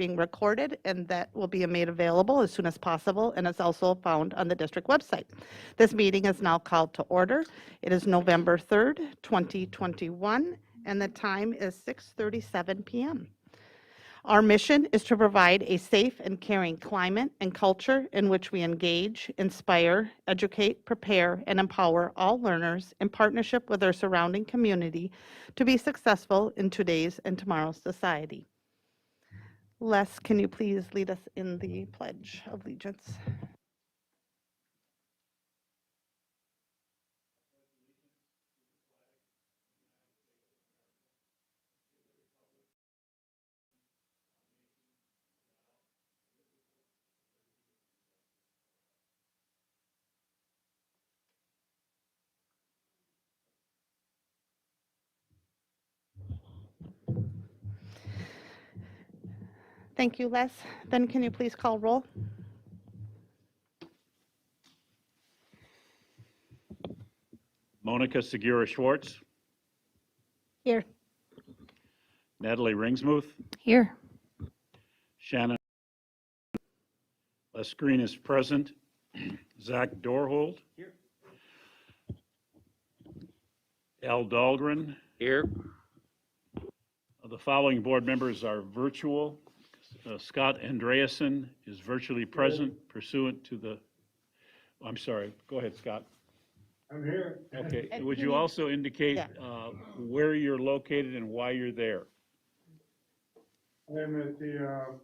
being recorded, and that will be made available as soon as possible, and it's also found on the district website. This meeting is now called to order. It is November 3rd, 2021, and the time is 6:37 p.m. Our mission is to provide a safe and caring climate and culture in which we engage, inspire, educate, prepare, and empower all learners in partnership with their surrounding community to be successful in today's and tomorrow's society. Les, can you please lead us in the Pledge of Allegiance? Thank you, Les. Then can you please call roll? Monica Segura-Schwartz. Here. Natalie Ringsmuth. Here. Shannon. Les Green is present. Zach Dorhold. Here. Al Dahlgren. Here. The following board members are virtual. Scott Andreasen is virtually present pursuant to the, I'm sorry, go ahead, Scott. I'm here. Okay, And would can you you- also indicate Yeah. where you're located and why you're there? I'm at the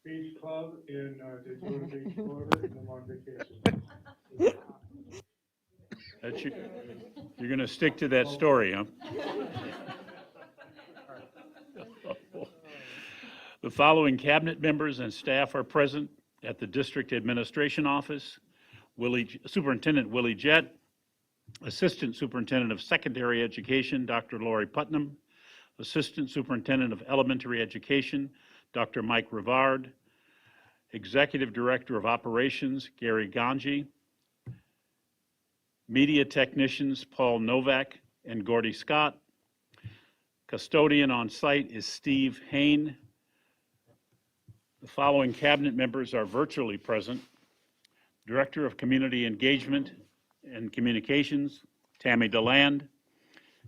beach club in Daytona Beach, Florida, and I'm on vacation. That's you're going to stick to that story, huh? The following cabinet members and staff are present at the District Administration Office. Superintendent Willie Jett, Assistant Superintendent of Secondary Education, Dr. Lori Putnam, Assistant Superintendent of Elementary Education, Dr. Mike Rivard, Executive Director of Operations, Gary Ganji, Media Technicians, Paul Novak and Gordy Scott. Custodian on site is Steve Hain. The following cabinet members are virtually present. Director of Community Engagement and Communications, Tammy DeLand.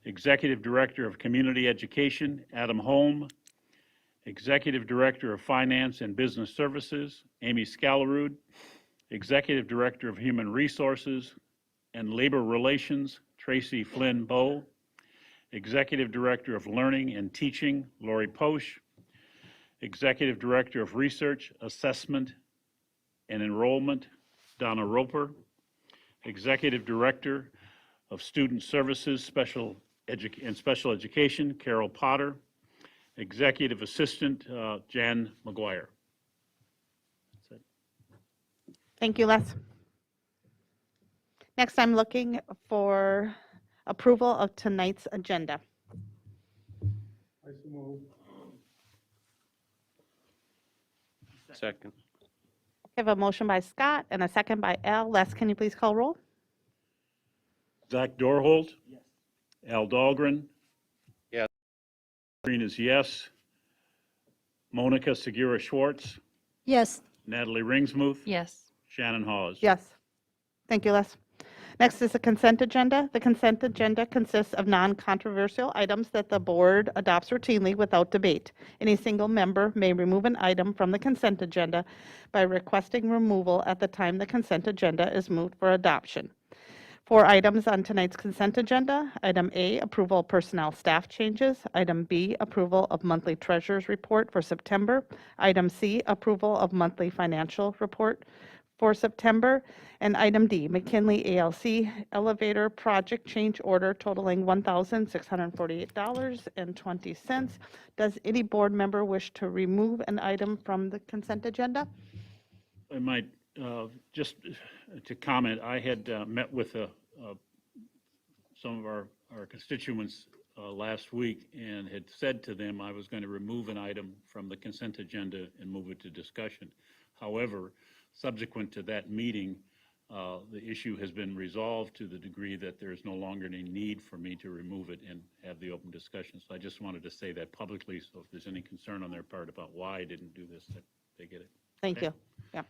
Executive Director of Community Education, Adam Holm. Executive Director of Finance and Business Services, Amy Scalarud. Executive Director of Human Resources and Labor Relations, Tracy Flynn Bowe. Executive Director of Learning and Teaching, Lori Posch. Executive Director of Research, Assessment and Enrollment, Donna Roper. Executive Director of Student Services, Special Education, Carol Potter. Executive Assistant, Jan McGuire. That's it. Thank you, Les. Next, I'm looking for approval of tonight's agenda. I so move. Second. I have a motion by Scott and a second by Al. Les, can you please call roll? Zach Dorhold. Yes. Al Dahlgren. Yes. Green is yes. Monica Segura-Schwartz. Yes. Natalie Ringsmuth. Yes. Shannon Hawes. Yes. Thank you, Les. Next is the consent agenda. The consent agenda consists of non-controversial items that the board adopts routinely without debate. Any single member may remove an item from the consent agenda by requesting removal at the time the consent agenda is moved for adoption. 4 items on tonight's consent agenda. Item A, approval of personnel staff changes. Item B, approval of monthly treasurer's report for September. Item C, approval of monthly financial report for September. And item D, McKinley ALC elevator project change order totaling $1,648.20. Does any board member wish to remove an item from the consent agenda? I might, just to comment, I had met with some of our constituents last week and had said to them I was going to remove an item from the consent agenda and move it to discussion. However, subsequent to that meeting, the issue has been resolved to the degree that there is no longer any need for me to remove it and have the open discussion. So I just wanted to say that publicly, so if there's any concern on their part about why I didn't do this, that they get it. Thank Okay. you. Yeah.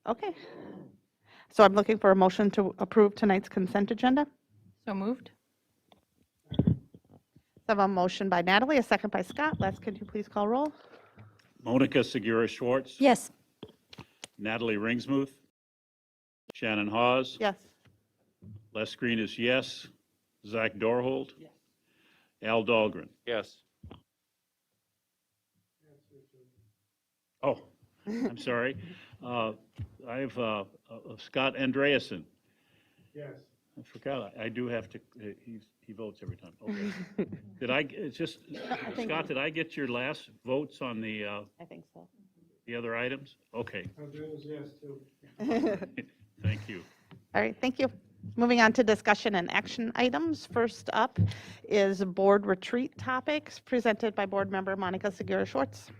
Okay. So I'm looking for a motion to approve tonight's consent agenda. So moved? I have a motion by Natalie, a second by Scott. Les, could you please call roll? Monica Segura Schwartz. Yes. Natalie Ringsmuth. Shannon Hawes. Yes. Les Green is yes. Zach Dorhold. Yes. Al Dahlgren. Yes. Oh, I'm sorry. I have Scott Andreasen. Yes. I forgot, I do have to, he votes every time. Okay. Did I, it's just, Scott, did I get your last votes on the I think so. other items? Okay, I'll do this yes too. thank you. All right, thank you. Moving on to discussion and action items. First up is board retreat topics presented by board member Monica Segura Schwartz.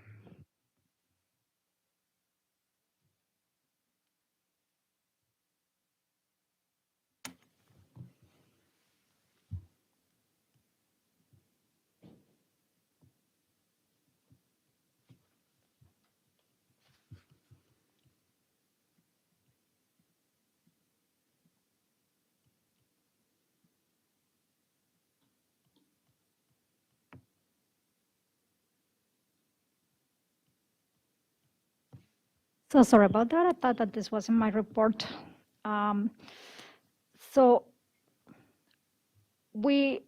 So sorry about that. I thought that this was in my report. So we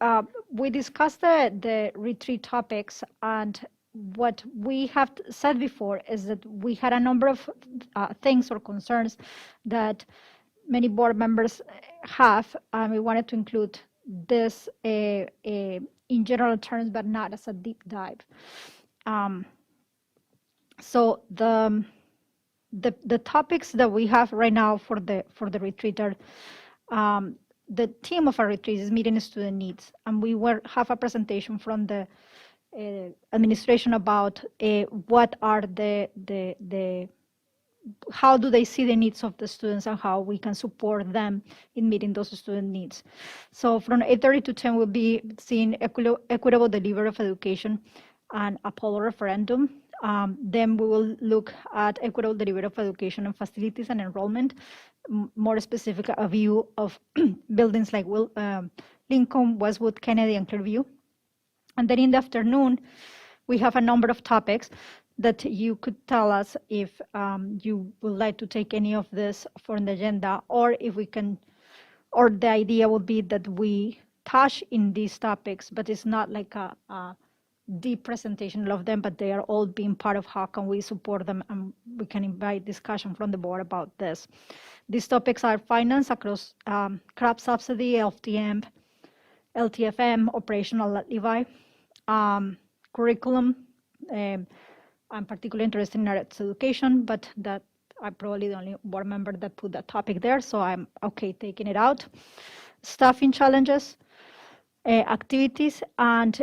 discussed the retreat topics, and what we have said before is that we had a number of things or concerns that many board members have, and we wanted to include this in general terms, but not as a deep dive. So the topics that we have right now for the retreat are the theme of our retreat is meeting student needs, and we will have a presentation from the administration about what are the how do they see the needs of the students and how we can support them in meeting those student needs. So from 8:30 to 10, we'll be seeing equitable delivery of education and a poll referendum. Then we will look at equitable delivery of education and facilities and enrollment, more specific, a view of buildings like Lincoln, Westwood, Kennedy, and Clearview. And then in the afternoon, we have a number of topics that you could tell us if you would like to take any of this for the agenda, or if we can, or the idea would be that we touch in these topics, but it's not like a deep presentation of them, but they are all being part of how can we support them, and we can invite discussion from the board about this. These topics are finance across CRAP subsidy, LTM, LTFM, operational at Levi, curriculum. I'm particularly interested in arts education, but that I'm probably the only board member that put that topic there, so I'm okay taking it out. Staffing challenges, activities, and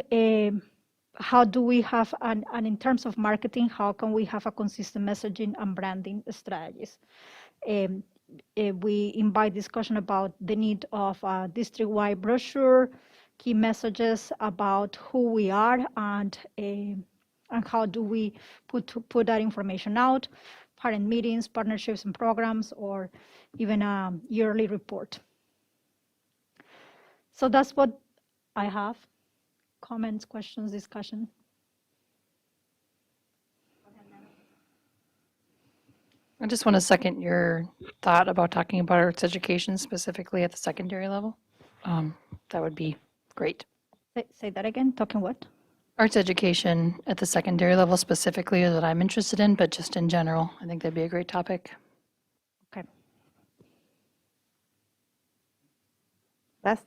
how do we have, and in terms of marketing, how can we have a consistent messaging and branding strategies? We invite discussion about the need of a district-wide brochure, key messages about who we are, and how do we put that information out, parent meetings, partnerships and programs, or even a yearly report. So that's what I have. Comments, questions, discussion? I just want to second your thought about talking about arts education specifically at the secondary level. That would be great. Say that again, talking what? Arts education at the secondary level specifically is what I'm interested in, but just in general, I think that'd be a great topic. Okay. Les?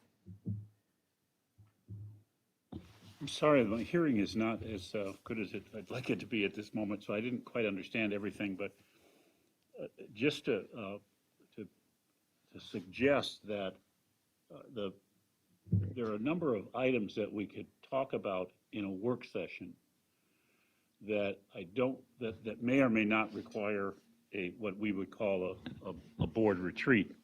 I'm sorry, my hearing is not as good as I'd like it to be at this moment, so I didn't quite understand everything, but just to suggest that there are a number of items that we could talk about in a work session that that may or may not require what we would call a board retreat,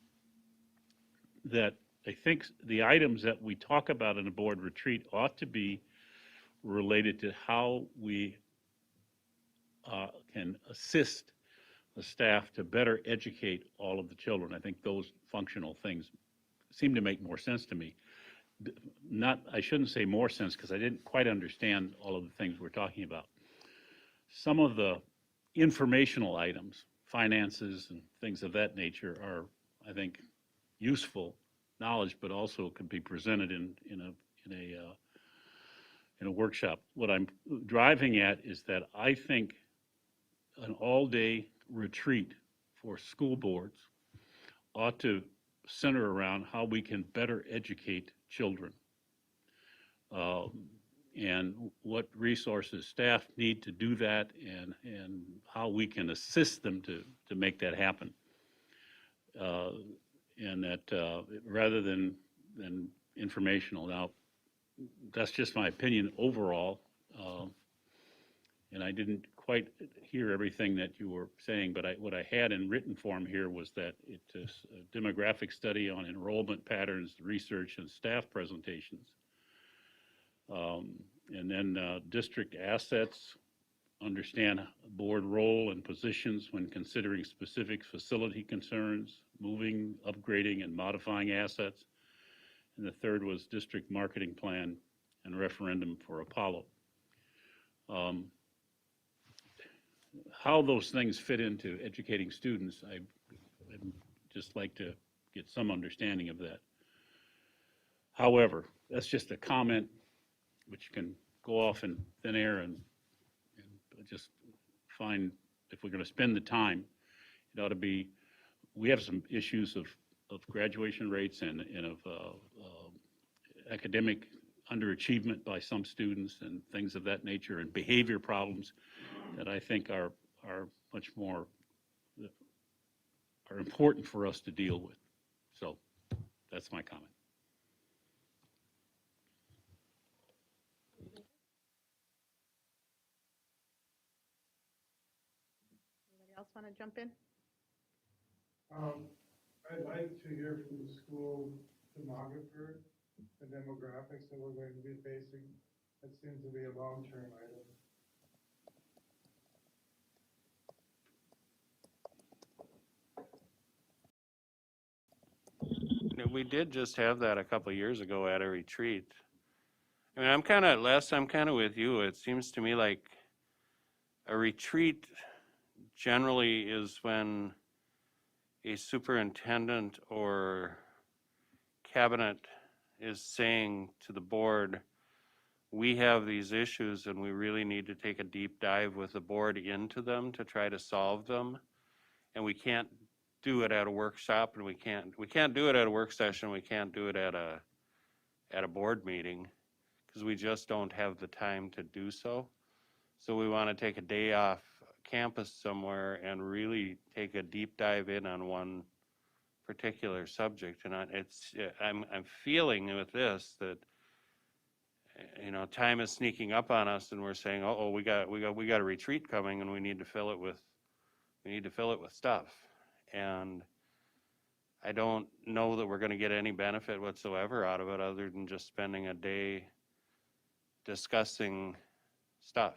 that I think the items that we talk about in a board retreat ought to be related to how we can assist the staff to better educate all of the children. I think those functional things seem to make more sense to me. I shouldn't say more sense because I didn't quite understand all of the things we're talking about. Some of the informational items, finances and things of that nature are, I think, useful knowledge, but also can be presented in a workshop. What I'm driving at is that I think an all-day retreat for school boards ought to center around how we can better educate children, and what resources staff need to do that, and how we can assist them to make that happen. And that rather than informational. Now, that's just my opinion overall, and I didn't quite hear everything that you were saying, but what I had in written form here was that it's a demographic study on enrollment patterns, research, and staff presentations. And then district assets, understand board role and positions when considering specific facility concerns, moving, upgrading, and modifying assets. And the third was district marketing plan and referendum for Apollo. How those things fit into educating students, I'd just like to get some understanding of that. However, that's just a comment which can go off in thin air, and just find, if we're going to spend the time, it ought to be, we have some issues of graduation rates and of academic underachievement by some students and things of that nature, and behavior problems that I think are much more, are important for us to deal with. So that's my comment. Anybody else want to jump in? I'd like to hear from the school demographer, the demographics that we're going to be facing. That seems to be a long-term item. We did just have that a couple of years ago at a retreat. I mean, I'm kind of with you. It seems to me like a retreat generally is when a superintendent or cabinet is saying to the board, we have these issues and we really need to take a deep dive with the board into them to try to solve them. And we can't do it at a workshop, and we can't do it at a work session. We can't do it at a board meeting because we just don't have the time to do so. So we want to take a day off campus somewhere and really take a deep dive in on one particular subject. And I'm feeling with this that, you know, time is sneaking up on us, and we're saying, oh, we got a retreat coming, and we need to fill it with stuff. And I don't know that we're going to get any benefit whatsoever out of it other than just spending a day discussing stuff.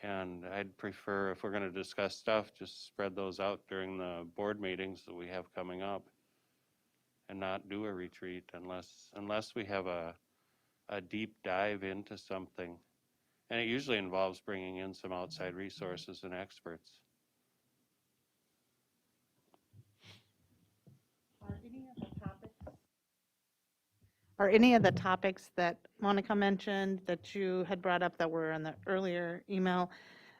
And I'd prefer, if we're going to discuss stuff, just spread those out during the board meetings that we have coming up and not do a retreat unless we have a deep dive into something. And it usually involves bringing in some outside resources and experts. Are any of the topics that Monica mentioned that you had brought up that were in the earlier email,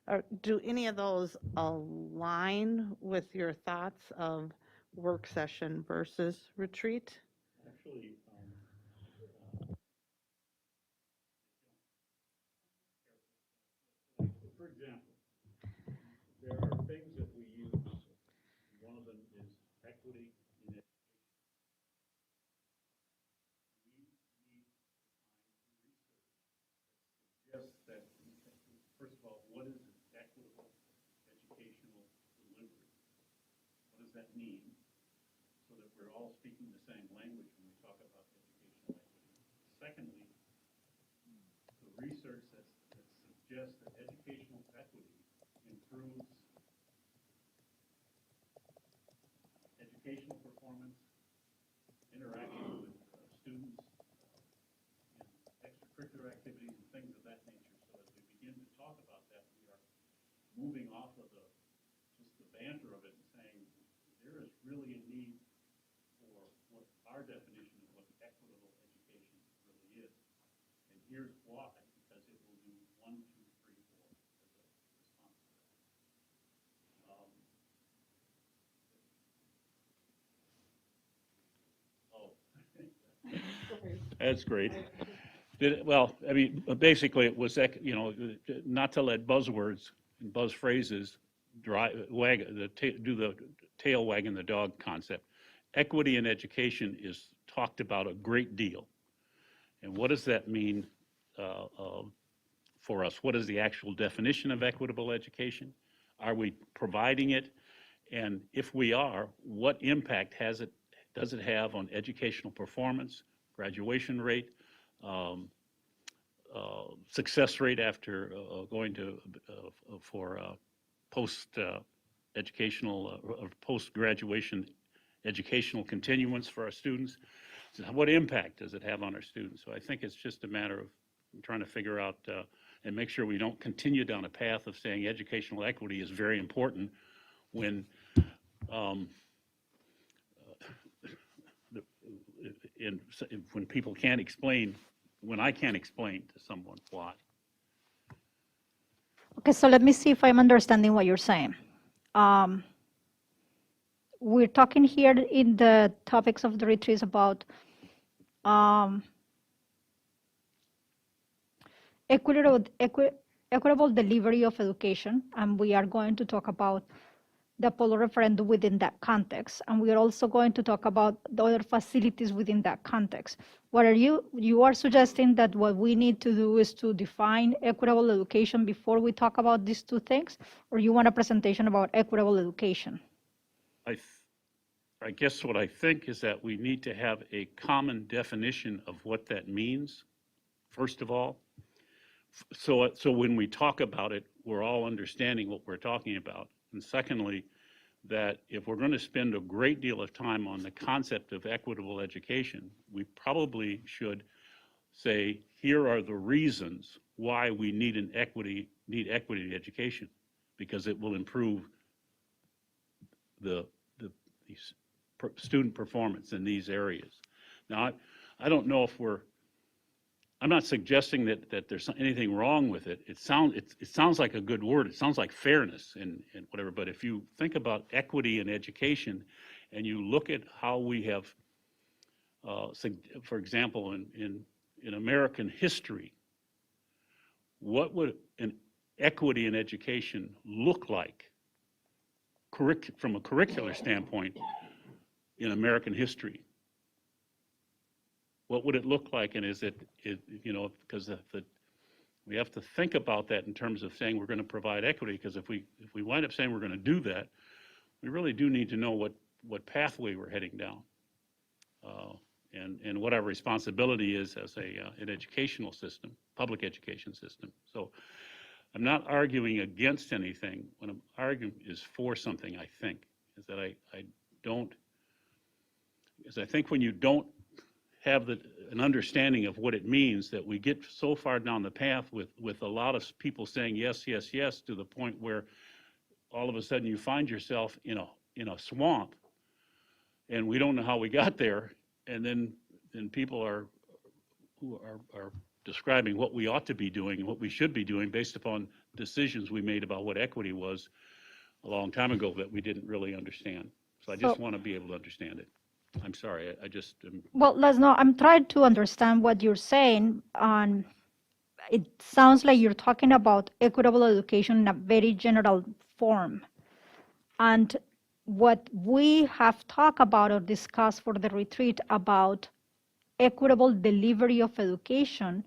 or do any of those align with your thoughts of work session versus retreat? Actually, for example, there are things that we use. One of them is equity in education. We need to find research that suggests that, first of all, what is an equitable educational that mean, so that we're all speaking the same language when we talk about educational equity. Secondly, the research that suggests that educational equity improves educational performance, interaction with students, and extracurricular activities and things of that nature. So as we begin to talk about that, we are moving off of just the banter of it and saying there is really a need for what our definition of what equitable education really is. And here's why, because it will do 1, 2, 3, 4 as a response to that. That's great. Well, I mean, basically, it was, not to let buzzwords and buzz phrases do the tail wagging the dog concept. Equity in education is talked about a great deal. And what does that mean for us? What is the actual definition of equitable education? Are we providing it? And if we are, what impact does it have on educational performance, graduation rate, success rate after going to for post-educational or post-graduation educational continuance for our students? So what impact does it have on our students? So I think it's just a matter of trying to figure out and make sure we don't continue down a path of saying educational equity is very important when when people can't explain, when I can't explain to someone why. Okay, so let me see if I'm understanding what you're saying. We're talking here in the topics of the retreats about equitable delivery of education, and we are going to talk about the Apollo referendum within that context, and we are also going to talk about the other facilities within that context. What are you are suggesting that what we need to do is to define equitable education before we talk about these two things, or you want a presentation about equitable education? I guess what I think is that we need to have a common definition of what that means, first of all. So when we talk about it, we're all understanding what we're talking about. And secondly, that if we're going to spend a great deal of time on the concept of equitable education, we probably should say, here are the reasons why we need equity education, because it will improve the student performance in these areas. Now, I don't know if I'm not suggesting that there's anything wrong with it. It sounds like a good word. It sounds like fairness and whatever. But if you think about equity in education, and you look at how we have, for example, in American history, what would an equity in education look like from a curricular standpoint in American history? What would it look like, and is it because we have to think about that in terms of saying we're going to provide equity, because if we wind up saying we're going to do that, we really do need to know what pathway we're heading down, and what our responsibility is as an educational system, public education system. So I'm not arguing against anything. What I'm arguing is for something, I think, is that I think when you don't have an understanding of what it means, that we get so far down the path with a lot of people saying yes, yes, yes, to the point where all of a sudden you find yourself in a swamp, and we don't know how we got there, and then people who are describing what we ought to be doing and what we should be doing based upon decisions we made about what equity was a long time ago that we didn't really understand. So I just want to be able to understand it. I'm sorry, I just... Well, I'm trying to understand what you're saying. It sounds like you're talking about equitable education in a very general form. And what we have talked about or discussed for the retreat about equitable delivery of education,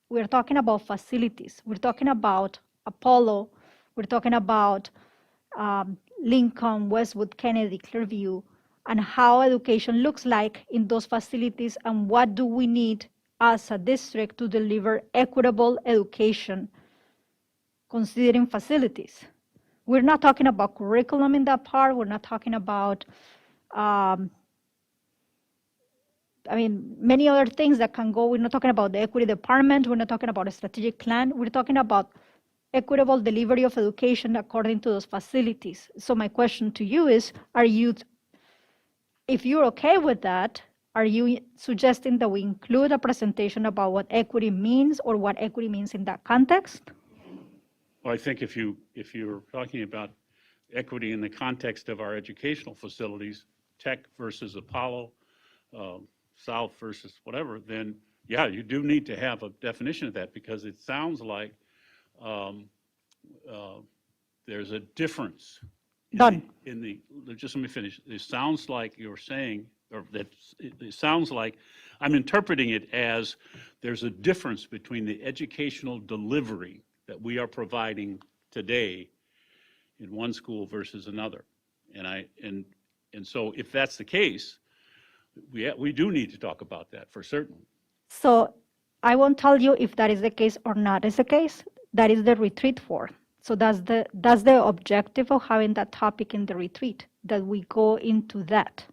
we're talking about facilities. We're talking about Apollo. We're talking about Lincoln, Westwood, Kennedy, Clearview, and how education looks like in those facilities, and what do we need as a district to deliver equitable education, considering facilities. We're not talking about curriculum in that part. We're not talking about, many other things that can go. We're not talking about the equity department. We're not talking about a strategic plan. We're talking about equitable delivery of education according to those facilities. So my question to you is, if you're okay with that, are you suggesting that we include a presentation about what equity means or what equity means in that context? Well, I think if you're talking about equity in the context of our educational facilities, Tech versus Apollo, South versus whatever, then yeah, you do need to have a definition of that, because it sounds like there's a difference. Done. Just let me finish. It sounds like you're saying, or that it sounds like I'm interpreting it as there's a difference between the educational delivery that we are providing today in one school versus another. And so if that's the case, we do need to talk about that for certain. So I won't tell you if that is the case or not is the case. That is the retreat for. So that's the objective of having that topic in the retreat, that we go into that.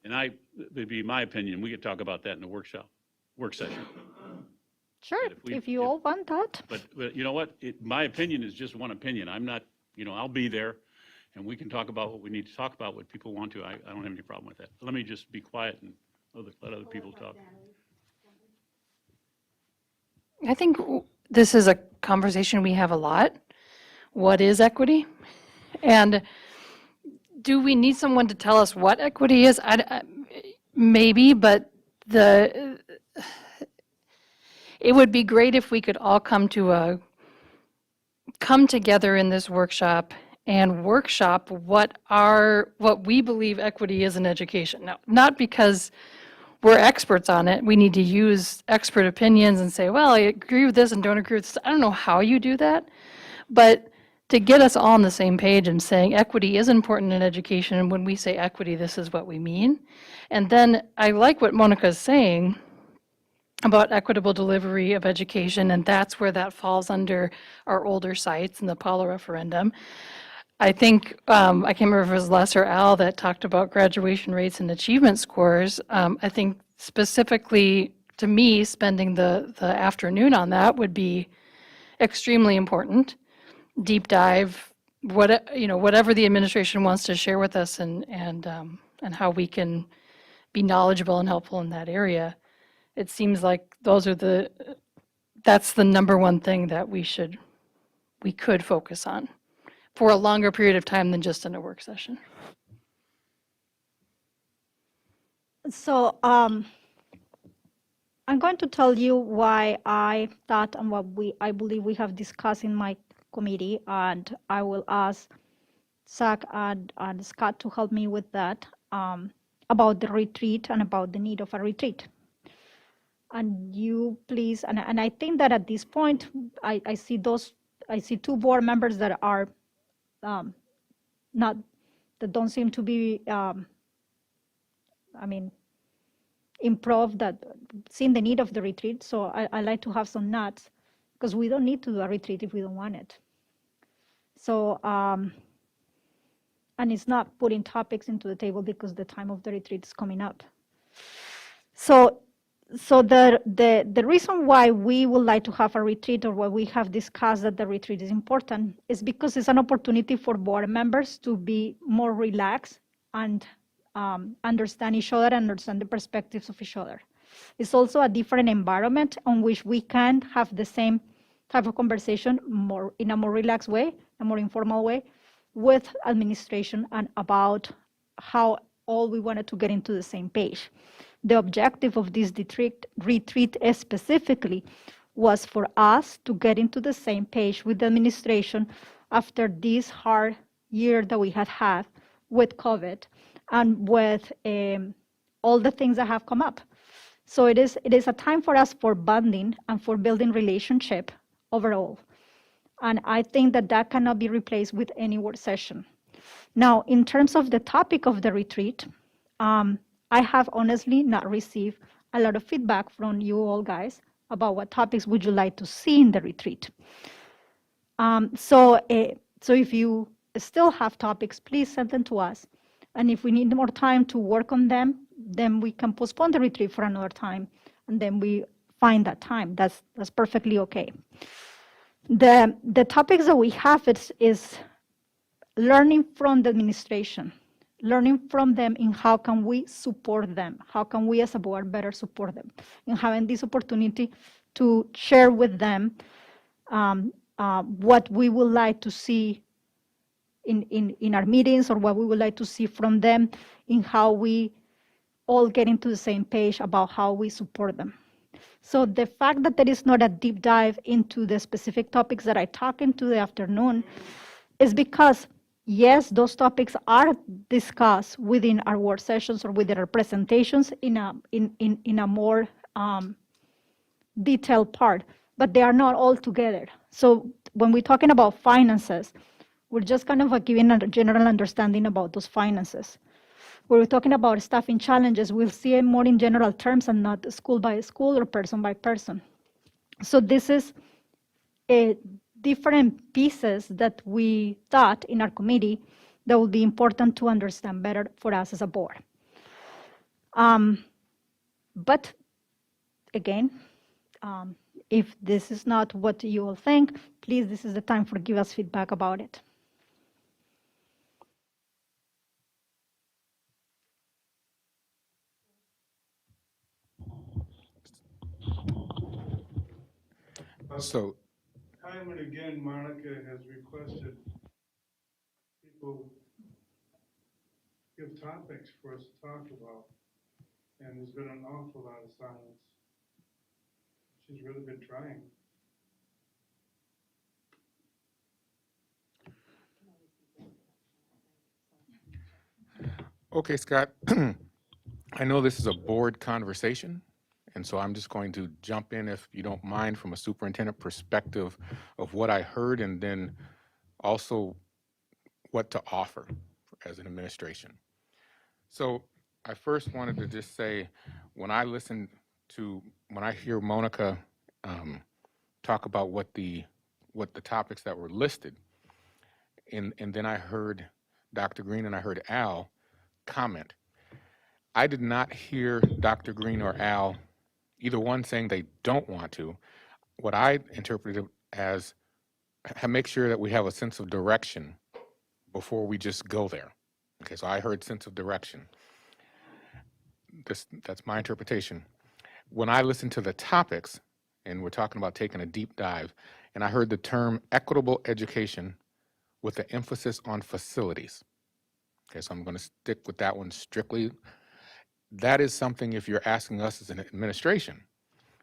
And it'd be my opinion, we could talk about that in the work session. Sure, if you all want that. But you know what? My opinion is just one opinion. I'm not, I'll be there, and we can talk about what we need to talk about, what people want to. I don't have any problem with that. Let me just be quiet and let other people talk. I think this is a conversation we have a lot. What is equity? And do we need someone to tell us what equity is? Maybe, but it would be great if we could all come together in this workshop and workshop what we believe equity is in education. Now, not because we're experts on it. We need to use expert opinions and say, well, I agree with this and don't agree with this. I don't know how you do that, but to get us all on the same page and saying equity is important in education, and when we say equity, this is what we mean. And then I like what Monica is saying about equitable delivery of education, and that's where that falls under our older sites in the Apollo referendum. I think, I can't remember if it was Les or Al that talked about graduation rates and achievement scores. I think specifically to me, spending the afternoon on that would be extremely important. Deep dive, whatever the administration wants to share with us, and how we can be knowledgeable and helpful in that area. It seems like that's the number one thing that we could focus on for a longer period of time than just in a work session. So I'm going to tell you why I thought and what I believe we have discussed in my committee, and I will ask Zach and Scott to help me with that, about the retreat and about the need of a retreat. And you please, and I think that at this point, I see two board members that are that don't seem to be, improv, that seeing the need of the retreat. So I like to have some nods, because we don't need to do a retreat if we don't want it. So, and it's not putting topics into the table because the time of the retreat is coming up. So the reason why we would like to have a retreat, or why we have discussed that the retreat is important, is because it's an opportunity for board members to be more relaxed and understand each other, understand the perspectives of each other. It's also a different environment on which we can have the same type of conversation in a more relaxed way, a more informal way, with administration, and about how all we wanted to get into the same page. The objective of this retreat specifically was for us to get into the same page with the administration after this hard year that we had with COVID, and with all the things that have come up. So it is a time for us for bonding and for building relationship overall. And I think that that cannot be replaced with any work session. Now, in terms of the topic of the retreat, I have honestly not received a lot of feedback from you all guys about what topics would you like to see in the retreat. So if you still have topics, please send them to us. And if we need more time to work on them, then we can postpone the retreat for another time, and then we find that time. That's perfectly okay. The topics that we have is learning from the administration, learning from them in how can we support them, how can we as a board better support them, and having this opportunity to share with them what we would like to see in our meetings, or what we would like to see from them in how we all get into the same page about how we support them. So the fact that there is not a deep dive into the specific topics that I talk into the afternoon is because, yes, those topics are discussed within our work sessions or within our presentations in a more detailed part, but they are not all together. So when we're talking about finances, we're just kind of giving a general understanding about those finances. When we're talking about staffing challenges, we'll see it more in general terms and not school by school or person by person. So this is a different pieces that we thought in our committee that would be important to understand better for us as a board. But again, if this is not what you all think, please, this is the time for give us feedback about it. So, Time and again, Monica has requested people give topics for us to talk about, and there's been an awful lot of silence. She's really been trying. okay, Scott, I know this is a board conversation, and so I'm just going to jump in, if you don't mind, from a superintendent perspective of what I heard, and then also what to offer as an administration. So I first wanted to just say, when I hear Monica talk about what the topics that were listed, and then I heard Dr. Green and I heard Al comment, I did not hear Dr. Green or Al, either one, saying they don't want to. What I interpreted as make sure that we have a sense of direction before we just go there. Okay, so I heard sense of direction. That's my interpretation. When I listened to the topics, and we're talking about taking a deep dive, and I heard the term equitable education with the emphasis on facilities. Okay, so I'm going to stick with that one strictly. That is something, if you're asking us as an administration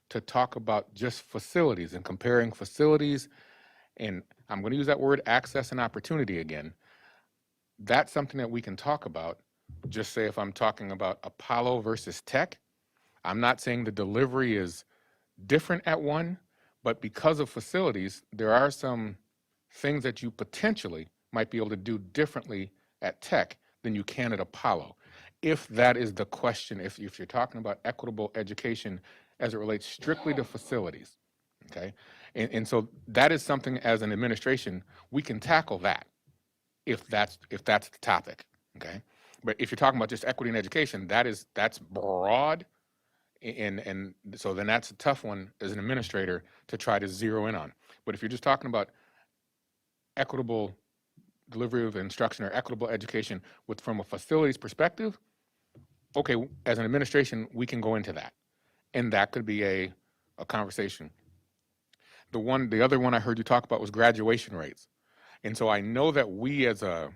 to talk about just facilities and comparing facilities, and I'm going to use that word access and opportunity again, that's something that we can talk about. Just say if I'm talking about Apollo versus Tech, I'm not saying the delivery is different at one, but because of facilities, there are some things that you potentially might be able to do differently at Tech than you can at Apollo. If that is the question, if you're talking about equitable education as it relates strictly to facilities, okay? And so that is something as an administration, we can tackle that if that's the topic, okay? But if you're talking about just equity in education, that's broad, and so then that's a tough one as an administrator to try to zero in on. But if you're just talking about equitable delivery of instruction or equitable education from a facilities perspective, okay, as an administration, we can go into that. And that could be a conversation. The other one I heard you talk about was graduation rates. And so I know that we as a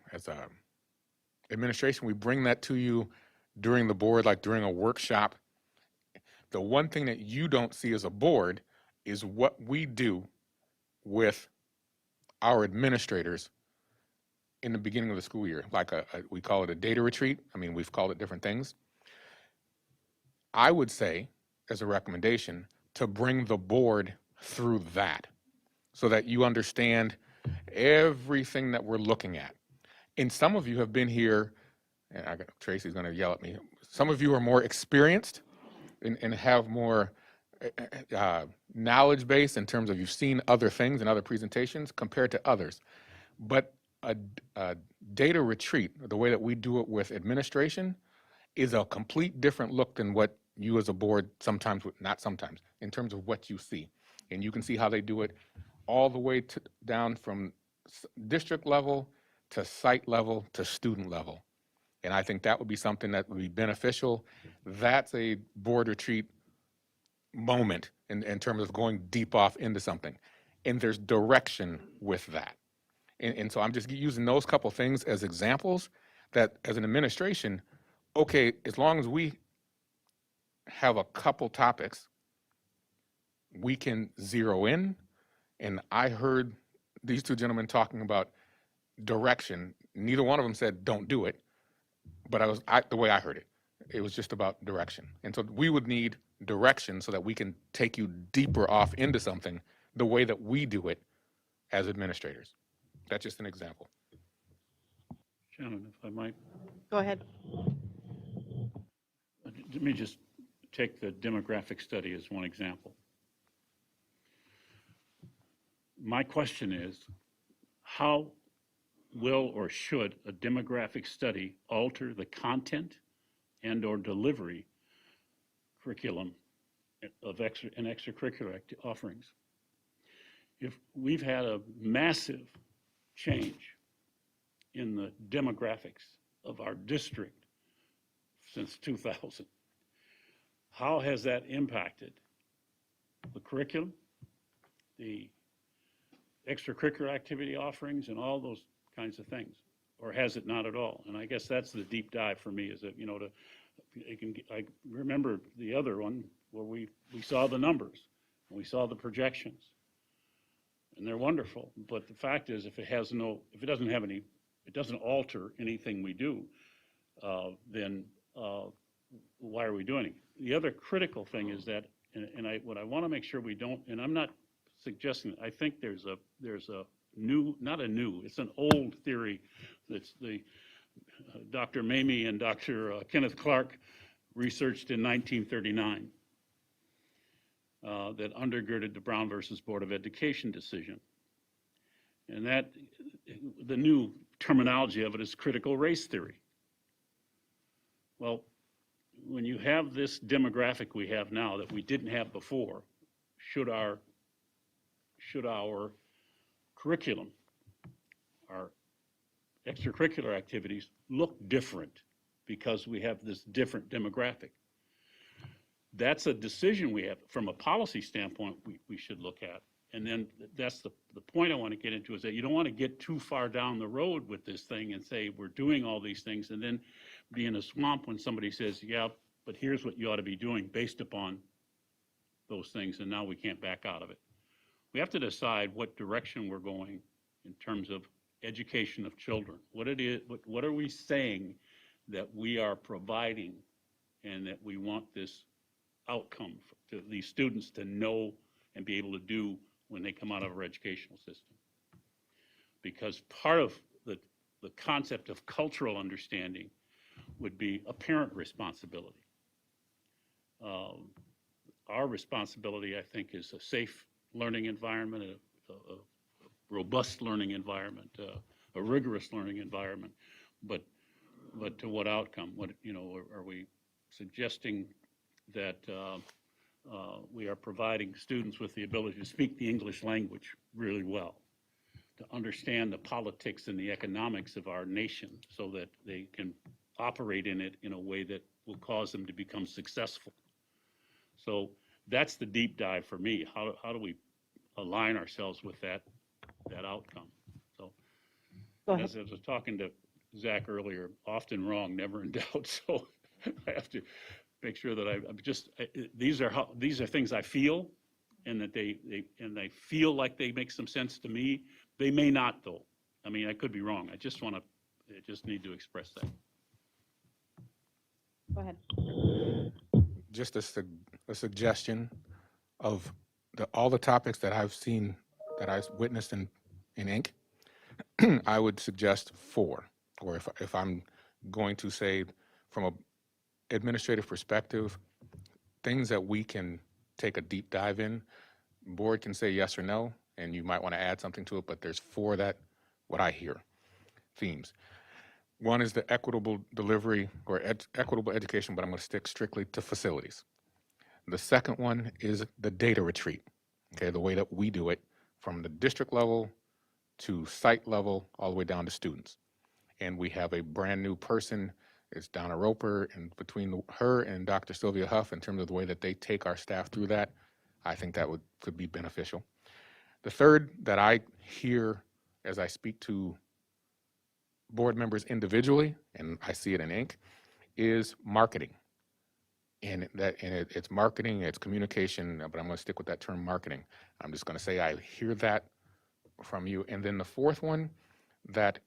administration, we bring that to you during the board, like during a workshop. The one thing that you don't see as a board is what we do with our administrators in the beginning of the school year, like we call it a data retreat. I mean, we've called it different things. I would say, as a recommendation, to bring the board through that. so that you understand everything that we're looking at. And some of you have been here, and Tracy's going to yell at me. Some of you are more experienced and have more knowledge base in terms of you've seen other things and other presentations compared to others. But a data retreat, the way that we do it with administration, is a complete different look than what you as a board sometimes, not sometimes, in terms of what you see. And you can see how they do it all the way down from district level to site level to student level. And I think that would be something that would be beneficial. That's a board retreat moment in terms of going deep off into something. And there's direction with that. And so I'm just using those couple things as examples that as an administration, okay, as long as we have a couple topics, we can zero in. And I heard these two gentlemen talking about direction. Neither one of them said, don't do it. But the way I heard it, it was just about direction. And so we would need direction so that we can take you deeper off into something the way that we do it as administrators. That's just an example. Shannon, if I might, Go ahead. let me just take the demographic study as one example. My question is, how will or should a demographic study alter the content and/or delivery curriculum of extracurricular offerings? If we've had a massive change in the demographics of our district since 2000, how has that impacted the curriculum, the extracurricular activity offerings, and all those kinds of things? Or has it not at all? And I guess that's the deep dive for me, is that, you know, I remember the other one where we saw the numbers and we saw the projections, and they're wonderful. But the fact is, if it doesn't alter anything we do, then why are we doing it? The other critical thing is that, what I want to make sure we don't, and I'm not suggesting, I think there's a new, it's an old theory that's Dr. Mamie and Dr. Kenneth Clark researched in 1939 that undergirded the Brown versus Board of Education decision. And that, the new terminology of it is critical race theory. Well, when you have this demographic we have now that we didn't have before, should our curriculum, our extracurricular activities look different because we have this different demographic? That's a decision we have from a policy standpoint we should look at. And then that's the point I want to get into, is that you don't want to get too far down the road with this thing and say we're doing all these things and then be in a swamp when somebody says, yeah, but here's what you ought to be doing based upon those things, and now we can't back out of it. We have to decide what direction we're going in terms of education of children. What are we saying that we are providing and that we want this outcome to these students to know and be able to do when they come out of our educational system? Because part of the concept of cultural understanding would be a parent responsibility. Our responsibility, I think, is a safe learning environment, a robust learning environment, a rigorous learning environment. But to what outcome? Are we suggesting that we are providing students with the ability to speak the English language really well, to understand the politics and the economics of our nation so that they can operate in it in a way that will cause them to become successful? So that's the deep dive for me. How do we align ourselves with that outcome? So as I was talking to Zach earlier, often wrong, never in doubt. So I have to make sure that these are things I feel, and that they feel like they make some sense to me. They may not, though. I mean, I could be wrong. I just need to express that. Go ahead. Just a suggestion of all the topics that I've seen that I witnessed in ink, I would suggest 4. Or if I'm going to say from a administrative perspective, things that we can take a deep dive in, board can say yes or no, and you might want to add something to it, but there's 4 that what I hear themes. One is the equitable delivery or equitable education, but I'm going to stick strictly to facilities. The second one is the data retreat, okay, the way that we do it from the district level to site level all the way down to students. And we have a brand new person, it's Donna Roper, and between her and Dr. Sylvia Huff in terms of the way that they take our staff through that, I think that could be beneficial. The third that I hear as I speak to board members individually, and I see it in ink, is marketing. And it's marketing, it's communication, but I'm going to stick with that term marketing. I'm just going to say I hear that from you. And then the fourth one that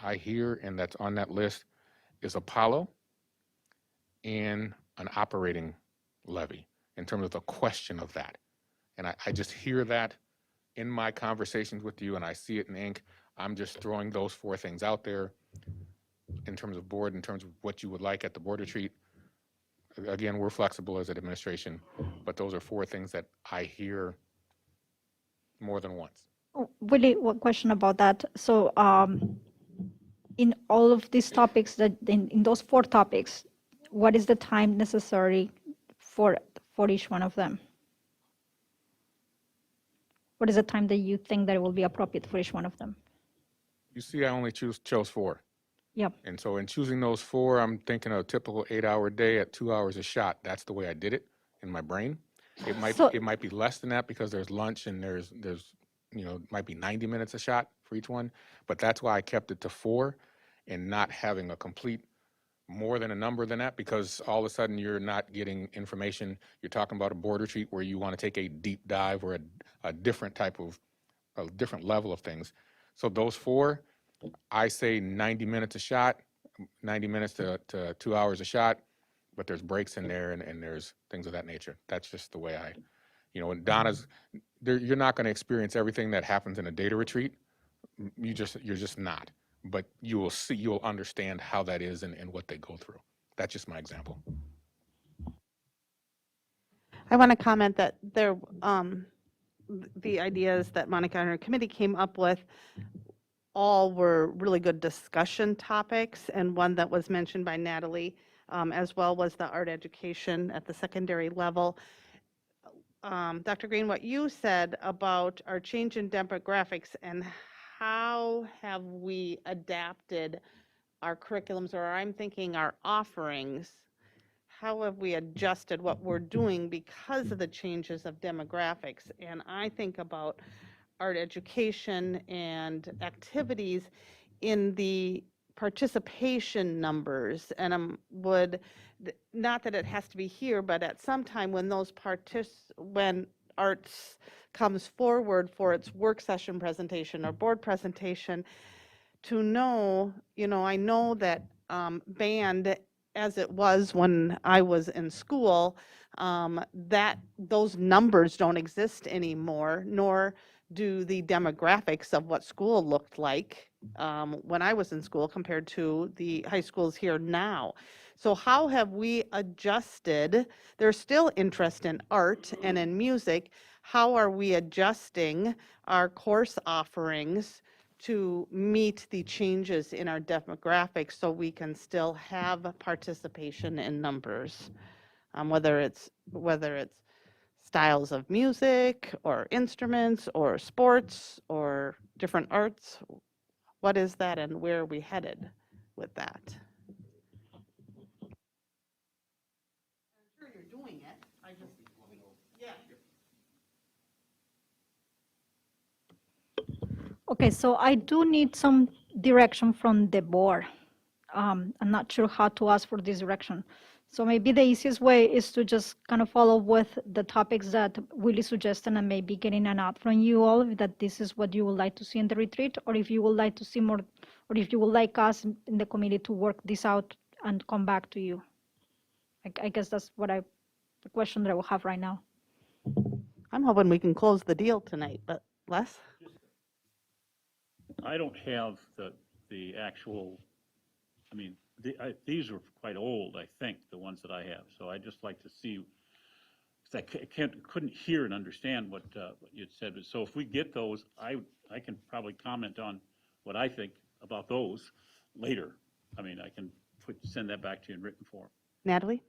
I hear and that's on that list is Apollo and an operating levy in terms of the question of that. And I just hear that in my conversations with you, and I see it in ink. I'm just throwing those 4 things out there in terms of board, in terms of what you would like at the board retreat. Again, we're flexible as an administration, but those are 4 things that I hear more than once. Oh, Willie, one question about that. So in all of these topics, that in those 4 topics, what is the time necessary for each one of them? What is the time that you think that it will be appropriate for each one of them? You see, I only chose 4. Yep. And so in choosing those 4, I'm thinking of a typical 8-hour day at 2 hours a shot. That's the way I did it in my brain. It might be less than that because there's lunch and there's might be 90 minutes a shot for each one. But that's why I kept it to 4 and not having a complete more than a number than that, because all of a sudden you're not getting information. You're talking about a board retreat where you want to take a deep dive or a different type of, a different level of things. So those 4, I say 90 minutes a shot, 90 minutes to 2 hours a shot, but there's breaks in there and there's things of that nature. That's just the way and Donna's, you're not going to experience everything that happens in a data retreat. You're just not. But you'll understand how that is and what they go through. That's just my example. I want to comment that the ideas that Monica and her committee came up with all were really good discussion topics, and one that was mentioned by Natalie as well was the art education at the secondary level. Dr. Green, what you said about our change in demographics and how have we adapted our curriculums, or I'm thinking our offerings, how have we adjusted what we're doing because of the changes of demographics? And I think about art education and activities in the participation numbers, and not that it has to be here, but at some time when when arts comes forward for its work session presentation or board presentation, to know, I know that band, as it was when I was in school, that those numbers don't exist anymore, nor do the demographics of what school looked like when I was in school compared to the high schools here now. So how have we adjusted? There's still interest in art and in music. How are we adjusting our course offerings to meet the changes in our demographics so we can still have participation in numbers, whether it's styles of music or instruments or sports or different arts? What is that and where are we headed with that? I'm sure you're doing it. Yeah. Okay, so I do need some direction from the board. I'm not sure how to ask for this direction. So maybe the easiest way is to just kind of follow with the topics that Willie suggested and maybe getting an out from you all that this is what you would like to see in the retreat, or if you would like to see more, or if you would like us in the committee to work this out and come back to you. I guess that's the question that I will have right now. I'm hoping we can close the deal tonight, but Les? I don't have the actual, I mean, these are quite old, I think, the ones that I have. So I'd just like to see, 'cause I couldn't hear and understand what you'd said. So if we get those, I can probably comment on what I think about those later. I mean, I can send that back to you in written form. Natalie?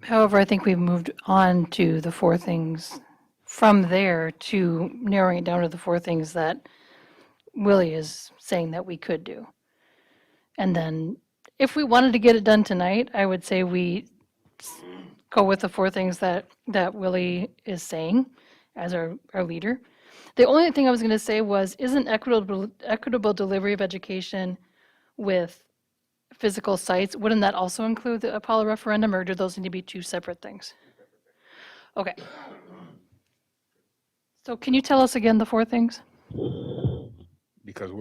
However, I think we've moved on to the four things from there to narrowing it down to the four things that Willie is saying that we could do. And then if we wanted to get it done tonight, I would say we go with the four things that Willie is saying as our leader. The only thing I was going to say was, isn't equitable delivery of education with physical sites, wouldn't that also include the Apollo referendum, or do those need to be two separate things? Okay. So can you tell us again the four things? Because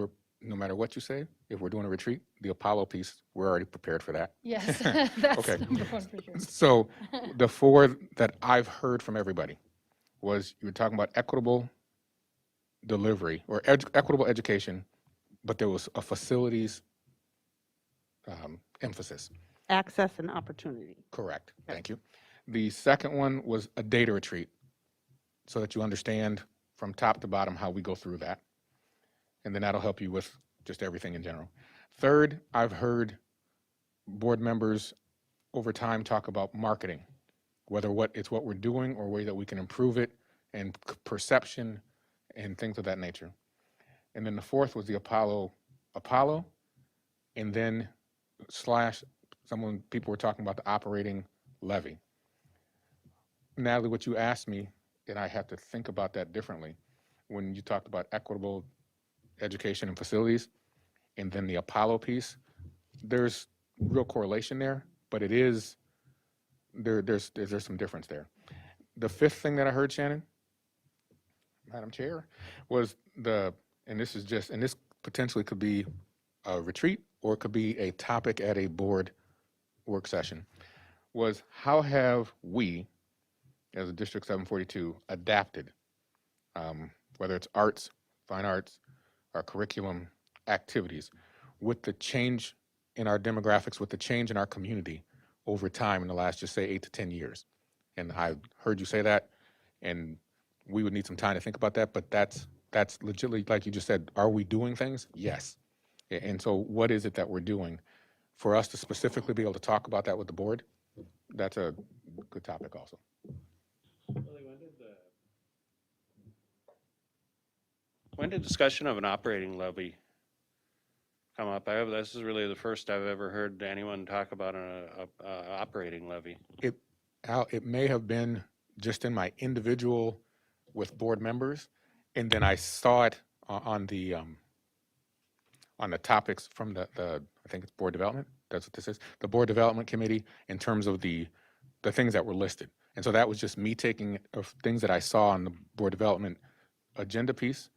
no matter what you say, if we're doing a retreat, the Apollo piece, we're already prepared for that. Yes, that's Okay. number one for sure. So the four that I've heard from everybody was you were talking about equitable delivery or equitable education, but there was a facilities emphasis. Access and opportunity. Correct. Thank you. The second one was a data retreat so that you understand from top to bottom how we go through that. And then that'll help you with just everything in general. Third, I've heard board members over time talk about marketing, whether it's what we're doing or way that we can improve it, and perception and things of that nature. And then the fourth was the Apollo, and then people were talking about the operating levy. Natalie, what you asked me, and I have to think about that differently, when you talked about equitable education and facilities, and then the Apollo piece, there's real correlation there, but it is, there's some difference there. The fifth thing that I heard, Shannon, Madam Chair, was and this potentially could be a retreat or it could be a topic at a board work session, was how have we, as a District 742, adapted, whether it's arts, fine arts, our curriculum, activities, with the change in our demographics, with the change in our community over time in the last, just say, 8 to 10 years. And I heard you say that, and we would need some time to think about that, but that's legitimately, like you just said, are we doing things? Yes. And so what is it that we're doing? For us to specifically be able to talk about that with the board, that's a good topic also. When did discussion of an operating levy come up? This is really the first I've ever heard anyone talk about an operating levy. It may have been just in my individual with board members, and then I saw it on the topics from the I think it's board development. That's what this is. The board development committee, in terms of the things that were listed. And so that was just me taking of things that I saw on the board development agenda piece.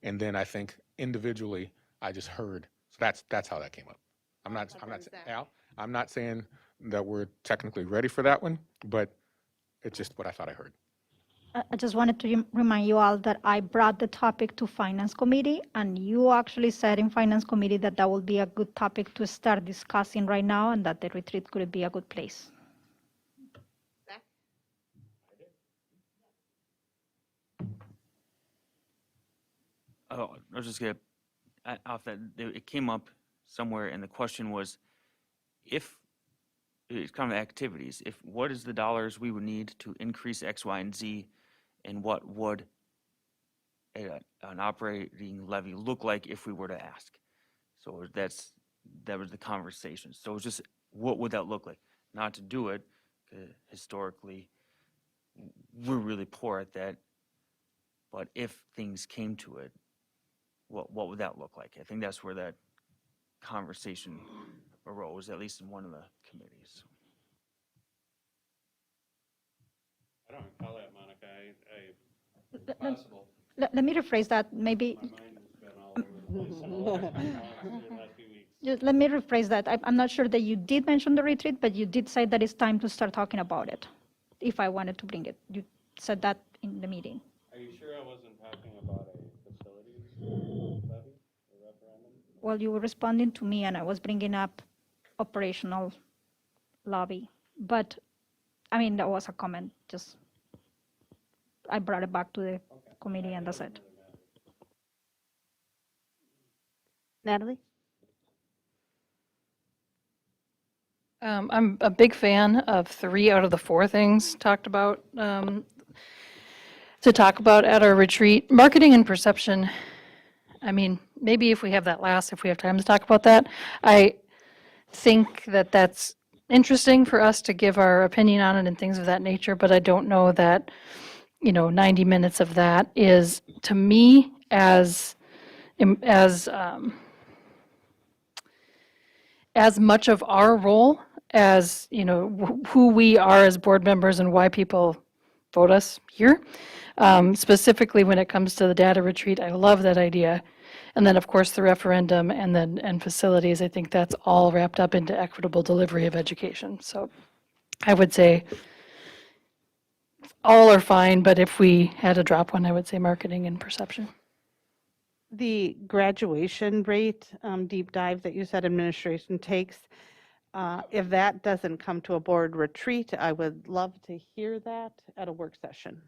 And then I think individually I just heard. So that's how that came up. I'm not saying that we're technically ready for that one, but it's just what I thought I heard. I just wanted to remind you all that I brought the topic to Finance Committee, and you actually said in Finance Committee that that would be a good topic to start discussing right now, and that the retreat could be a good place. Oh, I was just gonna add off that it came up somewhere, and the question was, if it's kind of activities, what is the dollars we would need to increase X, Y, and Z, and what would an operating levy look like if we were to ask? So that was the conversation. So it was just, what would that look like? Not to do it, historically, we're really poor at that, but if things came to it, what would that look like? I think that's where that conversation arose, at least in one of the committees. I don't recall that, Monica. Possible. Let me rephrase that. Maybe My mind has been all over the place in the last few weeks. just let me rephrase that. I'm not sure that you did mention the retreat, but you did say that it's time to start talking about it. If I wanted to bring it, you said that in the meeting. Are you sure I wasn't well, you were responding to me and I was bringing up operational lobby. But, I mean, that was a comment, just, I brought it back to the committee and that's it. Natalie? I'm a big fan of 3 out of the 4 things talked about, to talk about at our retreat. Marketing and perception, I mean, maybe if we have that last, if we have time to talk about that. I think that that's interesting for us to give our opinion on it and things of that nature, but I don't know that, 90 minutes of that is, to me, as much of our role as, who we are as board members and why people vote us here. Specifically when it comes to the data retreat, I love that idea. And then, of course, the referendum and facilities, I think that's all wrapped up into equitable delivery of education. So I would say all are fine, but if we had to drop one, I would say marketing and perception. The graduation rate deep dive that you said administration takes, if that doesn't come to a board retreat, I would love to hear that at a work session.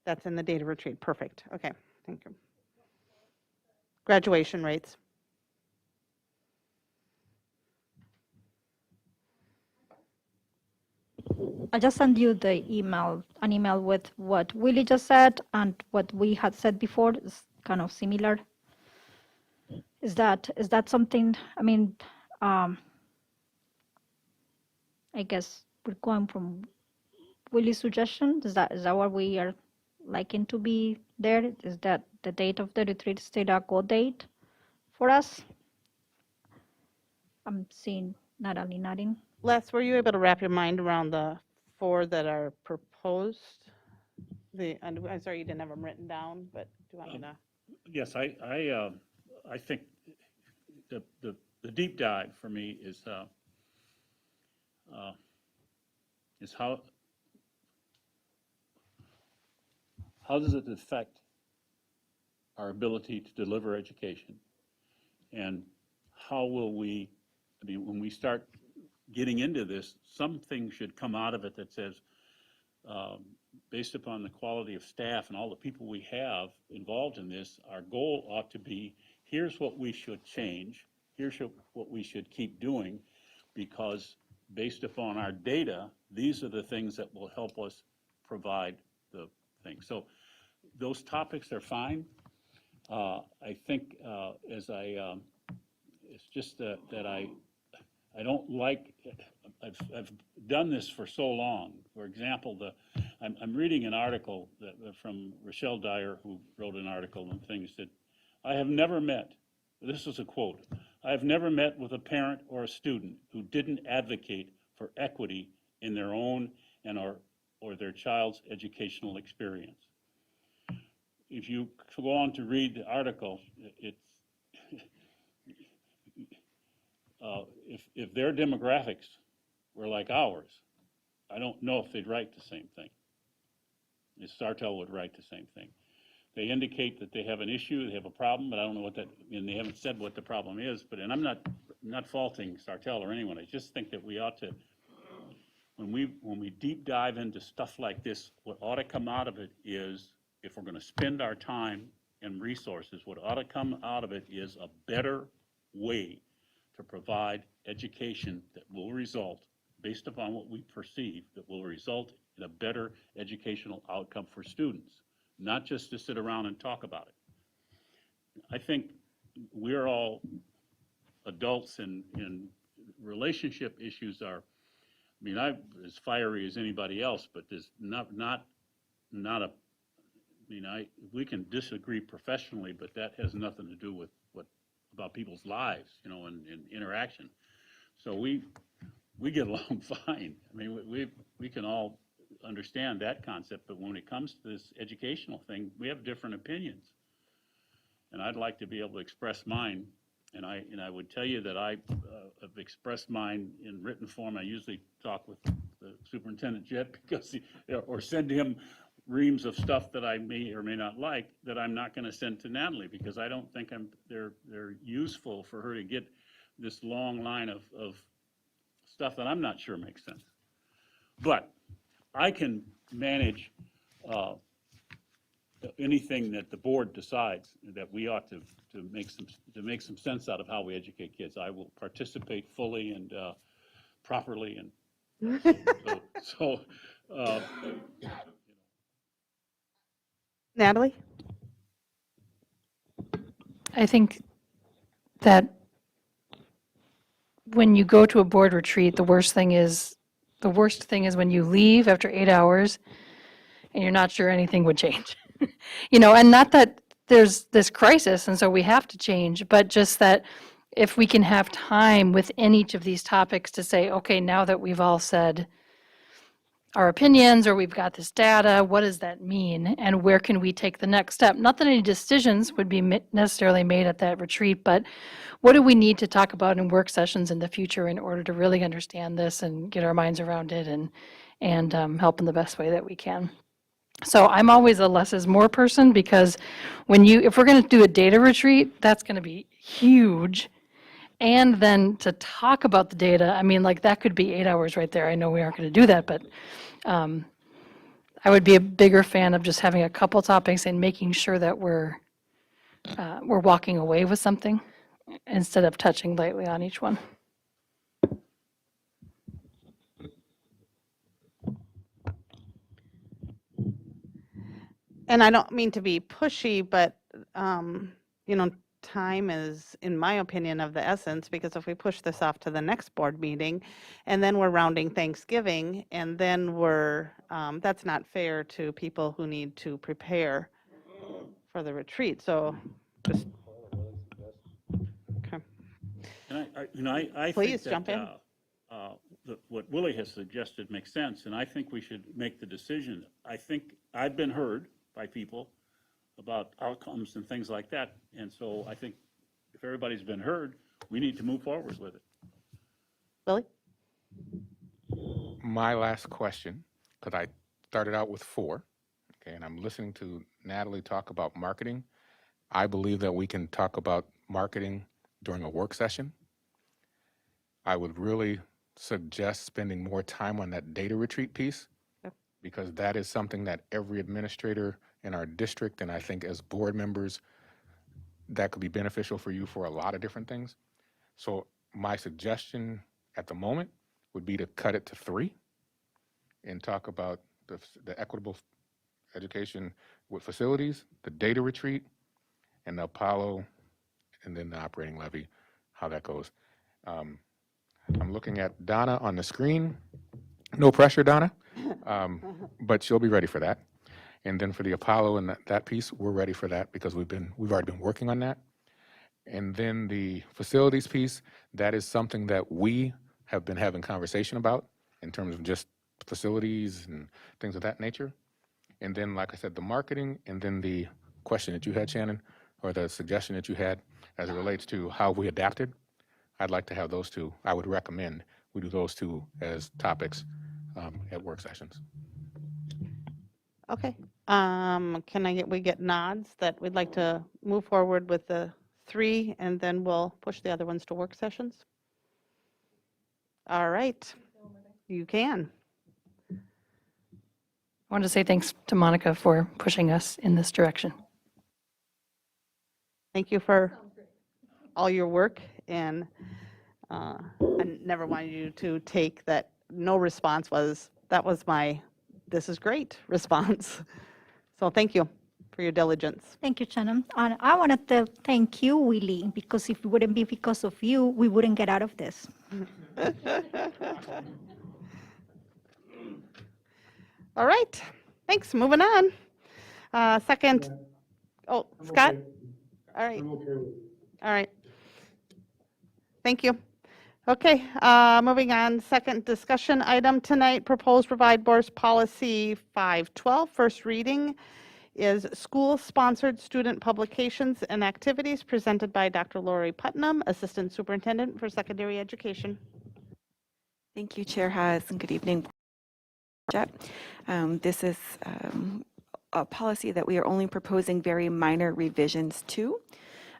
That's in the data retreat. Perfect. Okay, thank you. Graduation rates. I just sent you an email with what Willie just said and what we had said before is kind of similar. Is that something, I mean, I guess we're going from Willie's suggestion. Is that what we are liking to be there? Is that the date of the retreat still a go date for us? I'm seeing Natalie nodding. Les, were you able to wrap your mind around the 4 that are proposed? I'm sorry you didn't have them written down, but do you want me to? Yes, I think the deep dive for me is how does it affect our ability to deliver education? And how will we, I mean, when we start getting into this, something should come out of it that says, based upon the quality of staff and all the people we have involved in this, our goal ought to be, here's what we should change, here's what we should keep doing, because based upon our data, these are the things that will help us provide the thing. So those topics are fine. I think it's just that I don't like, I've done this for so long. For example, I'm reading an article from Rochelle Dyer, who wrote an article and things that I have never met, this is a quote, I have never met with a parent or a student who didn't advocate for equity in their own or their child's educational experience. If you go on to read the article, it's if their demographics were like ours, I don't know if they'd write the same thing. Sartell would write the same thing. They indicate that they have an issue, they have a problem, but I don't know what that, and they haven't said what the problem is, and I'm not faulting Sartell or anyone. I just think that we ought to, when we deep dive into stuff like this, what ought to come out of it is, if we're going to spend our time and resources, what ought to come out of it is a better way to provide education that will result, based upon what we perceive, that will result in a better educational outcome for students, not just to sit around and talk about it. I think we're all adults, and relationship issues are, I mean, I'm as fiery as anybody else, but there's not a, I mean, we can disagree professionally, but that has nothing to do with about people's lives, and interaction. So we get along fine. I mean, we can all understand that concept, but when it comes to this educational thing, we have different opinions. And I'd like to be able to express mine, and I would tell you that I have expressed mine in written form. I usually talk with the superintendent Jet, because or send him reams of stuff that I may or may not like that I'm not going to send to Natalie because I don't think they're useful for her to get this long line of stuff that I'm not sure makes sense. But I can manage anything that the board decides that we ought to make some sense out of how we educate kids. I will participate fully and properly, and so Natalie? I think that when you go to a board retreat, the worst thing is when you leave after 8 hours and you're not sure anything would change. And not that there's this crisis and so we have to change, but just that if we can have time within each of these topics to say, okay, now that we've all said our opinions or we've got this data, what does that mean? And where can we take the next step? Not that any decisions would be necessarily made at that retreat, but what do we need to talk about in work sessions in the future in order to really understand this and get our minds around it and help in the best way that we can? So I'm always a less is more person because if we're going to do a data retreat, that's going to be huge. And then to talk about the data, I mean, like that could be 8 hours right there. I know we aren't going to do that, but I would be a bigger fan of just having a couple topics and making sure that we're walking away with something instead of touching lightly on each one. And I don't mean to be pushy, but, time is, in my opinion, of the essence, because if we push this off to the next board meeting, and then we're rounding Thanksgiving, and then that's not fair to people who need to prepare for the retreat, so just. Okay. and I think Please that, jump in. what Willie has suggested makes sense, and I think we should make the decision. I think I've been heard by people about outcomes and things like that, and so I think if everybody's been heard, we need to move forward with it. Billy? My last question, because I started out with 4, okay, and I'm listening to Natalie talk about marketing. I believe that we can talk about marketing during a work session. I would really suggest spending more time on that data retreat piece, because that is something that every administrator in our district, and I think as board members, that could be beneficial for you for a lot of different things. So my suggestion at the moment would be to cut it to 3 and talk about the equitable education with facilities, the data retreat, and the Apollo, and then the operating levy, how that goes. I'm looking at Donna on the screen. No pressure, Donna, but she'll be ready for that. And then for the Apollo and that piece, we're ready for that because we've already been working on that. And then the facilities piece, that is something that we have been having conversation about in terms of just facilities and things of that nature. And then, like I said, the marketing, and then the question that you had, Shannon, or the suggestion that you had as it relates to how we adapted, I'd like to have those 2. I would recommend we do those 2 as topics at work sessions. Okay. Can we get nods that we'd like to move forward with the 3, and then we'll push the other ones to work sessions? All right. You can. I wanted to say thanks to Monica for pushing us in this direction. Thank you for all your work, and I never wanted you to take that no response that was my this is great response. So thank you for your diligence. Thank you, Shannon. And I wanted to thank you, Willie, because if it wouldn't be because of you, we wouldn't get out of this. All right. Thanks. Moving on. Second. Oh, Scott? All right. I'm okay with it. All right. Thank you. Okay, moving on. Second discussion item tonight, proposed revised board policy 512. First reading is school-sponsored student publications and activities, presented by Dr. Lori Putnam, Assistant Superintendent for Secondary Education. Thank you, Chair Haas, and good evening. This is a policy that we are only proposing very minor revisions to.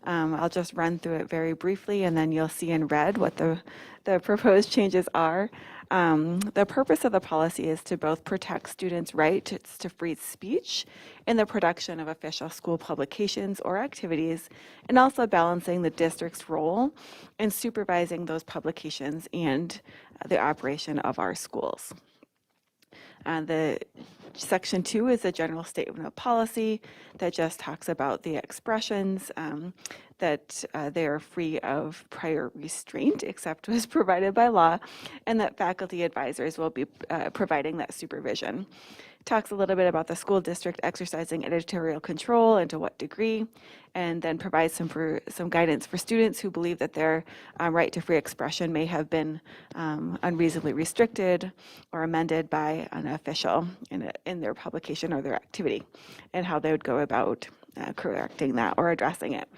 I'll just run through it very briefly, and then you'll see in red what the proposed changes are. The purpose of the policy is to both protect students' rights to free speech in the production of official school publications or activities, and also balancing the district's role in supervising those publications and the operation of our schools. The Section 2 is a general statement of policy that just talks about the expressions that they are free of prior restraint except as provided by law, and that faculty advisors will be providing that supervision. Talks a little bit about the school district exercising editorial control and to what degree, and then provides some guidance for students who believe that their right to free expression may have been unreasonably restricted or amended by an official in their publication or their activity, and how they would go about correcting that or addressing it.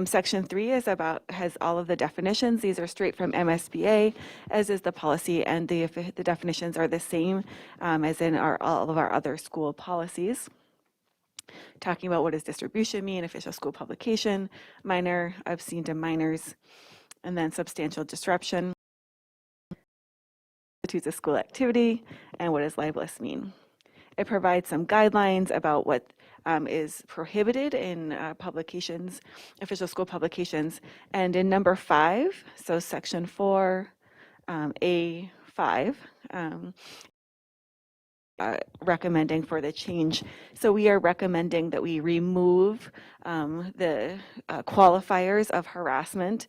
Section 3 has all of the definitions. These are straight from MSBA, as is the policy, and the definitions are the same as in all of our other school policies. Talking about what does distribution mean, official school publication, minor, obscene to minors, and then substantial disruption, constitutes a school activity, and what does libelous mean. It provides some guidelines about what is prohibited in publications, official school publications, and in number 5, so section 4, A5, recommending for the change. So we are recommending that we remove the qualifiers of harassment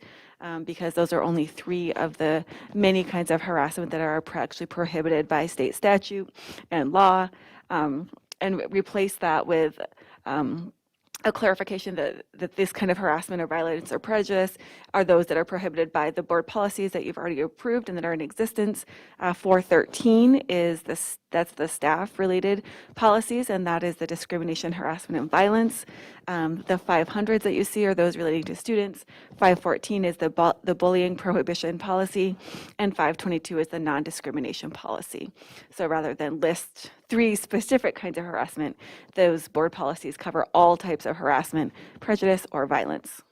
because those are only 3 of the many kinds of harassment that are actually prohibited by state statute and law, and replace that with a clarification that this kind of harassment or violence or prejudice are those that are prohibited by the board policies that you've already approved and that are in existence. 413 is that's the staff-related policies, and that is the discrimination, harassment, and violence. The 500s that you see are those relating to students. 514 is the bullying prohibition policy, and 522 is the non-discrimination policy. So rather than list 3 specific kinds of harassment, those board policies cover all types of harassment, prejudice, or violence.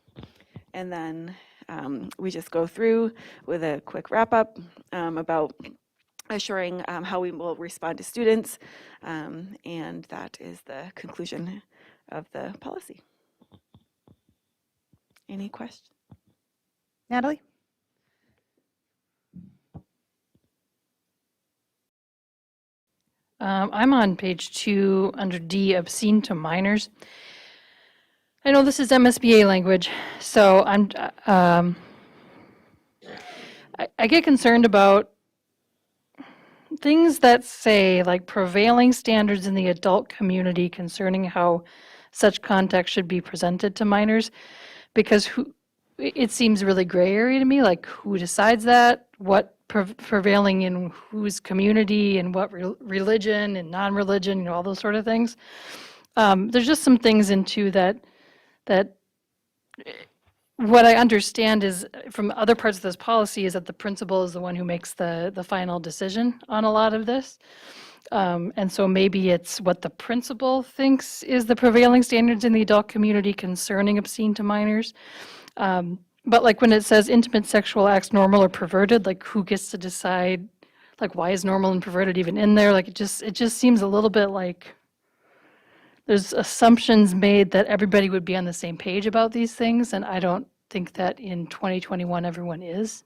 And then we just go through with a quick wrap-up about assuring how we will respond to students, and that is the conclusion of the policy. Any questions? Natalie? I'm on page 2 under D, obscene to minors. I know this is MSBA language, so I get concerned about things that say like prevailing standards in the adult community concerning how such content should be presented to minors, because it seems really gray area to me, like who decides that, what prevailing in whose community and what religion and non-religion, all those sort of things. There's just some things into that what I understand is from other parts of this policy is that the principal is the one who makes the final decision on a lot of this. And so maybe it's what the principal thinks is the prevailing standards in the adult community concerning obscene to minors. But like when it says intimate sexual acts normal or perverted, like who gets to decide, like why is normal and perverted even in there? Like it just seems a little bit like there's assumptions made that everybody would be on the same page about these things, and I don't think that in 2021 everyone is.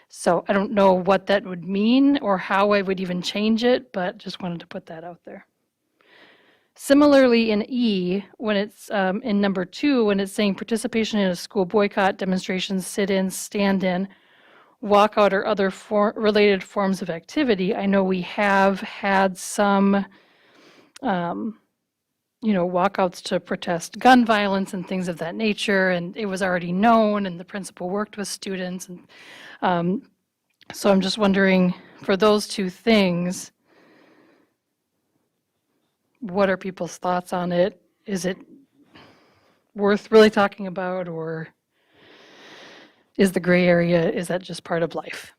So I don't know what that would mean or how I would even change it, but just wanted to put that out there. Similarly in E, when it's in number 2, when it's saying participation in a school boycott, demonstrations, sit-ins, stand-in, walkout, or other related forms of activity, I know we have had some walkouts to protest gun violence and things of that nature, and it was already known, and the principal worked with students. And so I'm just wondering, for those 2 things, what are people's thoughts on it? Is it worth really talking about, or is the gray area, is that just part of life?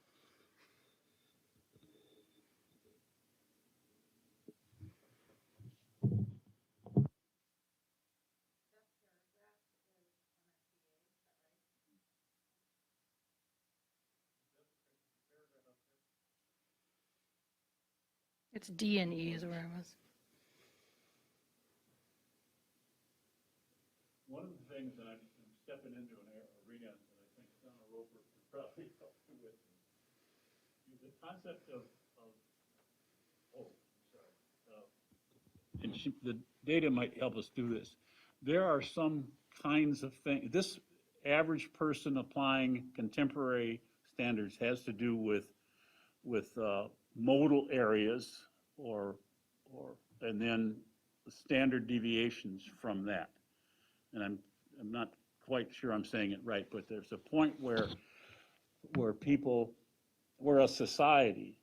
It's D and E is where I was. One of the things that I'm stepping into an arena that I think Donna Roper could probably help you with is the concept of and the data might help us do this. There are some kinds of things, this average person applying contemporary standards has to do with modal areas and then the standard deviations from that. And I'm not quite sure I'm saying it right, but there's a point where a society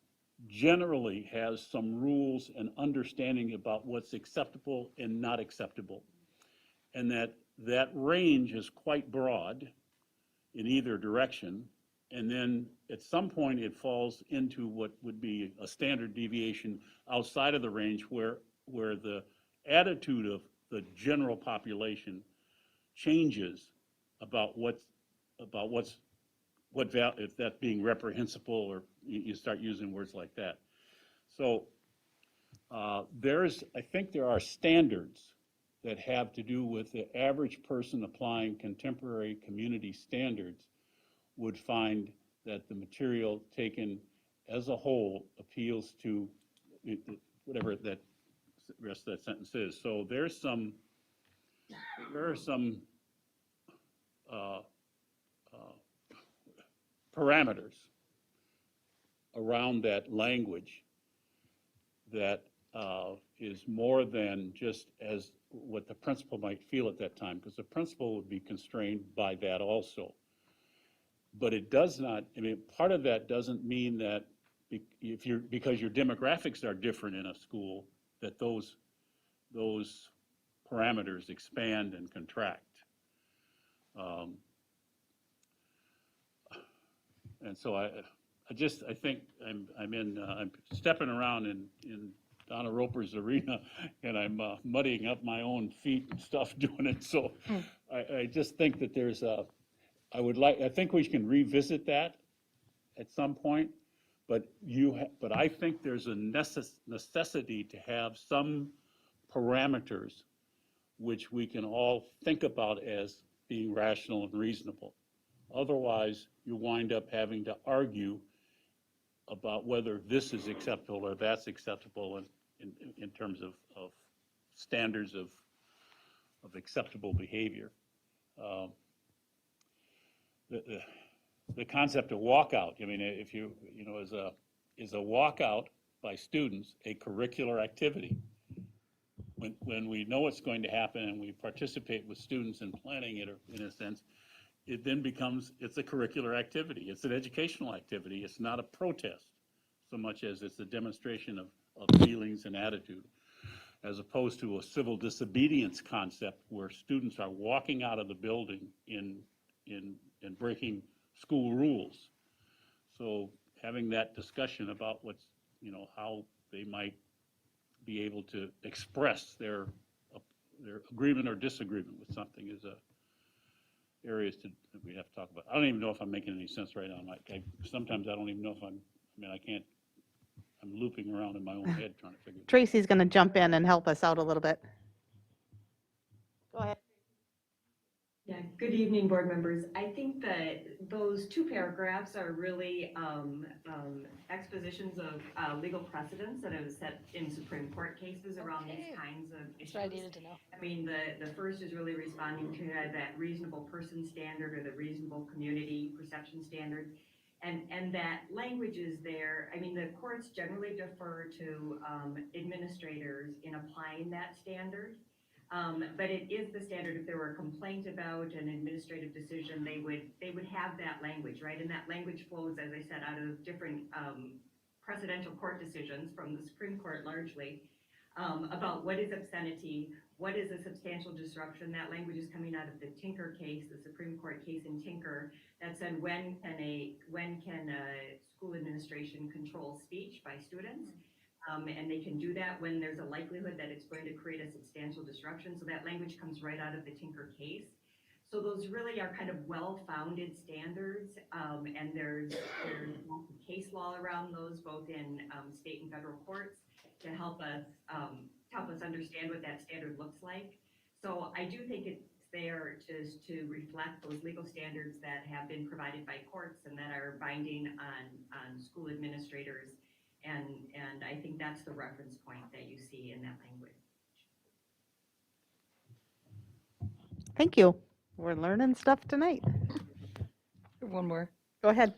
generally has some rules and understanding about what's acceptable and not acceptable. And that range is quite broad in either direction. And then at some point it falls into what would be a standard deviation outside of the range where the attitude of the general population changes about if that's being reprehensible, or you start using words like that. So I think there are standards that have to do with the average person applying contemporary community standards would find that the material taken as a whole appeals to whatever that rest of that sentence is. So there are some parameters around that language that is more than just as what the principal might feel at that time, because the principal would be constrained by that also. But it does not, I mean, part of that doesn't mean that because your demographics are different in a school, that those parameters expand and contract. And so I think I'm stepping around in Donna Roper's arena, and I'm muddying up my own feet and stuff doing it. So I just think that I think we can revisit that at some point, but I think there's a necessity to have some parameters which we can all think about as being rational and reasonable. Otherwise, you wind up having to argue about whether this is acceptable or that's acceptable in terms of standards of acceptable behavior. The concept of walkout, I mean, if is a walkout by students a curricular activity? When we know what's going to happen and we participate with students in planning it, in a sense, it then it's a curricular activity. It's an educational activity. It's not a protest so much as it's a demonstration of feelings and attitude, as opposed to a civil disobedience concept where students are walking out of the building in breaking school rules. So having that discussion about how they might be able to express their agreement or disagreement with something is areas that we have to talk about. I don't even know if I'm making any sense right now. Sometimes I don't even know if I'm looping around in my own head trying to figure it out. Tracy's going to jump in and help us out a little bit. Go ahead. Yeah, good evening, board members. I think that those two paragraphs are really expositions of legal precedents that have set in Supreme Court cases around these kinds of issues. That's what I needed to know. I mean, the first is really responding to that reasonable person standard or the reasonable community perception standard. And that language is there. I mean, the courts generally defer to administrators in applying that standard. But it is the standard. If there were a complaint about an administrative decision, they would have that language, right? And that language flows, as I said, out of different precedential court decisions from the Supreme Court largely about what is obscenity, what is a substantial disruption. That language is coming out of the Tinker case, the Supreme Court case in Tinker, that said when can a school administration control speech by students. And they can do that when there's a likelihood that it's going to create a substantial disruption. So that language comes right out of the Tinker case. So those really are kind of well-founded standards, and there's lots of case law around those, both in state and federal courts, to help us understand what that standard looks like. So I do think it's there to reflect those legal standards that have been provided by courts and that are binding on school administrators. And I think that's the reference point that you see in that language. Thank you. We're learning stuff tonight. One more. Go ahead.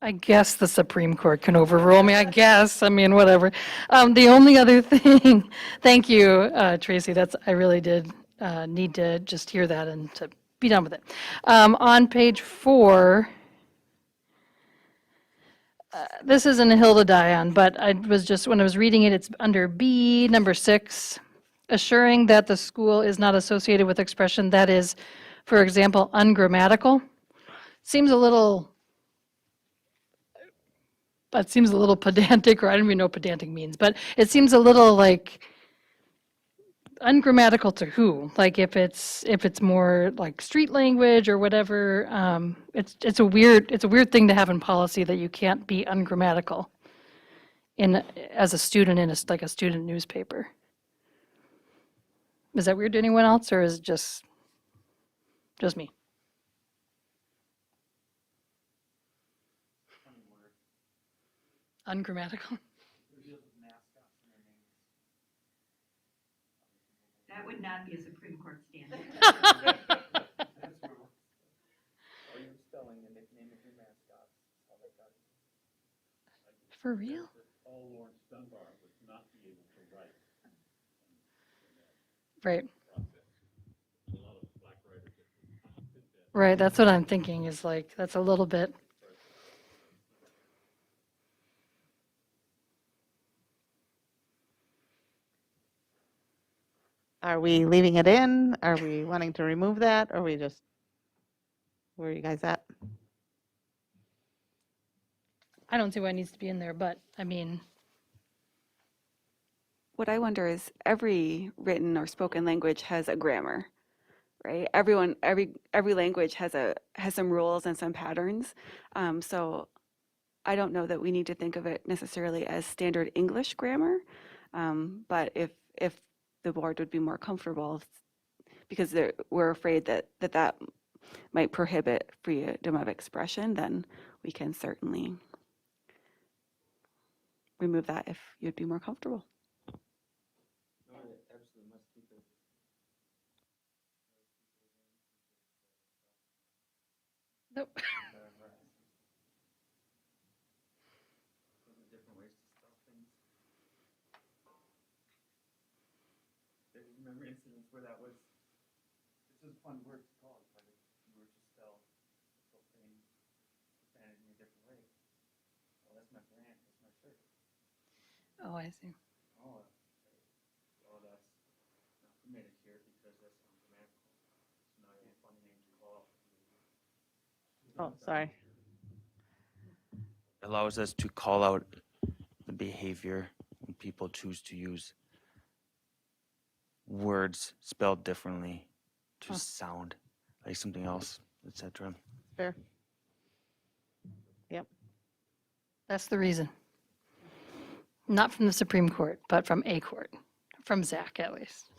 I guess the Supreme Court can overrule me, I guess. I mean, whatever. The only other thing, thank you, Tracy, I really did need to just hear that and to be done with it. On page 4, this isn't a hill to die on, but I was just, when I was reading it, it's under B, number 6, assuring that the school is not associated with expression that is, for example, ungrammatical. Seems a little pedantic, or I don't even know what pedantic means, but it seems a little like ungrammatical to who? Like if it's more like street language or whatever, it's a weird thing to have in policy that you can't be ungrammatical as a student in like a student newspaper. Is that weird to anyone else, or is it just me? Ungrammatical? That would not be a Supreme Court standard. For real? Paul Lawrence Dunbar would not be able to write. Right. A lot of black writers that fit that. Right, that's what I'm thinking, is like, that's a little bit. Are we leaving it in? Are we wanting to remove that? Or are we just, where are you guys at? I don't see why it needs to be in there, but I mean, What I wonder is every written or spoken language has a grammar, right? Every language has some rules and some patterns. So I don't know that we need to think of it necessarily as standard English grammar, but if the board would be more comfortable, because we're afraid that might prohibit freedom of expression, then we can certainly remove that if you'd be more comfortable. nope. Different ways to spell things. I remember incidents where that was, this is a fun word to call it, but if you were to spell thing profanity in a different way, well, that's my brand, that's my shirt. Oh, I see. Oh, well, that's not permitted here because that's ungrammatical. So now you have a funny name to call. Oh, sorry. Allows us to call out the behavior when people choose to use words spelled differently to sound like something else, etc. Fair. Yep. That's the reason. Not from the Supreme Court, but from a court, from Zach at least.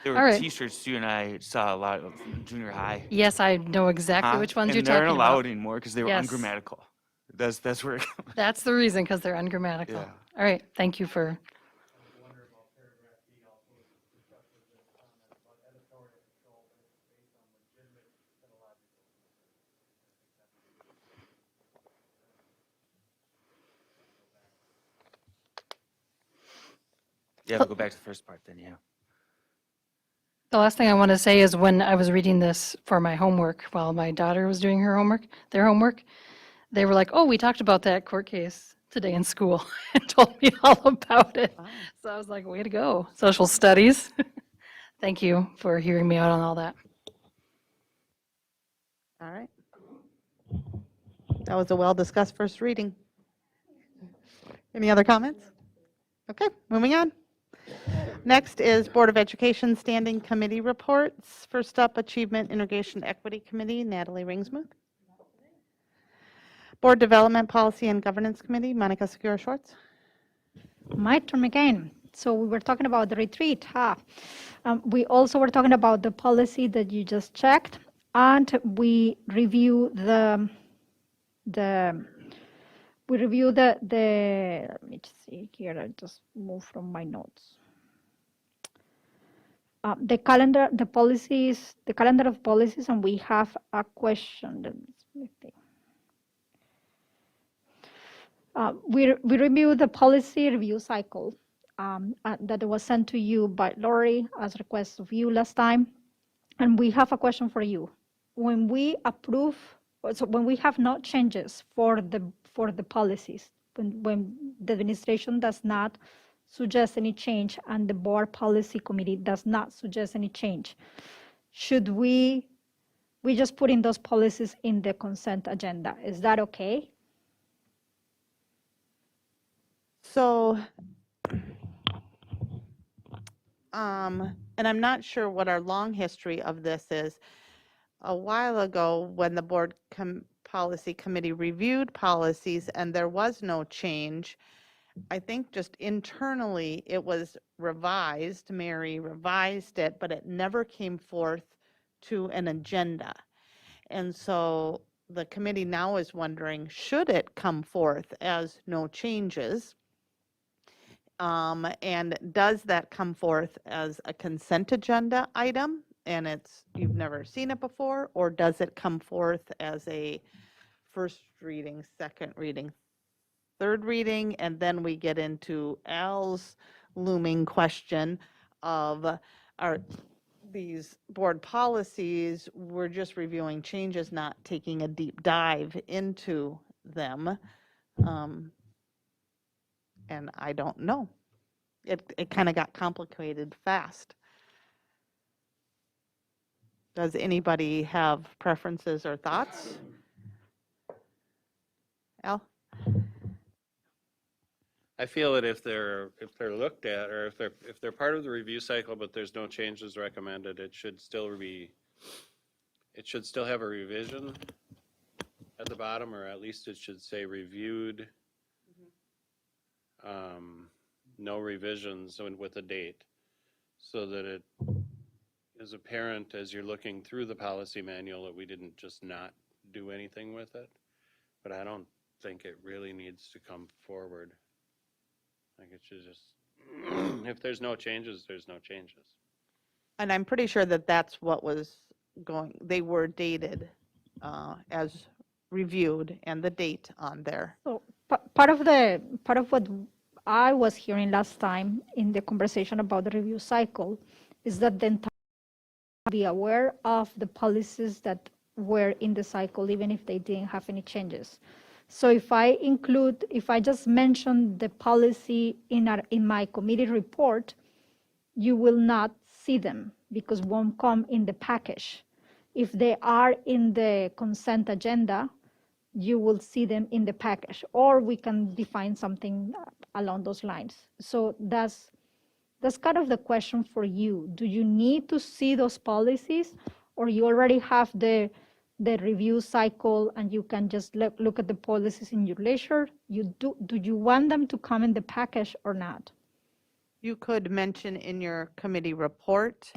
There All were right. T-shirts you and I saw a lot of in junior high. Yes, I know exactly which ones you're and they aren't talking allowed about. anymore because they were Yes. ungrammatical. That's where. That's the reason, because they're ungrammatical. Yeah. All right, thank you for, Yeah, we'll go back to the first part then. Yeah. the last thing I want to say is when I was reading this for my homework, while my daughter was doing their homework, they were like, oh, we talked about that court case today in school and told me all about it. Wow. So I was like, way to go, social studies. Thank you for hearing me out on all that. All right. That was a well-discussed first reading. Any other comments? Okay, moving on. Next is Board of Education Standing Committee reports. First up, Achievement Integration Equity Committee, Natalie Ringsmuth. Board Development Policy and Governance Committee, Monica Segura-Schwartz. My turn again. So we were talking about the retreat. We also were talking about the policy that you just checked, and we review the let me just see here. I just move from my notes. The calendar of policies, and we have a question. Let me see. We review the policy review cycle that was sent to you by Lori as request of you last time. And we have a question for you. When we approve, so when we have no changes for the policies, when the administration does not suggest any change and the board policy committee does not suggest any change, should we just put in those policies in the consent agenda? Is that okay? So, and I'm not sure what our long history of this is. A while ago, when the board policy committee reviewed policies and there was no change, I think just internally it was revised, Mary revised it, but it never came forth to an agenda. And so the committee now is wondering, should it come forth as no changes? And does that come forth as a consent agenda item and you've never seen it before, or does it come forth as a first reading, second reading, third reading, and then we get into Al's looming question of these board policies, we're just reviewing changes, not taking a deep dive into them. And I don't know. It kind of got complicated fast. Does anybody have preferences or thoughts? Al? I feel that if they're looked at, or if they're part of the review cycle, but there's no changes recommended, it should still have a revision at the bottom, or at least it should say reviewed, no revisions with a date, so that it is apparent as you're looking through the policy manual that we didn't just not do anything with it. But I don't think it really needs to come forward. Like it should just, if there's no changes, there's no changes. And I'm pretty sure that that's what was they were dated as reviewed and the date on there. So part of what I was hearing last time in the conversation about the review cycle is that the entire be aware of the policies that were in the cycle, even if they didn't have any changes. So if I just mention the policy in my committee report, you will not see them because won't come in the package. If they are in the consent agenda, you will see them in the package, or we can define something along those lines. So that's kind of the question for you. Do you need to see those policies, or you already have the review cycle and you can just look at the policies in your leisure? Do you want them to come in the package or not? You could mention in your committee report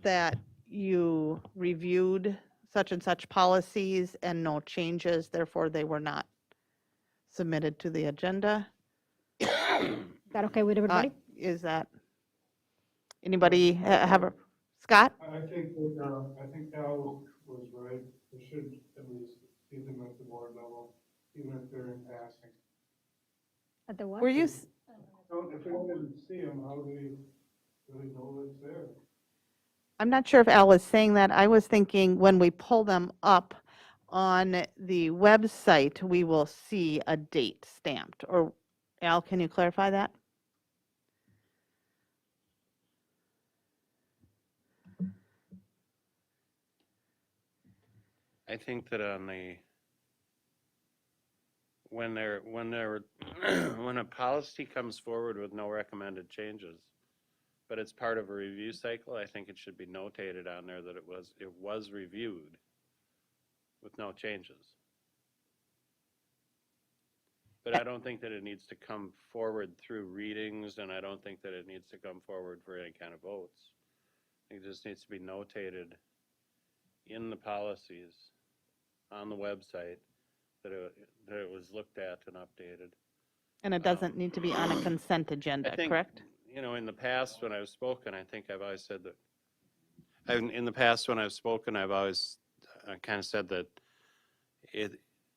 that you reviewed such and such policies and no changes, therefore they were not submitted to the agenda. Is that okay with everybody? Is that, anybody have a, Scott? I think Al was right. We should at least see them at the board level, even if they're in passing. At the what? Were you, So if we didn't see them, how do we really know it's there? I'm not sure if Al was saying that. I was thinking when we pull them up on the website, we will see a date stamped. Or Al, can you clarify that? I think that when when a policy comes forward with no recommended changes, but it's part of a review cycle, I think it should be notated on there that it was reviewed with no changes. But I don't think that it needs to come forward through readings, and I don't think that it needs to come forward for any kind of votes. I think it just needs to be notated in the policies on the website that it was looked at and updated. And it doesn't need to be on a consent I agenda, think, correct? you know, in the past when I've spoken, I think I've always said that, in the past when I've spoken, I've always kind of said that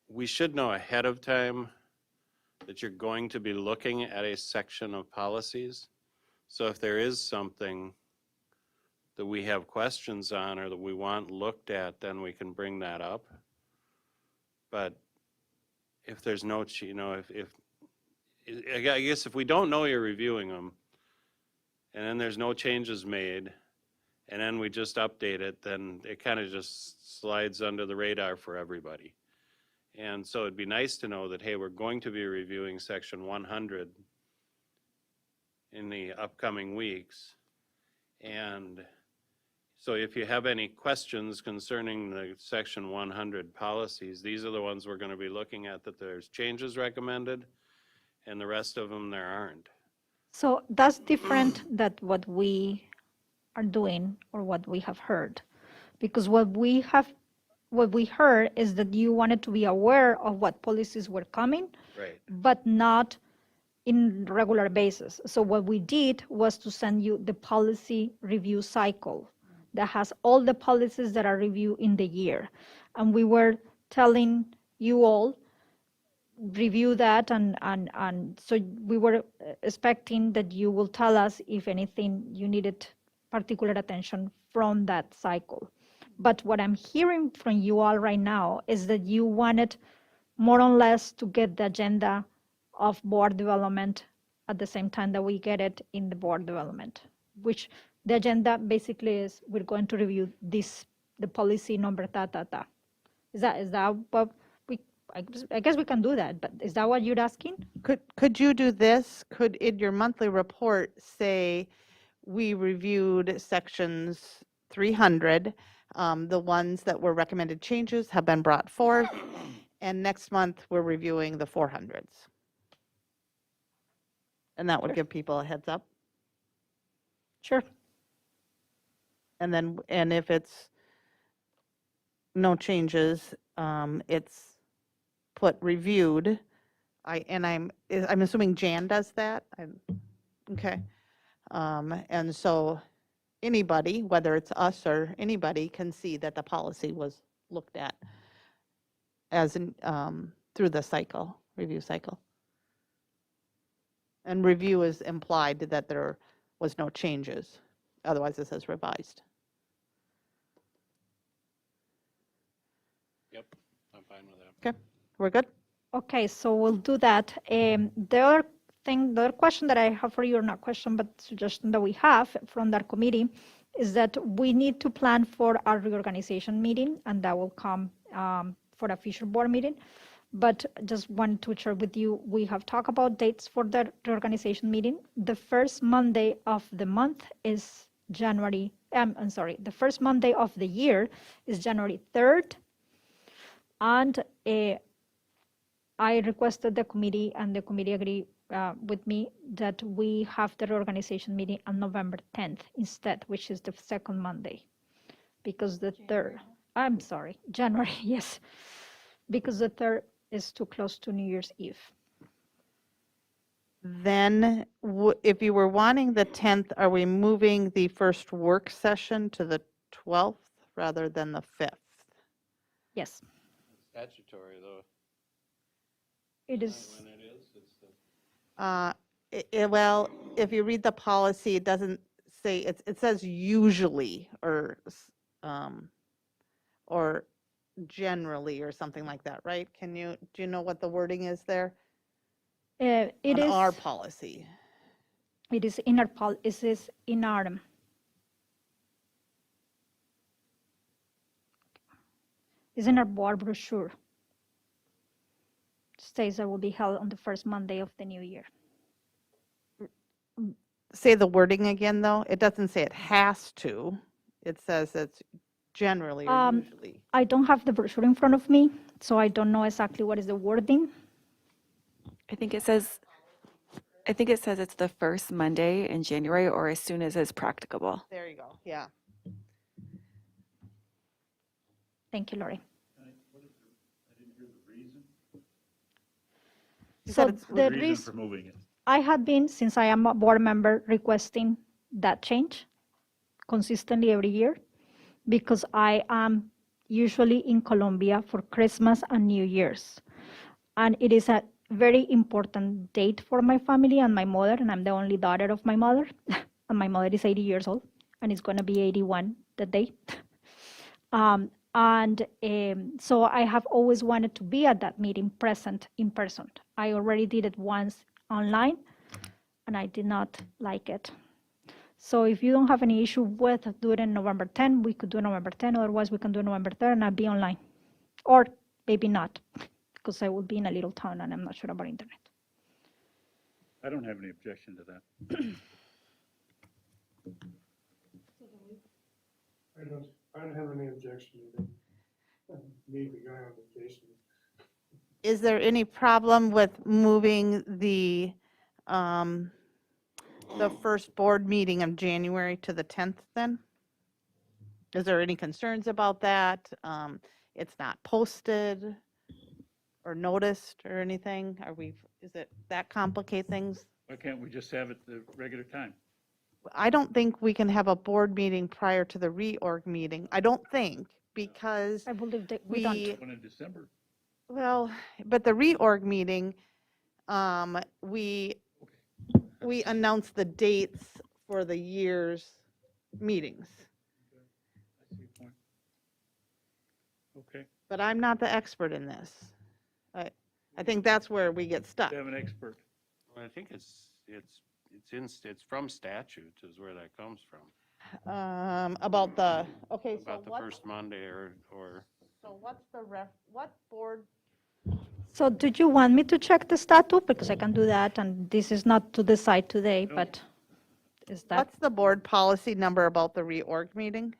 we should know ahead of time that you're going to be looking at a section of policies. So if there is something that we have questions on or that we want looked at, then we can bring that up. But if there's no, you know, I guess if we don't know you're reviewing them, and then there's no changes made, and then we just update it, then it kind of just slides under the radar for everybody. And so it'd be nice to know that, hey, we're going to be reviewing section 100 in the upcoming weeks. And so if you have any questions concerning the section 100 policies, these are the ones we're going to be looking at, that there's changes recommended, and the rest of them there aren't. So that's different than what we are doing or what we have heard. Because what we heard is that you wanted to be aware of what policies were coming, Right. but not in regular basis. So what we did was to send you the policy review cycle that has all the policies that are reviewed in the year. And we were telling you all, review that, and so we were expecting that you will tell us if anything you needed particular attention from that cycle. But what I'm hearing from you all right now is that you wanted more or less to get the agenda of board development at the same time that we get it in the board development, which the agenda basically is we're going to review the policy number ta. Is that what I guess we can do that, but is that what you're asking? Could you do this? Could in your monthly report say, we reviewed sections 300, the ones that were recommended changes have been brought forth, and next month we're reviewing the 400s. And that would give people a heads up. Sure. And if it's no changes, it's put reviewed. I'm assuming Jan does that. Okay. And so anybody, whether it's us or anybody, can see that the policy was looked at as through the review cycle. And review is implied that there was no changes. Otherwise, it says revised. Yep, I'm fine with that. Okay, we're good? Okay, so we'll do that. The other question that I have for you, or not question, but suggestion that we have from that committee is that we need to plan for our reorganization meeting, and that will come for a future board meeting. But just want to share with you, we have talked about dates for the reorganization meeting. The first Monday of the month is the first Monday of the year is January 3rd. And I requested the committee, and the committee agreed with me that we have the reorganization meeting on November 10th instead, which is the second Monday. Because the third, I'm sorry, January, yes. Because the third is too close to New Year's Eve. Then if you were wanting the 10th, are we moving the first work session to the 12th rather than the 5th? Yes, Statutory, though. it is. When it is, it's the Well, if you read the policy, it doesn't say, it says usually or generally or something like that, right? Do you know what the wording is there? It On is. our policy. It is in our it is in our. It's in our board brochure. states that will be held on the first Monday of the new year. Say the wording again, though. It doesn't say it has to. It says it's generally or Um, usually. I don't have the brochure in front of me, so I don't know exactly what is the wording. I think it says it's the first Monday in January or as soon as is practicable. There you go, yeah. Thank you, Lori. You So said it's the Reason reason for moving it. I had been, since I am a board member, requesting that change consistently every year because I am usually in Colombia for Christmas and New Year's. And it is a very important date for my family and my mother, and I'm the only daughter of my mother. And my mother is 80 years old, and it's going to be 81 that day. So I have always wanted to be at that meeting present in person. I already did it once online, and I did not like it. So if you don't have any issue with doing it November 10, we could do November 10. Otherwise, we can do November 3rd and I'll be online. Or maybe not, because I will be in a little town and I'm not sure about internet. I don't have any objection to that. I don't have any objection either. Leave the guy on vacation. Is there any problem with moving the first board meeting of January to the 10th then? Is there any concerns about that? It's not posted or noticed or anything? Is it that complicate things? Why can't we just have it the regular time? I don't think we can have a board meeting prior to the reorg meeting. I don't think, because I believe that we don't. One in December. well, but the reorg meeting, we announce the dates for the year's meetings. I see your point. Okay, But I'm not the expert in this. I think that's where we get stuck. we have an expert. Well, I think it's from statute is where that comes from. About the, okay, so About the what, first Monday or, so what's the what board? So do you want me to check the statute? Because I can do that, and this is not to decide today, No. but is that, What's the board policy number about the reorg meeting?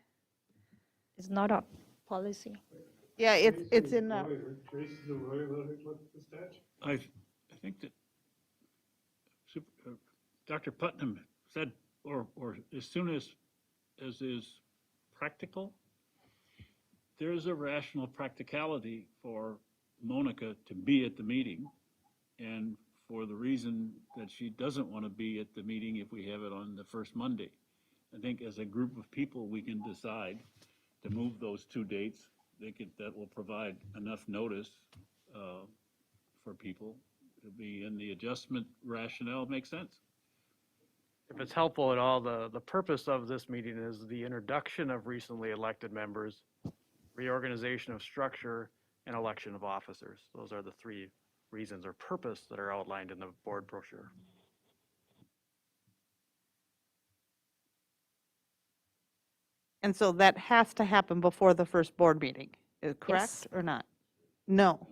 it's not a policy. Yeah, it's in the, Tracy's the lawyer, let her look at the statute. I think that Dr. Putnam said, or as soon as is practical, there is a rational practicality for Monica to be at the meeting, and for the reason that she doesn't want to be at the meeting if we have it on the first Monday. I think as a group of people, we can decide to move those two dates. I think that will provide enough notice for people to be in the adjustment rationale. Makes sense. If it's helpful at all, the purpose of this meeting is the introduction of recently elected members, reorganization of structure, and election of officers. Those are the three reasons or purpose that are outlined in the board brochure. and so that has to happen before the first board meeting, is correct Yes. or not? No.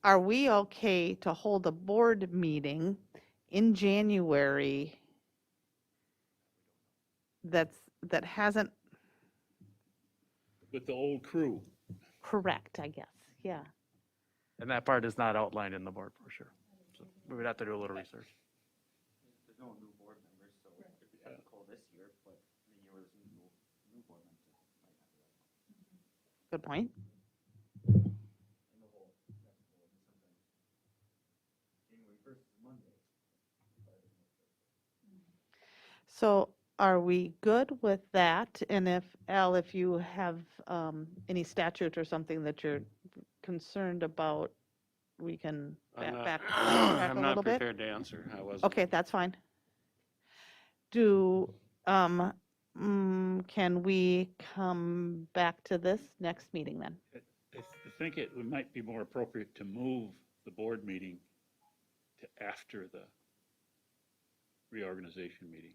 Are we okay to hold a board meeting in January that hasn't, With the old crew. correct, I guess, yeah. And that part is not outlined in the board brochure. So we would have to do a little research. There's no new board members, so it could be ethical this year, but the year with new board members might not be that. Good point. And the whole festival, and sometimes January 1st is Monday. So are we good with that? And if, Al, if you have any statute or something that you're concerned about, we can back a I'm little not bit? prepared to answer. I wasn't. Okay, that's fine. Can we come back to this next meeting then? I think it might be more appropriate to move the board meeting to after the reorganization meeting.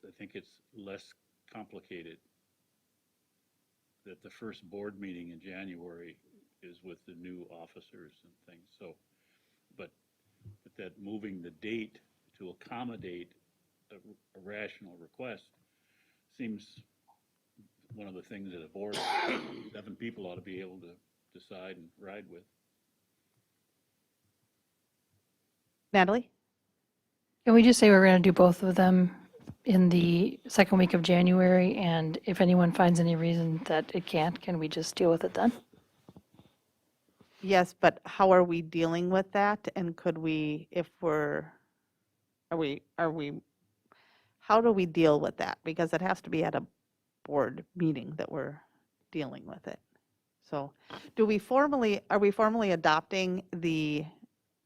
I think it's less complicated that the first board meeting in January is with the new officers and things, so, but that moving the date to accommodate a rational request seems one of the things that a board of 7 people ought to be able to decide and ride with. Natalie? Can we just say we're going to do both of them in the second week of January? And if anyone finds any reason that it can't, can we just deal with it then? Yes, but how are we dealing with that? And could we, if we're, are we, how do we deal with that? Because it has to be at a board meeting that we're dealing with it. So are we formally adopting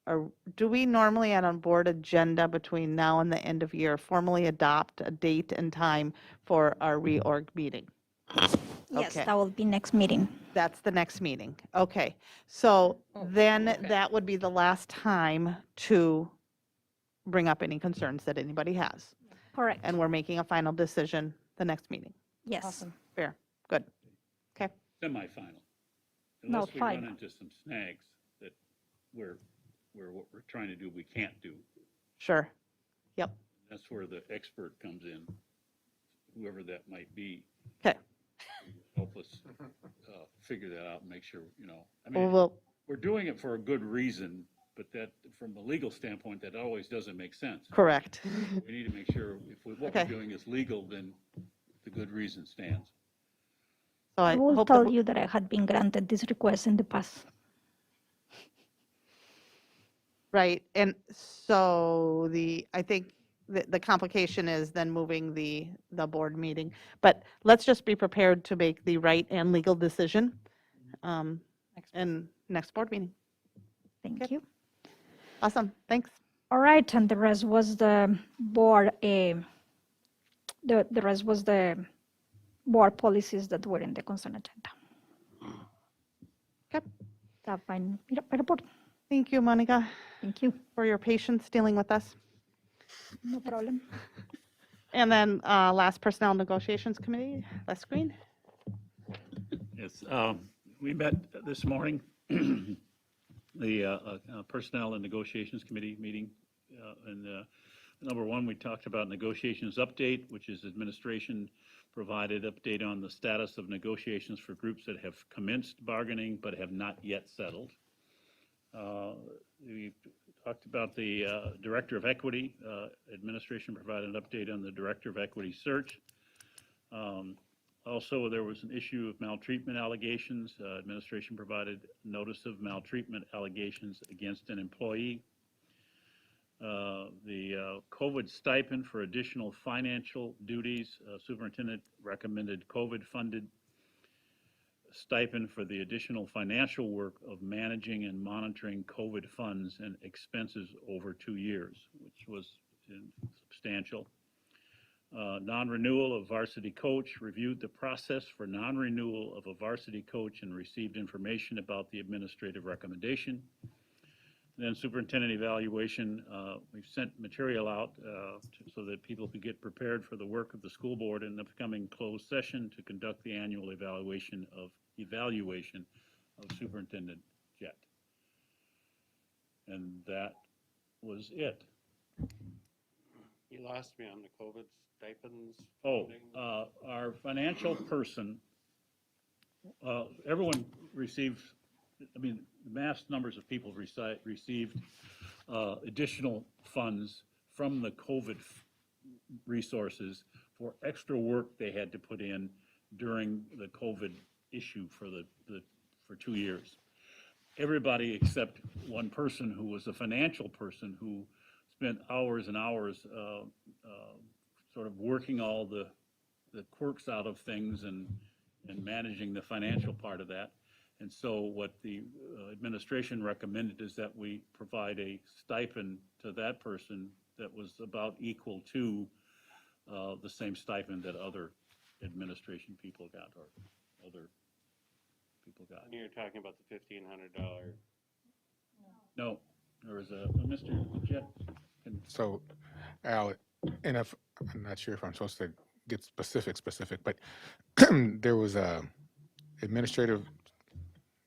or do we normally on a board agenda between now and the end of year formally adopt a date and time for our reorg meeting? Yes, Okay. that will be next meeting. That's the next meeting. Okay. So then okay. that would be the last time to bring up any concerns that anybody has. Correct. And we're making a final decision the next meeting. Yes. Awesome. Fair. Good. Okay. Semi-final. No, Unless we run final. into some snags that we're what we're trying to do, we can't do. Sure. Yep. That's where the expert comes in, whoever that might be. Okay. Help us figure that out and make sure, I Well, mean, we're doing it for a good reason, but that, from a legal standpoint, that always doesn't make sense. correct. We need to make sure if what Okay. we're doing is legal, then the good reason stands. So I I will hope tell the, you that I had been granted this request in the past. right. And so I think the complication is then moving the board meeting. But let's just be prepared to make the right and legal decision in next board meeting. Thank Okay. you. Awesome. Thanks. All right, and the rest was the board, the rest was the board policies that were in the consent agenda. Okay. That's my report. Thank you, Monica, Thank you. for your patience dealing with us. No problem. And then last Personnel Negotiations Committee, Les Green. Yes, we met this morning, the Personnel and Negotiations Committee meeting. And number one, we talked about negotiations update, which is administration provided update on the status of negotiations for groups that have commenced bargaining but have not yet settled. We talked about the Director of Equity. Administration provided an update on the Director of Equity search. Also, there was an issue of maltreatment allegations. Administration provided notice of maltreatment allegations against an employee. The COVID stipend for additional financial duties, superintendent recommended COVID-funded stipend for the additional financial work of managing and monitoring COVID funds and expenses over 2 years, which was substantial. Non-renewal of varsity coach, reviewed the process for non-renewal of a varsity coach and received information about the administrative recommendation. Then superintendent evaluation, we've sent material out so that people could get prepared for the work of the school board in the upcoming closed session to conduct the annual evaluation of Superintendent Jett. And that was it. You lost me on the COVID stipends. Oh, funding. our financial person, everyone received, vast numbers of people received additional funds from the COVID resources for extra work they had to put in during the COVID issue for 2 years. Everybody except one person who was a financial person who spent hours and hours sort of working all the quirks out of things and managing the financial part of that. And so what the administration recommended is that we provide a stipend to that person that was about equal to the same stipend that other administration people got or other people got. And you're talking about the $1,500. No, there was Mr. Jett. So, Al, and if, I'm not sure if I'm supposed to get specific, but there was a administrative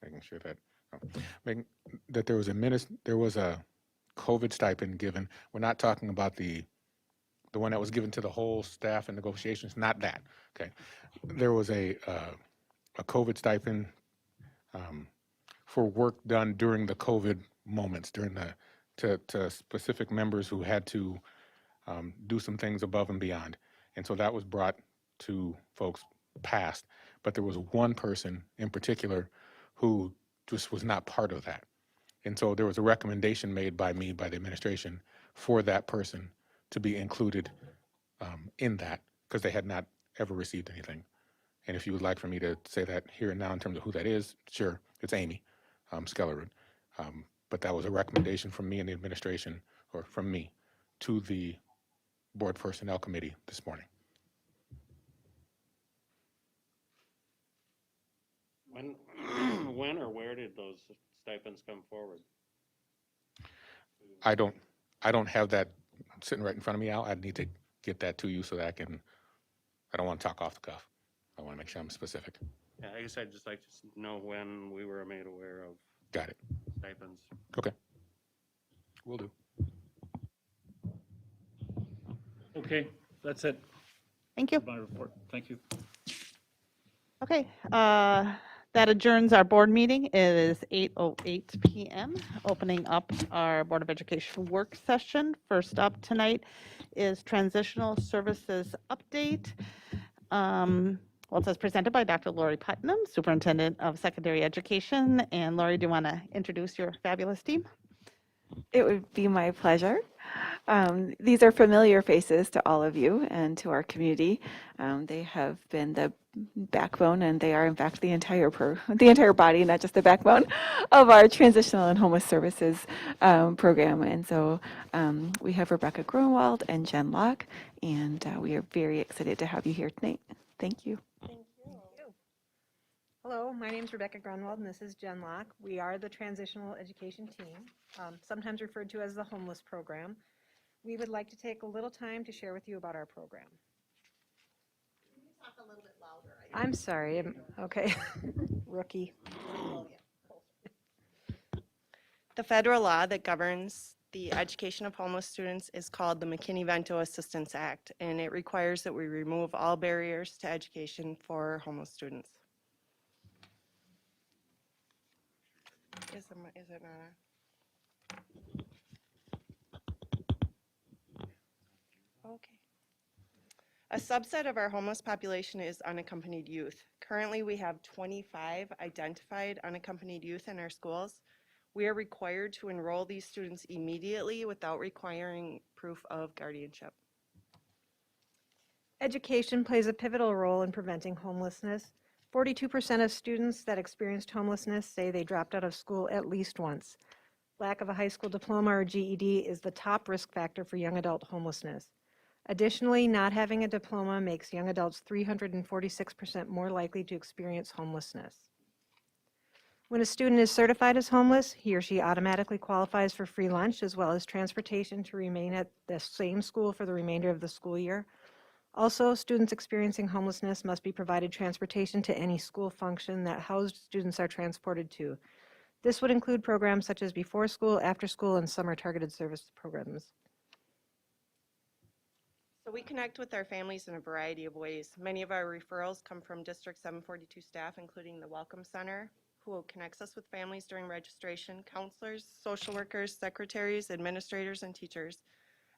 making sure that, that there was a COVID stipend given. We're not talking about the one that was given to the whole staff in negotiations, not that, okay? There was a COVID stipend for work done during the COVID moments, to specific members who had to do some things above and beyond. And so that was brought to folks past, but there was one person in particular who just was not part of that. And so there was a recommendation made by me, by the administration, for that person to be included in that, because they had not ever received anything. And if you would like for me to say that here and now in terms of who that is, sure, it's Amy Skellerud. But that was a recommendation from me and the administration, or from me, to the Board Personnel Committee this morning. When or where did those stipends come forward? I don't have that sitting right in front of me, Al. I'd need to get that to you so that I don't want to talk off the cuff. I want to make sure I'm specific. Yeah, I guess I'd just like to know when we were made aware of Got it. stipends. Okay. Will do. Okay, that's it. Thank you. My report. Thank you. Okay, that adjourns our board meeting. It is 8:08 p.m. Opening up our Board of Education work session. First up tonight is Transitional Services Update. Well, it says presented by Dr. Lori Putnam, Superintendent of Secondary Education. And Lori, do you want to introduce your fabulous team? It would be my pleasure. These are familiar faces to all of you and to our community. They have been the backbone, and they are in fact the entire body, not just the backbone, of our Transitional and Homeless Services program. And so we have Rebecca Grunwald and Jen Locke, and we are very excited to have you here tonight. Thank you. Thank you. Hello, my name is Rebecca Grunwald, and this is Jen Locke. We are the Transitional Education Team, sometimes referred to as the Homeless Program. We would like to take a little time to share with you about our program. Can you talk a little bit louder? I'm sorry. Okay. Rookie. The federal law that governs the education of homeless students is called the McKinney-Vento Assistance Act, and it requires that we remove all barriers to education for homeless students. Is it not? Okay. A subset of our homeless population is unaccompanied youth. Currently, we have 25 identified unaccompanied youth in our schools. We are required to enroll these students immediately without requiring proof of guardianship. Education plays a pivotal role in preventing homelessness. 42% of students that experienced homelessness say they dropped out of school at least once. Lack of a high school diploma or GED is the top risk factor for young adult homelessness. Additionally, not having a diploma makes young adults 346% more likely to experience homelessness. When a student is certified as homeless, he or she automatically qualifies for free lunch as well as transportation to remain at the same school for the remainder of the school year. Also, students experiencing homelessness must be provided transportation to any school function that housed students are transported to. This would include programs such as before school, after school, and summer targeted service programs. So we connect with our families in a variety of ways. Many of our referrals come from District 742 staff, including the Welcome Center, who connects us with families during registration, counselors, social workers, secretaries, administrators, and teachers.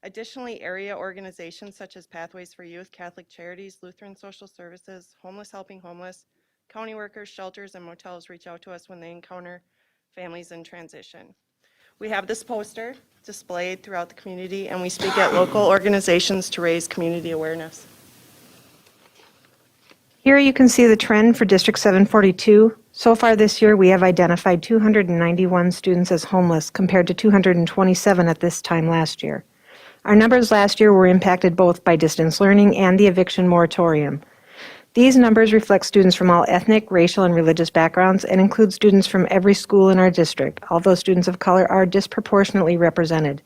Additionally, area organizations such as Pathways for Youth, Catholic Charities, Lutheran Social Services, Homeless Helping Homeless, county workers, shelters, and motels reach out to us when they encounter families in transition. We have this poster displayed throughout the community, and we speak at local organizations to raise community awareness. Here you can see the trend for District 742. So far this year, we have identified 291 students as homeless compared to 227 at this time last year. Our numbers last year were impacted both by distance learning and the eviction moratorium. These numbers reflect students from all ethnic, racial, and religious backgrounds and include students from every school in our district, although students of color are disproportionately represented.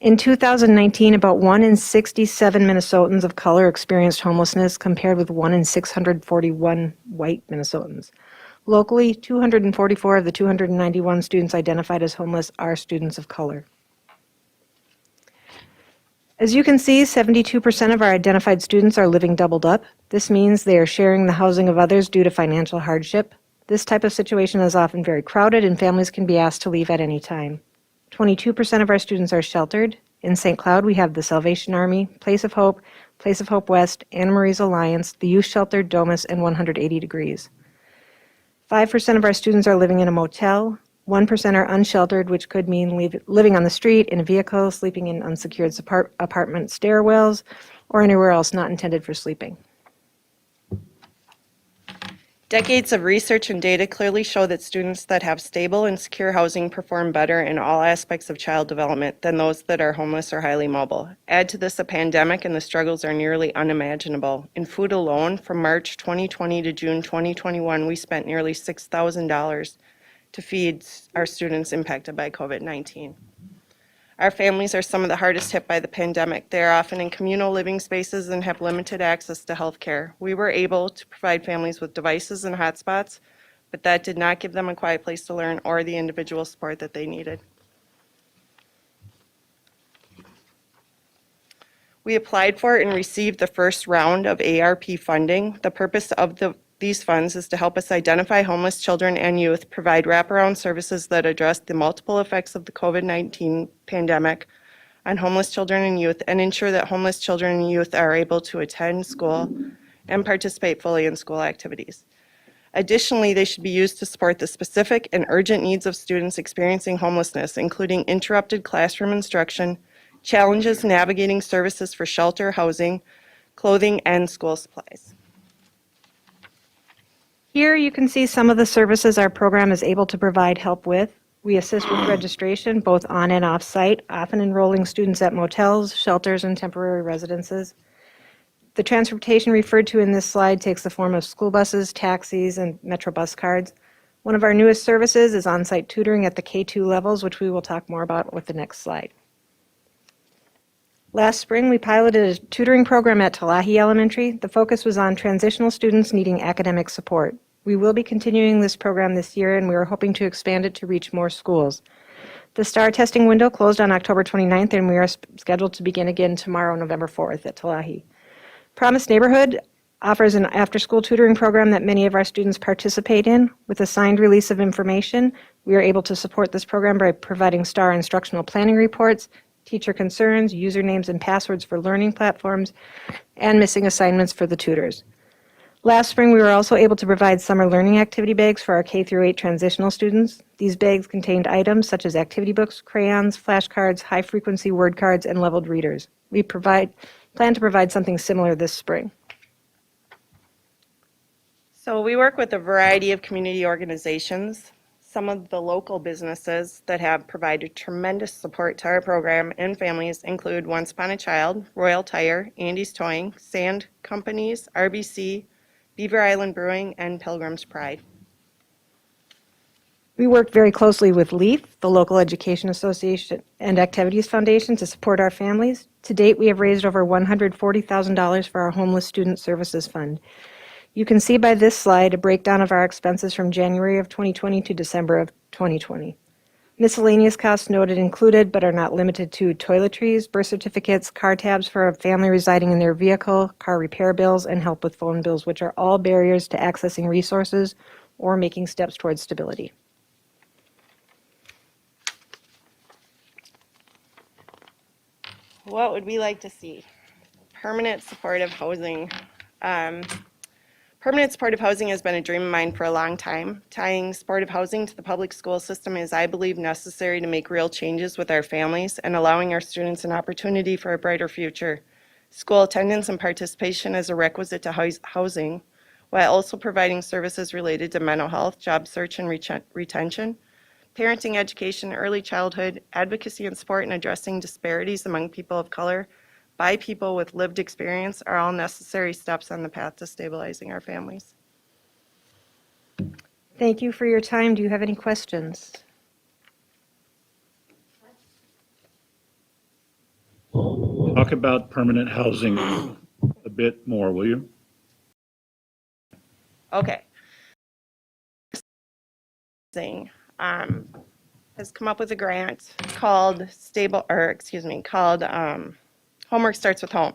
In 2019, about 1 in 67 Minnesotans of color experienced homelessness compared with 1 in 641 white Minnesotans. Locally, 244 of the 291 students identified as homeless are students of color. As you can see, 72% of our identified students are living doubled up. This means they are sharing the housing of others due to financial hardship. This type of situation is often very crowded, and families can be asked to leave at any time. 22% of our students are sheltered. In St. Cloud, we have the Salvation Army, Place of Hope West, Anna Marie's Alliance, the Youth Shelter, Domus, and 180 Degrees. 5% of our students are living in a motel. 1% are unsheltered, which could mean living on the street, in a vehicle, sleeping in unsecured apartment stairwells, or anywhere else not intended for sleeping. Decades of research and data clearly show that students that have stable and secure housing perform better in all aspects of child development than those that are homeless or highly mobile. Add to this a pandemic and the struggles are nearly unimaginable. In food alone, from March 2020 to June 2021, we spent nearly $6,000 to feed our students impacted by COVID-19. Our families are some of the hardest hit by the pandemic. They are often in communal living spaces and have limited access to health care. We were able to provide families with devices and hotspots, but that did not give them a quiet place to learn or the individual support that they needed. We applied for and received the first round of ARP funding. The purpose of these funds is to help us identify homeless children and youth, provide wraparound services that address the multiple effects of the COVID-19 pandemic on homeless children and youth, and ensure that homeless children and youth are able to attend school and participate fully in school activities. Additionally, they should be used to support the specific and urgent needs of students experiencing homelessness, including interrupted classroom instruction, challenges navigating services for shelter, housing, clothing, and school supplies. Here you can see some of the services our program is able to provide help with. We assist with registration, both on and off site, often enrolling students at motels, shelters, and temporary residences. The transportation referred to in this slide takes the form of school buses, taxis, and Metro bus cards. One of our newest services is on-site tutoring at the K2 levels, which we will talk more about with the next slide. Last spring, we piloted a tutoring program at Tullahe Elementary. The focus was on transitional students needing academic support. We will be continuing this program this year, and we are hoping to expand it to reach more schools. The STAR testing window closed on October 29th, and we are scheduled to begin again tomorrow, November 4th at Tullahe. Promise Neighborhood offers an after-school tutoring program that many of our students participate in. With assigned release of information, we are able to support this program by providing STAR instructional planning reports, teacher concerns, usernames and passwords for learning platforms, and missing assignments for the tutors. Last spring, we were also able to provide summer learning activity bags for our K-8 transitional students. These bags contained items such as activity books, crayons, flashcards, high-frequency word cards, and leveled readers. We plan to provide something similar this spring. So we work with a variety of community organizations. Some of the local businesses that have provided tremendous support to our program and families include Once Upon a Child, Royal Tire, Andy's Towing, Sand Companies, RBC, Beaver Island Brewing, and Pilgrim's Pride. We work very closely with LEAF, the Local Education Association and Activities Foundation, to support our families. To date, we have raised over $140,000 for our Homeless Student Services Fund. You can see by this slide a breakdown of our expenses from January of 2020 to December of 2020. Miscellaneous costs noted included but are not limited to toiletries, birth certificates, car tabs for a family residing in their vehicle, car repair bills, and help with phone bills, which are all barriers to accessing resources or making steps towards stability. What would we like to see? Permanent supportive housing. Permanent supportive housing has been a dream of mine for a long time. Tying supportive housing to the public school system is, I believe, necessary to make real changes with our families and allowing our students an opportunity for a brighter future. School attendance and participation is a requisite to housing, while also providing services related to mental health, job search and retention, parenting, education, early childhood, advocacy and support, and addressing disparities among people of color by people with lived experience are all necessary steps on the path to stabilizing our families. Thank you for your time. Do you have any questions? Talk about permanent housing a bit more, will you? Okay. has come up with a grant called Homework Starts with Home.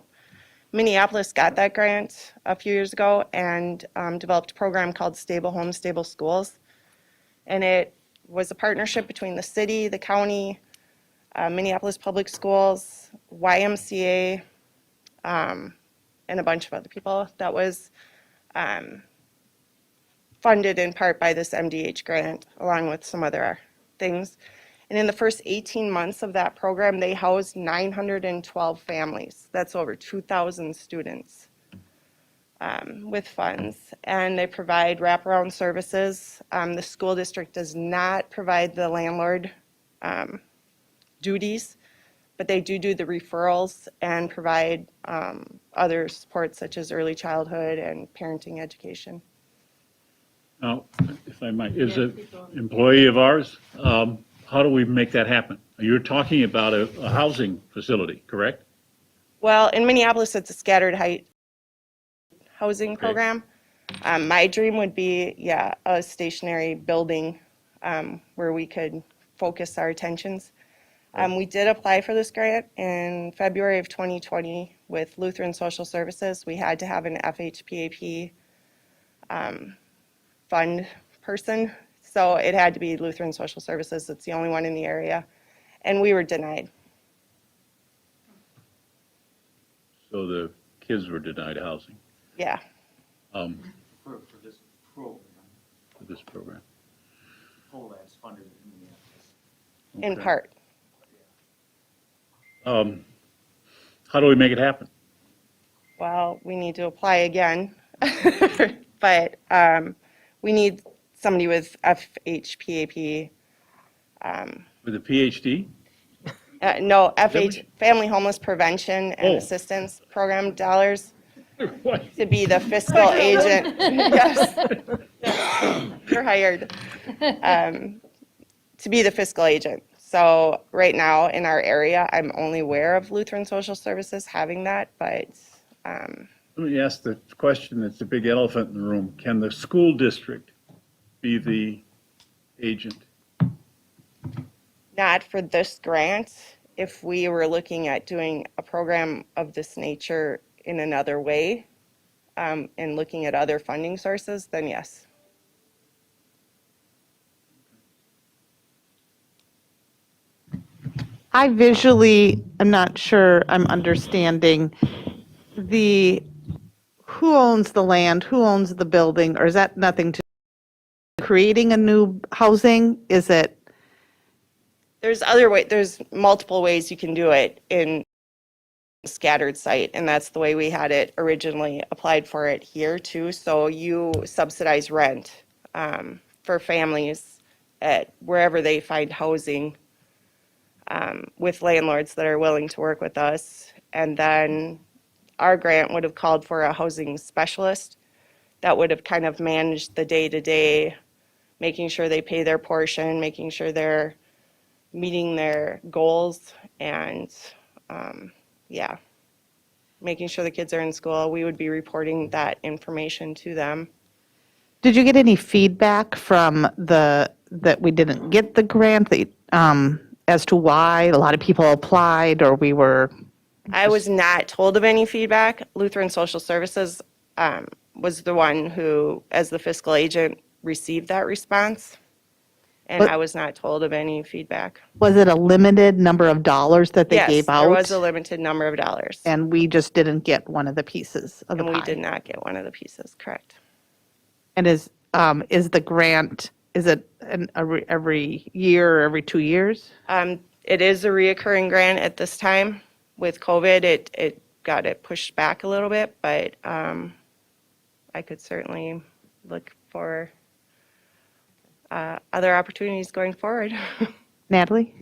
Minneapolis got that grant a few years ago and developed a program called Stable Homes, Stable Schools. And it was a partnership between the city, the county, Minneapolis Public Schools, YMCA, and a bunch of other people. That was funded in part by this MDH grant, along with some other things. And in the first 18 months of that program, they housed 912 families. That's over 2,000 students with funds. And they provide wraparound services. The school district does not provide the landlord duties, but they do the referrals and provide other supports such as early childhood and parenting education. Now, if I might, is an employee of ours, how do we make that happen? You're talking about a housing facility, correct? Well, in Minneapolis, it's a scattered height housing Okay. program. My dream would be, a stationary building where we could focus our attentions. We did apply for this grant in February of 2020 with Lutheran Social Services. We had to have an FHPAP fund person, so it had to be Lutheran Social Services. It's the only one in the area, and we were denied. So the kids were denied housing Yeah. For this program, for this program. full that's funded in Minneapolis. In Okay. part. How do we make it happen? Well, we need to apply again, but we need somebody with FHPAP. With a PhD? No, what FH, Family Homeless Prevention and Oh. Assistance Program dollars What? to be the fiscal agent. Yes. You're hired. To be the fiscal agent. So right now in our area, I'm only aware of Lutheran Social Services having that, but Let me ask the question that's the big elephant in the room. Can the school district be the agent? not for this grant. If we were looking at doing a program of this nature in another way, and looking at other funding sources, then yes. I visually, I'm not sure I'm understanding who owns the land, who owns the building, or is that nothing to creating a new housing? Is it, There's multiple ways you can do it in a scattered site, and that's the way we had it originally applied for it here too. So you subsidize rent for families at wherever they find housing with landlords that are willing to work with us. And then our grant would have called for a housing specialist that would have kind of managed the day-to-day, making sure they pay their portion, making sure they're meeting their goals, and making sure the kids are in school. We would be reporting that information to them. did you get any feedback from that we didn't get the grant as to why a lot of people applied or we were? I was not told of any feedback. Lutheran Social Services was the one who, as the fiscal agent, received that response. And But- I was not told of any feedback. Was it a limited number of dollars that they Yes, gave out? there was a limited number of dollars. And we just didn't get one of the pieces of the And pie? we did not get one of the pieces, correct. And is the grant, is it every year or every 2 years? It is a reoccurring grant at this time. With COVID, it got it pushed back a little bit, but I could certainly look for other opportunities going forward. Natalie?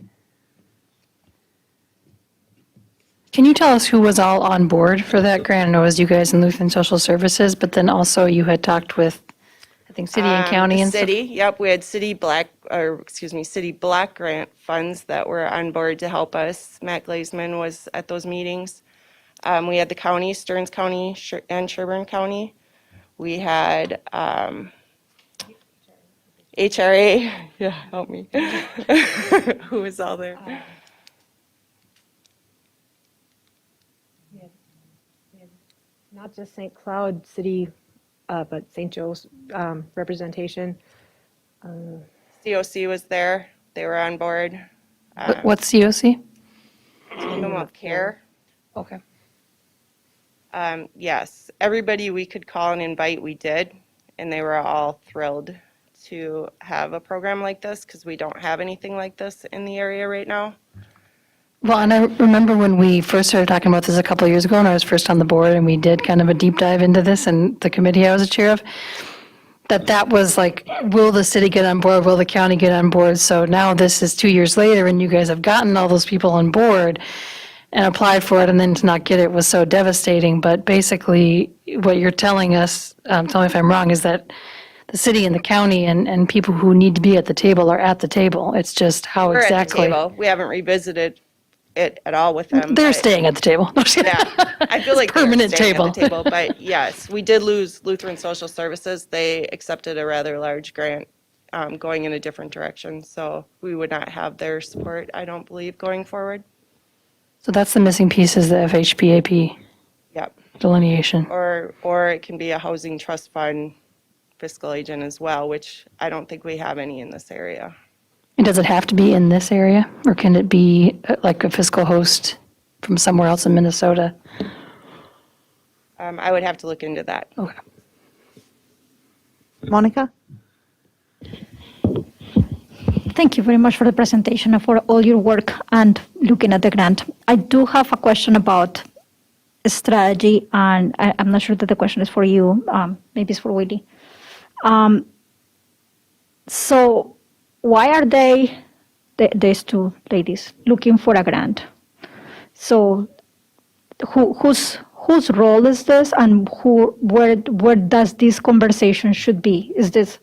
Can you tell us who was all on board for that grant? I know it was you guys in Lutheran Social Services, but then also you had talked with, I think, city and county The and stuff. city, yep, we had city block grant funds that were on board to help us. Matt Glazeman was at those meetings. We had the county, Stearns County and Sherburne County. We had HRA, yeah, help me. Who is all there? Not just St. Cloud City, but St. Joe's representation. COC was there. They were on board. What's COC? Continuum of Care. Okay. Yes, everybody we could call and invite, we did, and they were all thrilled to have a program like this because we don't have anything like this in the area right now. Well, and I remember when we first started talking about this a couple of years ago, and I was first on the board, and we did kind of a deep dive into this, and the committee I was a chair of, that was like, will the city get on board? Will the county get on board? So now this is 2 years later, and you guys have gotten all those people on board and applied for it, and then to not get it was so devastating. But basically, what you're telling us, tell me if I'm wrong, is that the city and the county and people who need to be at the table are at the table. It's just how We're exactly. at the table. We haven't revisited it at all with them. They're but- staying at the table. No, I'm just kidding. Yeah, I feel like they're Permanent staying table. at the table. But yes, we did lose Lutheran Social Services. They accepted a rather large grant going in a different direction. So we would not have their support, I don't believe, going forward. So that's the missing piece is the FHPAP Yep. delineation. Or it can be a housing trust fund fiscal agent as well, which I don't think we have any in this area. And does it have to be in this area, or can it be like a fiscal host from somewhere else in Minnesota? I would have to look into that. Okay. Monica? Thank you very much for the presentation and for all your work and looking at the grant. I do have a question about strategy, and I'm not sure that the question is for you. Maybe it's for Willie. So why are these two ladies looking for a grant? So whose role is this, and where does this conversation should be? Is this,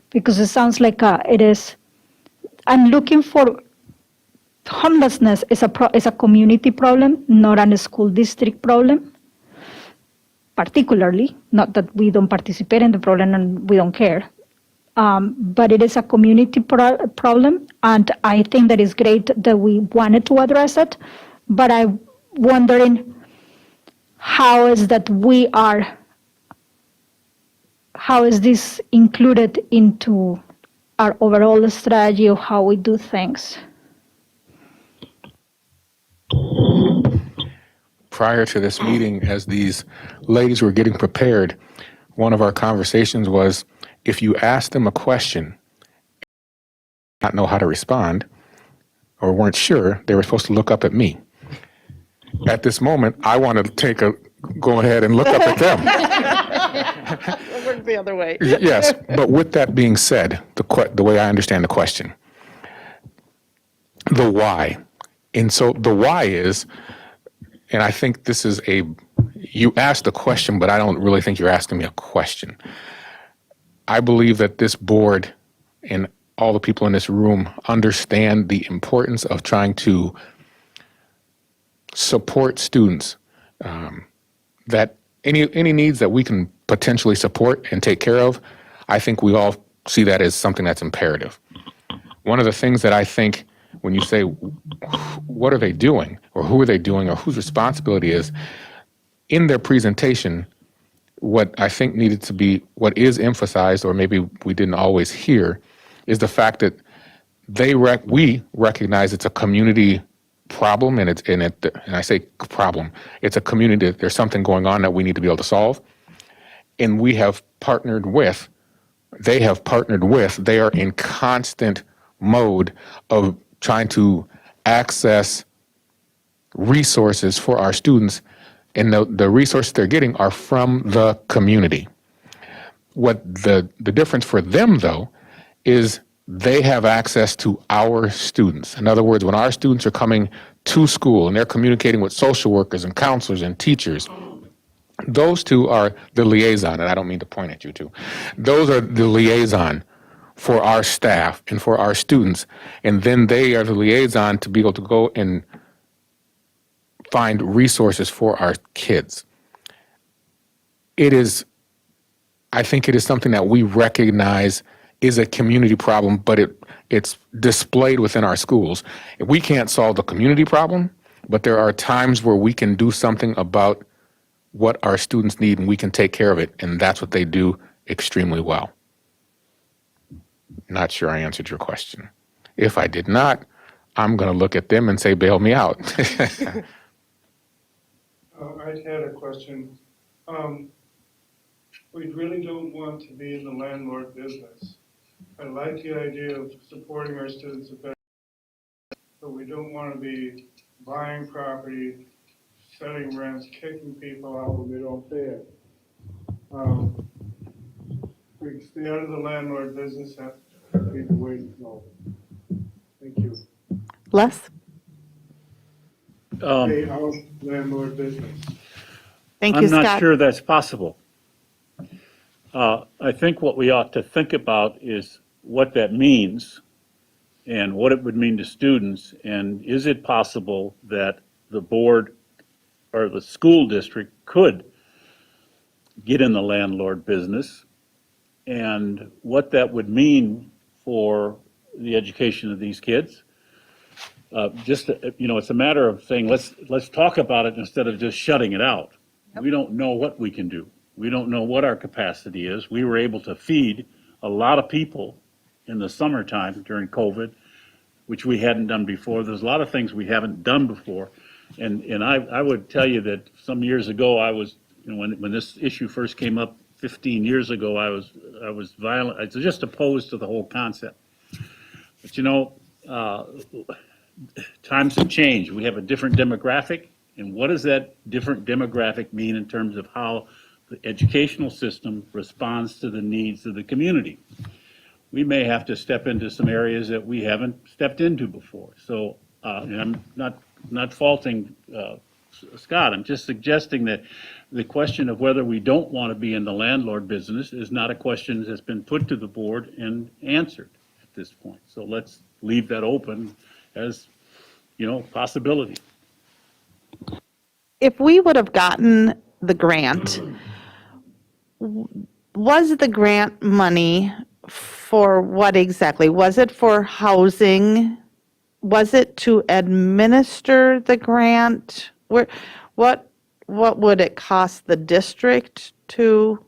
because it sounds like it is, I'm looking for, homelessness is a community problem, not a school district problem, particularly, not that we don't participate in the problem and we don't care. But it is a community problem, and I think that is great that we wanted to address it, but I'm wondering how is this included into our overall strategy of how we do things? Prior to this meeting, as these ladies were getting prepared, one of our conversations was, if you ask them a question, not know how to respond, or weren't sure, they were supposed to look up at me. At this moment, I want to go ahead and look up at them. It worked the other way. Yes, but with that being said, the way I understand the question, the why. And so the why is, and I think this is you asked a question, but I don't really think you're asking me a question. I believe that this board and all the people in this room understand the importance of trying to support students, that any needs that we can potentially support and take care of, I think we all see that as something that's imperative. One of the things that I think when you say, what are they doing, or who are they doing, or whose responsibility is, in their presentation, what I think needed to be, what is emphasized, or maybe we didn't always hear, is the fact that we recognize it's a community problem, and I say problem, it's a community, there's something going on that we need to be able to solve. And we have partnered with, they are in constant mode of trying to access resources for our students, and the resources they're getting are from the community. What the difference for them, though, is they have access to our students. In other words, when our students are coming to school and they're communicating with social workers and counselors and teachers, those two are the liaison, and I don't mean to point at you two. Those are the liaison for our staff and for our students, and then they are the liaison to be able to go and find resources for our kids. I think it is something that we recognize is a community problem, but it's displayed within our schools. We can't solve the community problem, but there are times where we can do something about what our students need and we can take care of it, and that's what they do extremely well. Not sure I answered your question. If I did not, I'm going to look at them and say, bail me out. I had a question. We really don't want to be in the landlord business. I like the idea of supporting our students, but we don't want to be buying property, setting rents, kicking people out when they don't pay it. We stay out of the landlord business, that would be the way to go. Thank you. Les? Stay out of landlord business. Thank you, I'm Scott. not sure that's possible. I think what we ought to think about is what that means and what it would mean to students, and is it possible that the board or the school district could get in the landlord business, and what that would mean for the education of these kids. It's a matter of saying, let's talk about it instead of just shutting it out. We don't know what we can do. We don't know what our capacity is. We were able to feed a lot of people in the summertime during COVID, which we hadn't done before. There's a lot of things we haven't done before. And I would tell you that some years ago, I was, when this issue first came up 15 years ago, I was violent. I was just opposed to the whole concept. But times have changed. We have a different demographic. And what does that different demographic mean in terms of how the educational system responds to the needs of the community? We may have to step into some areas that we haven't stepped into before. So, and I'm not faulting Scott. I'm just suggesting that the question of whether we don't want to be in the landlord business is not a question that's been put to the board and answered at this point. So let's leave that open as, possibility. If we would have gotten the grant, was the grant money for what exactly? Was it for housing? Was it to administer the grant? What would it cost the district to?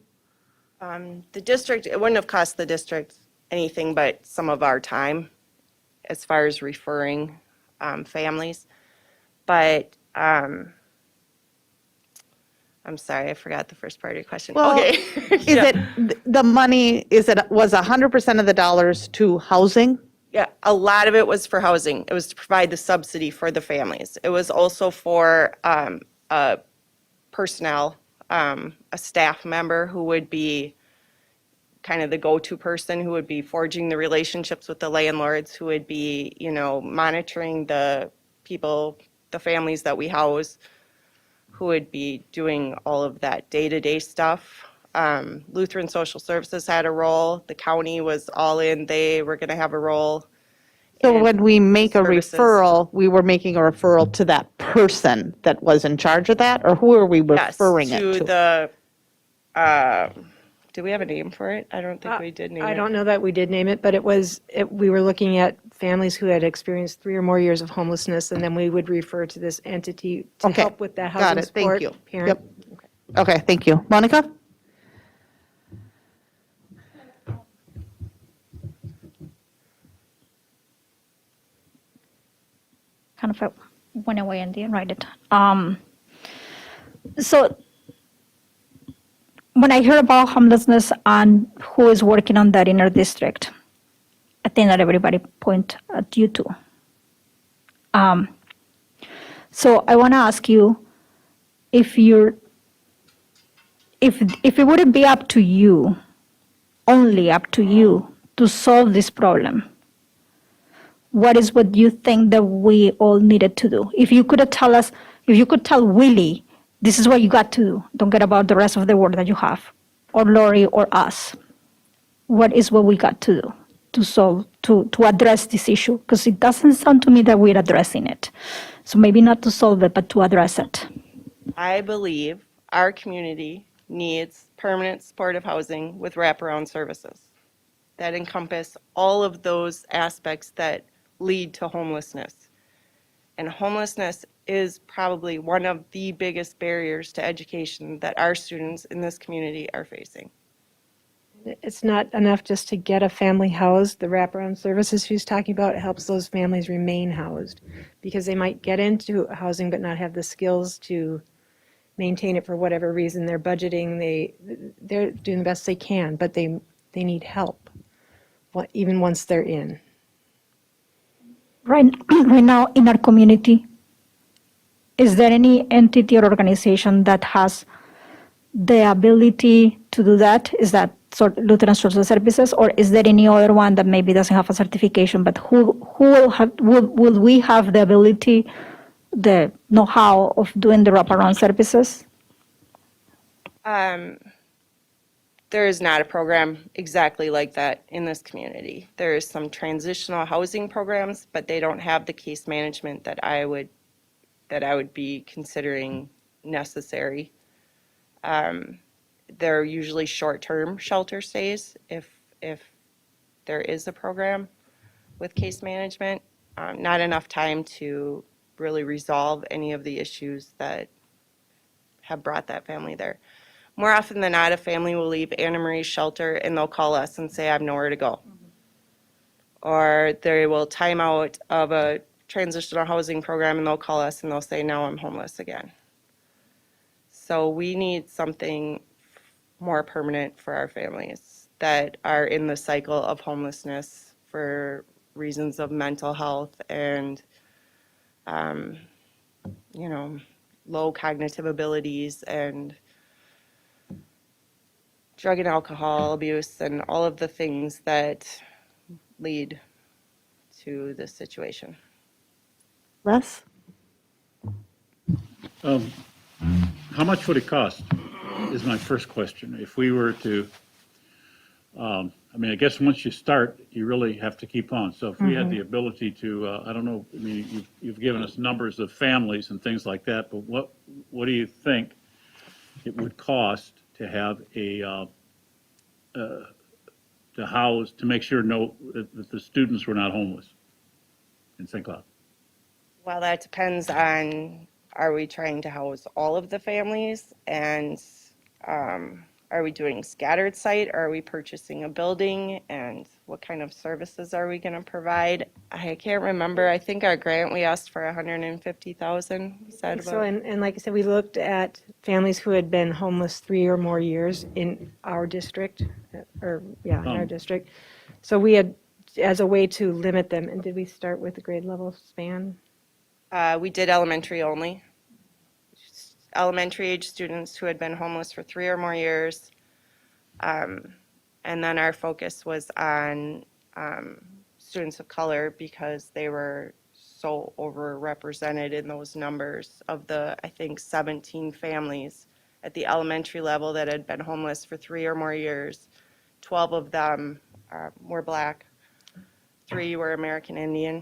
The district, it wouldn't have cost the district anything but some of our time as far as referring families. But I'm sorry, I forgot the first part of your question. Well, okay. Is Yeah. it the money, was 100% of the dollars to housing? Yeah, a lot of it was for housing. It was to provide the subsidy for the families. It was also for personnel, a staff member who would be kind of the go-to person, who would be forging the relationships with the landlords, who would be, monitoring the people, the families that we house, who would be doing all of that day-to-day stuff. Lutheran Social Services had a role. The county was all in. They were going to have a role. So And when we make a services. referral, we were making a referral to that person that was in charge of that, or who are we referring it to? to the, do we have a name for it? I don't think we did name it. I don't know that we did name it, but we were looking at families who had experienced 3 or more years of homelessness, and then we would refer to this entity to Okay, help with that got housing it. Thank support. you. Parent. Yep. Okay, thank you. Monica? Kind of went away and didn't write it. So when I hear about homelessness and who is working on that in our district, I think that everybody point at you too. So I want to ask you if it wouldn't be up to you, only up to you, to solve this problem, what is what you think that we all needed to do? If you could tell us, if you could tell Willie, this is what you got to do, don't get about the rest of the work that you have, or Lori or us, what is what we got to do to solve, to address this issue? Because it doesn't sound to me that we're addressing it. So maybe not to solve it, but to address it. I believe our community needs permanent supportive housing with wraparound services. that encompass all of those aspects that lead to homelessness. And homelessness is probably one of the biggest barriers to education that our students in this community are facing. It's not enough just to get a family housed. The wraparound services she's talking about helps those families remain housed because they might get into housing but not have the skills to maintain it for whatever reason. They're budgeting, they're doing the best they can, but they need help even once they're in. Right, right now in our community, is there any entity or organization that has the ability to do that? Is that Lutheran Social Services, or is there any other one that maybe doesn't have a certification, but who will we have the ability, the know-how of doing the wraparound services? There is not a program exactly like that in this community. There is some transitional housing programs, but they don't have the case management that I would be considering necessary. They're usually short-term shelter stays if there is a program with case management. Not enough time to really resolve any of the issues that have brought that family there. More often than not, a family will leave Anna Marie's shelter and they'll call us and say, I have nowhere to go. Or they will time out of a transitional housing program and they'll call us and they'll say, now I'm homeless again. So we need something more permanent for our families that are in the cycle of homelessness for reasons of mental health and, low cognitive abilities and drug and alcohol abuse and all of the things that lead to this situation. Les? How much would it cost is my first question. If we were to, I guess once you start, you really have to keep on. So if we had the ability to, I don't know, you've given us numbers of families and things like that, but what do you think it would cost to have to house, to make sure that the students were not homeless in St. Cloud? Well, that depends on, are we trying to house all of the families, and are we doing scattered site? Are we purchasing a building, and what kind of services are we going to provide? I can't remember. I think our grant, we asked for $150,000. Is that So, about? and like I said, we looked at families who had been homeless 3 or more years in our district, in our district. So we had, as a way to limit them, and did we start with the grade level span? We did elementary only. Elementary age students who had been homeless for 3 or more years. And then our focus was on students of color because they were so overrepresented in those numbers. Of the, I think, 17 families at the elementary level that had been homeless for 3 or more years, 12 of them were Black, 3 were American Indian,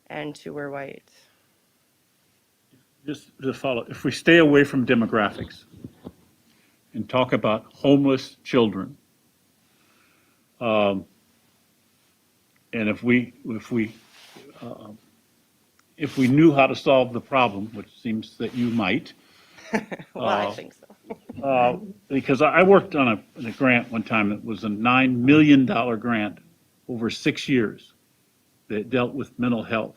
and 2 were white. Just to follow, if we stay away from demographics and talk about homeless children, and if we knew how to solve the problem, which seems that you might. Well, I think so. Because I worked on a grant one time that was a $9 million grant over 6 years that dealt with mental health.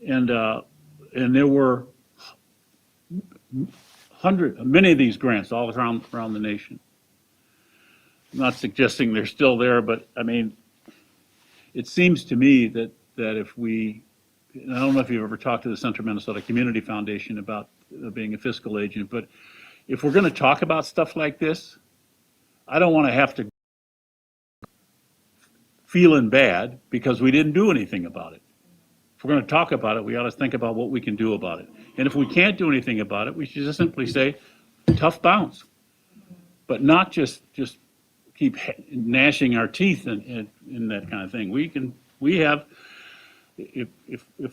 And there were many of these grants all around the nation. I'm not suggesting they're still there, but it seems to me that if we, and I don't know if you've ever talked to the Central Minnesota Community Foundation about being a fiscal agent, but if we're going to talk about stuff like this, I don't want to have to feeling bad because we didn't do anything about it. If we're going to talk about it, we ought to think about what we can do about it. And if we can't do anything about it, we should just simply say, tough bounce. But not just keep gnashing our teeth in that kind of thing. If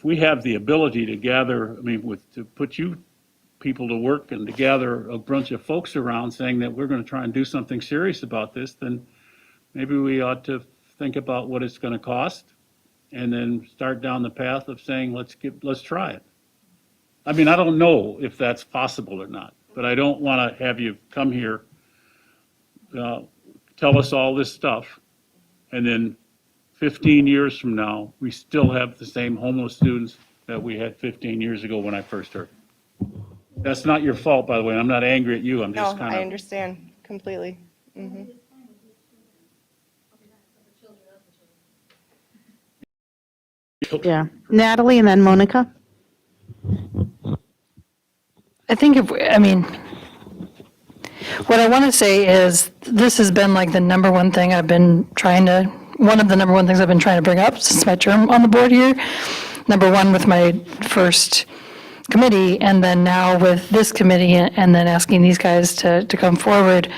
we have the ability to gather, to put you people to work and to gather a bunch of folks around saying that we're going to try and do something serious about this, then maybe we ought to think about what it's going to cost and then start down the path of saying, let's try it. I mean, I don't know if that's possible or not, but I don't want to have you come here, tell us all this stuff, and then 15 years from now, we still have the same homeless students that we had 15 years ago when I first heard. That's not your fault, by the way. I'm not angry at you. I'm No, just kind I of. understand completely. Mhm. Yeah. Natalie and then Monica. I think I mean, what I want to say is this has been like the number one thing one of the number one things I've been trying to bring up since my term on the board here. Number one with my first committee, and then now with this committee, and then asking these guys to come forward.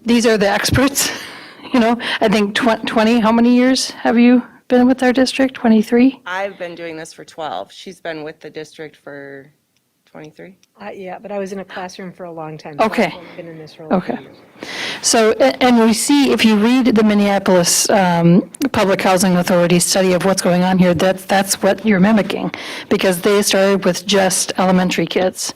These are the experts, I think 20, how many years have you been with our district? 23? I've been doing this for 12. She's been with the district for 23. Yeah, but I was in a classroom for a long time. so Okay. I've only been in this role a few Okay. years. So, and we see, if you read the Minneapolis Public Housing Authority study of what's going on here, that's what you're mimicking, because they started with just elementary kids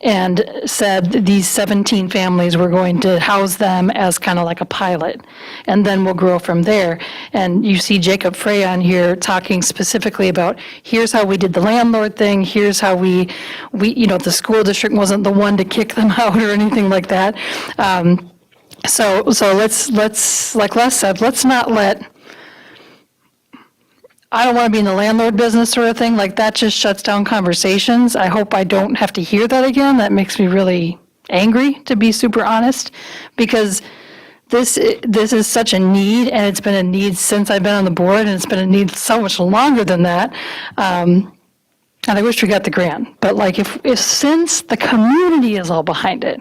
and said these 17 families, we're going to house them as kind of like a pilot, and then we'll grow from there. And you see Jacob Frey on here talking specifically about, here's how we did the landlord thing, here's how we the school district wasn't the one to kick them out or anything like that. So let's, like Les said, let's not let, I don't want to be in the landlord business sort of thing, like that just shuts down conversations. I hope I don't have to hear that again. That makes me really angry, to be super honest, because this is such a need, and it's been a need since I've been on the board, and it's been a need so much longer than that. And I wish we got the grant, but like if since the community is all behind it,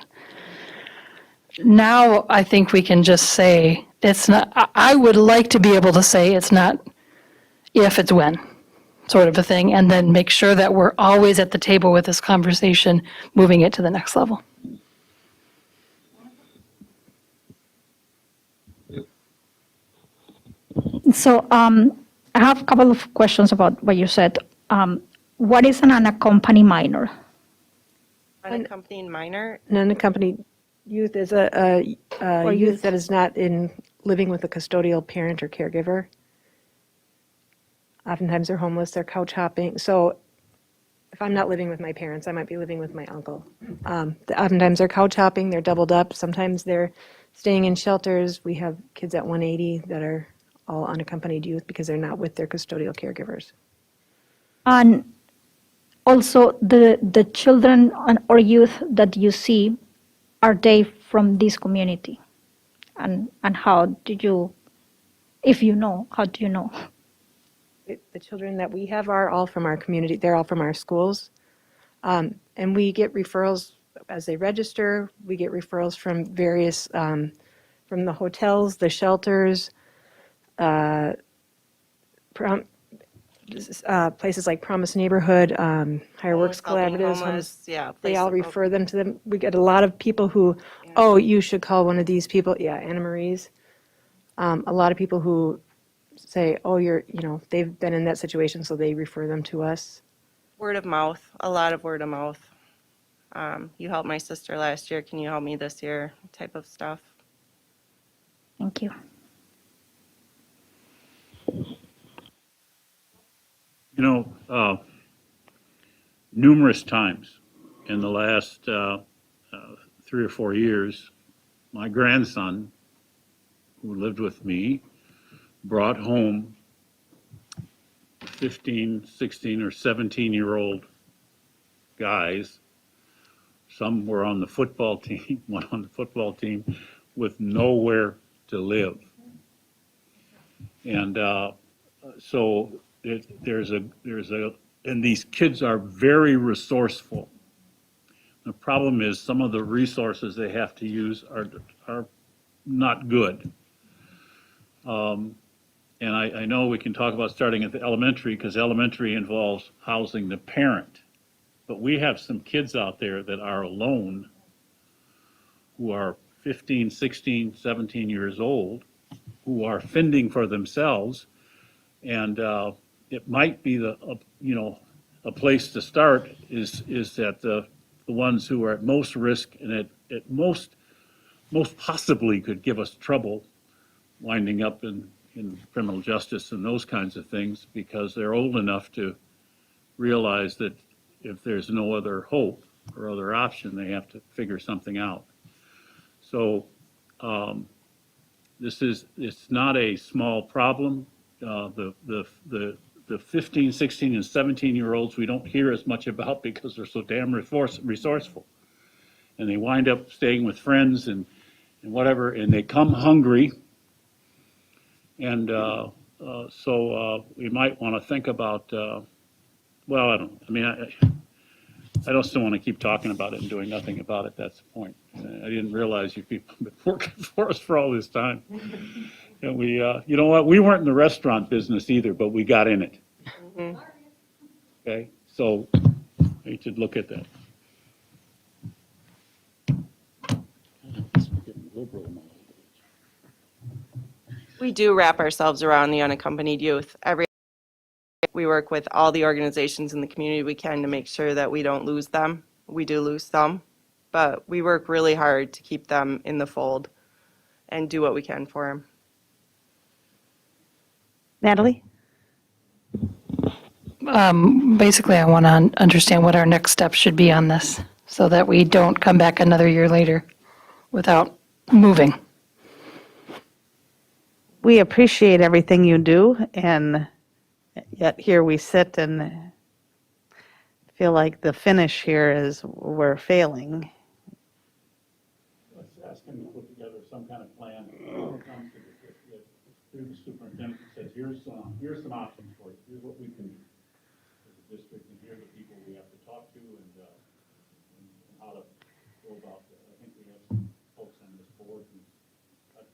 now I think we can just say it's not, I would like to be able to say it's not if, it's when, sort of a thing, and then make sure that we're always at the table with this conversation, moving it to the next level. So I have a couple of questions about what you said. What is an unaccompanied minor? Unaccompanied minor, An unaccompanied youth is a Or youth youth. that is not living with a custodial parent or caregiver. Oftentimes they're homeless, they're couch hopping. So if I'm not living with my parents, I might be living with my uncle. Oftentimes they're couch hopping, they're doubled up. Sometimes they're staying in shelters. We have kids at 180 that are all unaccompanied youth because they're not with their custodial caregivers. And also the children or youth that you see, are they from this community? And how do you, if you know, how do you know? The children that we have are all from our community. They're all from our schools. And we get referrals as they register. We get referrals from various, from the hotels, the shelters, places like Promise Neighborhood, Higher Works Helping Collaboratives. homeless, yeah. They place all to go. refer them to them. We get a lot of people who, oh, you should call one of these people. Yeah, Anna Marie's. A lot of people who say, oh, they've been in that situation, so they refer them to us. Word of mouth, a lot of word of mouth. You helped my sister last year, can you help me this year, type of stuff. Thank you. Numerous times in the last 3 or 4 years, my grandson, who lived with me, brought home 15, 16, or 17-year-old guys. Some were on the football team, one on the football team, with nowhere to live. And so and these kids are very resourceful. The problem is some of the resources they have to use are not good. And I know we can talk about starting at the elementary, because elementary involves housing the parent. but we have some kids out there that are alone who are 15, 16, 17 years old, who are fending for themselves. And it might be a place to start is that the ones who are at most risk and at most possibly could give us trouble winding up in criminal justice and those kinds of things, because they're old enough to realize that if there's no other hope or other option, they have to figure something out. So it's not a small problem. The 15, 16, and 17-year-olds we don't hear as much about because they're so damn resourceful. And they wind up staying with friends and whatever, and they come hungry. And so we might want to think about, well, I don't, I mean, I don't still want to keep talking about it and doing nothing about it. That's the point. I didn't realize you people have been working for us for all this time. And we, you know what, we weren't in the restaurant business either, but we got in it. Okay, so you should look at that. We do wrap ourselves around the unaccompanied youth. We work with all the organizations in the community we can to make sure that we don't lose them. We do lose some, but we work really hard to keep them in the fold and do what we can for them. Natalie? Basically, I want to understand what our next steps should be on this so that we don't come back another year later without moving. We appreciate everything you do, and yet here we sit and feel like the finish here is we're failing. Let's ask him to put together some kind of plan. Comes through the superintendent and says, here's some options for you. Here's what we can do as a district, and here are the people we have to talk to, and how to go about that. I think we have some folks on this board who have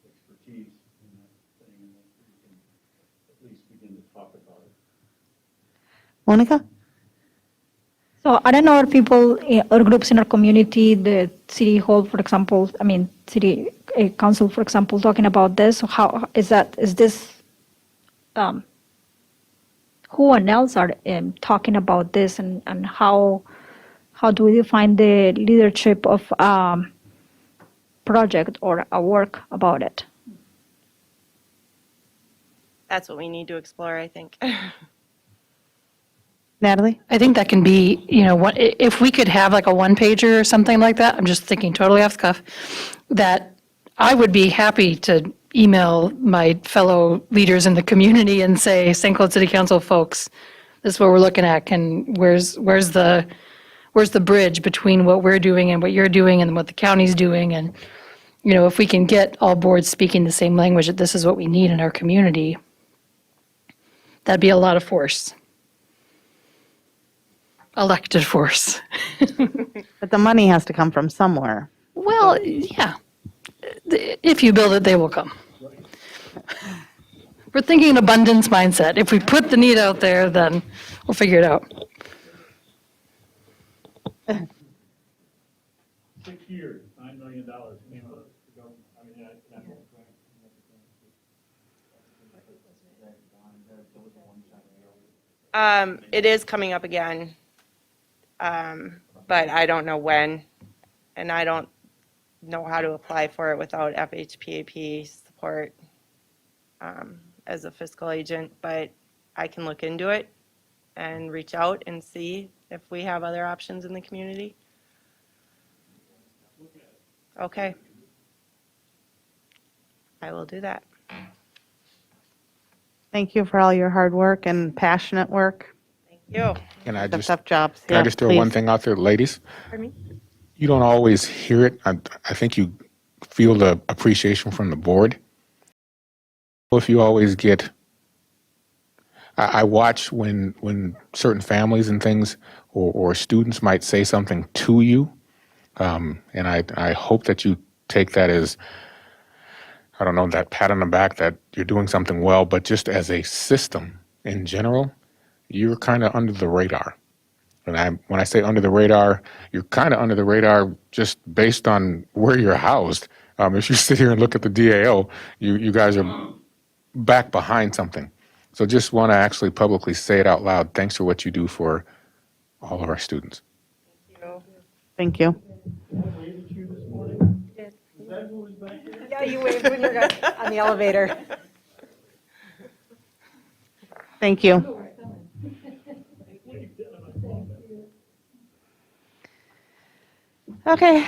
expertise in that thing, and that we can at least begin to talk about it. Monica? So are there other people or groups in our community, the city hall, for example, I mean, city council, for example, talking about this? So how is this, who and else are talking about this, and how do we define the leadership of project or a work about it? That's what we need to explore, I think. Natalie? I think that can be, if we could have like a one-pager or something like that, I'm just thinking totally off the cuff, that I would be happy to email my fellow leaders in the community and say, St. Cloud City Council folks, this is what we're looking at. Where's the bridge between what we're doing and what you're doing and what the county's doing? And, if we can get all boards speaking the same language, that this is what we need in our community, that'd be a lot of force. Elected force. But the money has to come from somewhere. Well, yeah. If you build it, they will come. We're thinking an abundance mindset. If we put the need out there, then we'll figure it out. 6 years, $9 million. It is coming up again, but I don't know when, and I don't know how to apply for it without FHPAP support as a fiscal agent, but I can look into it and reach out and see if we have other options in the community. Okay. I will do that. Thank you for all your hard work and passionate work. Thank you. Can I just, Tough jobs. can I Yeah, just throw one please. thing out there, ladies? Pardon me? You don't always hear it. I think you feel the appreciation from the board. If you always get, I watch when certain families and things or students might say something to you, and I hope that you take that as, I don't know, that pat on the back that you're doing something well, but just as a system in general, you're kind of under the radar. And when I say under the radar, you're kind of under the radar just based on where you're housed. If you sit here and look at the DAO, you guys are back behind something. So just want to actually publicly say it out loud. Thanks for what you do for all of our students. Thank you. Yeah, you waved when you got on the elevator. Thank you. Okay,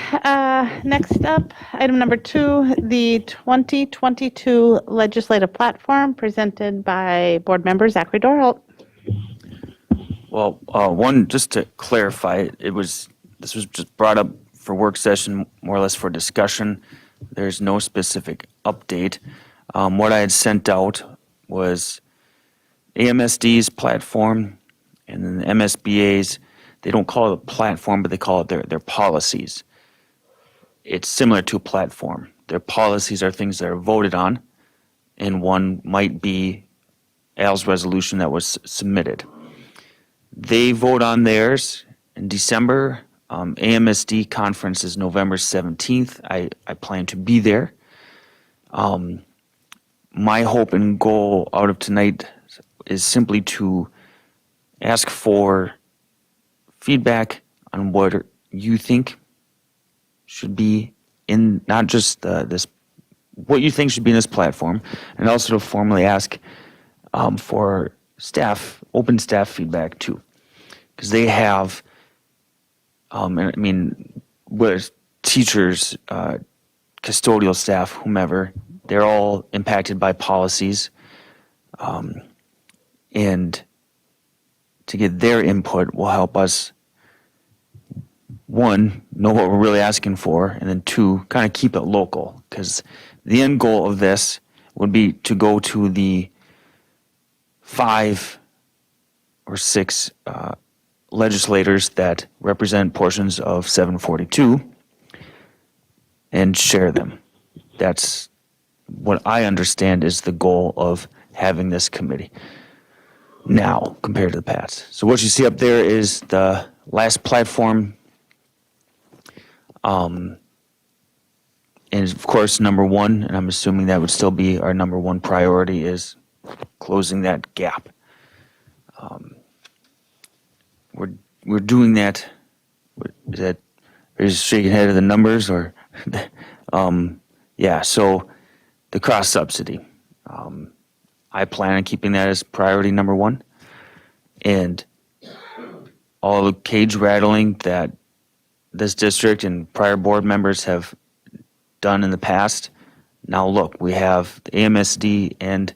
next up, item number 2, the 2022 legislative platform presented by board member Zachary Dorholt. Well, one, just to clarify, this was just brought up for work session, more or less for discussion. There's no specific update. What I had sent out was AMSD's platform and then the MSBA's. They don't call it a platform, but they call it their policies. It's similar to a platform. Their policies are things that are voted on, and one might be Al's resolution that was submitted. They vote on theirs in December. AMSD conference is November 17th. I plan to be there. My hope and goal out of tonight is simply to ask for feedback on what you think should be in, not just what you think should be in this platform, and also to formally ask for open staff feedback too. Because they have, whether it's teachers, custodial staff, whomever, they're all impacted by policies. And to get their input will help us, one, know what we're really asking for, and then two, kind of keep it local. Because the end goal of this would be to go to the 5 or 6 legislators that represent portions of 742 and share them. That's what I understand is the goal of having this committee now compared to the past. So what you see up there is the last platform. And of course, number 1, and I'm assuming that would still be our number 1 priority, is closing that gap. We're doing that. Is that, are you just shaking head at the numbers, or yeah? So the cross subsidy, I plan on keeping that as priority number 1, and all the cage rattling that this district and prior board members have done in the past. Now look, we have the AMSD and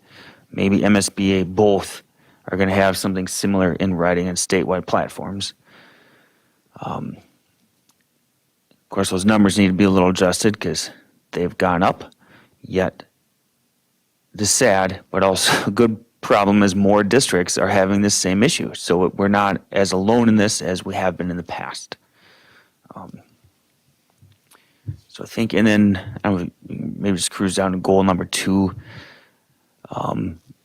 maybe MSBA both are going to have something similar in writing and statewide platforms. Of course, those numbers need to be a little adjusted because they've gone up, yet the sad but also a good problem is more districts are having this same issue. So we're not as alone in this as we have been in the past. So I think, and then I don't know, maybe just cruise down to goal number 2.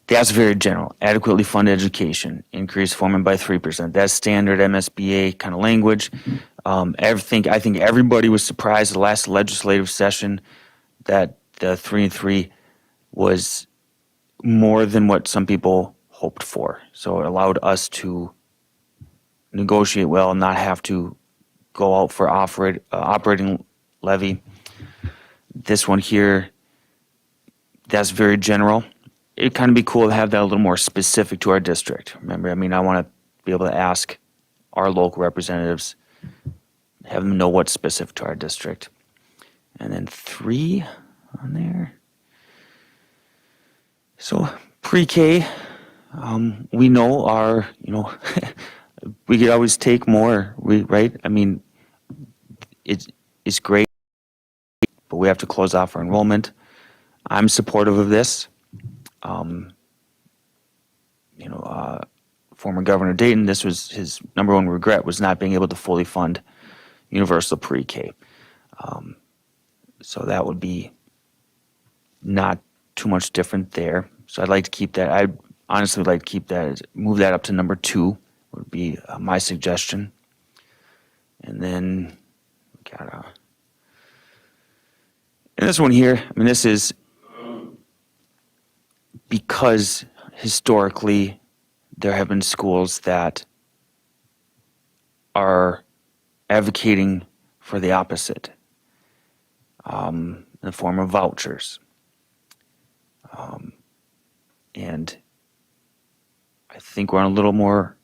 That's very general. Adequately fund education, increase enrollment by 3%. That's standard MSBA kind of language. I think everybody was surprised the last legislative session that the 3 and 3 was more than what some people hoped for. So it allowed us to negotiate well and not have to go out for operating levy. This one here, that's very general. It'd kind of be cool to have that a little more specific to our district. Remember, I want to be able to ask our local representatives, have them know what's specific to our district. And then 3 on there. So pre-K, we know our, we could always take more, right? It's great, but we have to close off our enrollment. I'm supportive of this. Former Governor Dayton, this was his number 1 regret, was not being able to fully fund universal pre-K. So that would be not too much different there. So I'd like to keep that. I'd honestly like to keep that, move that up to number 2. would be my suggestion. And then we got and this one here, I mean, this is because historically there have been schools that are advocating for the opposite, in the form of vouchers. And I think we're on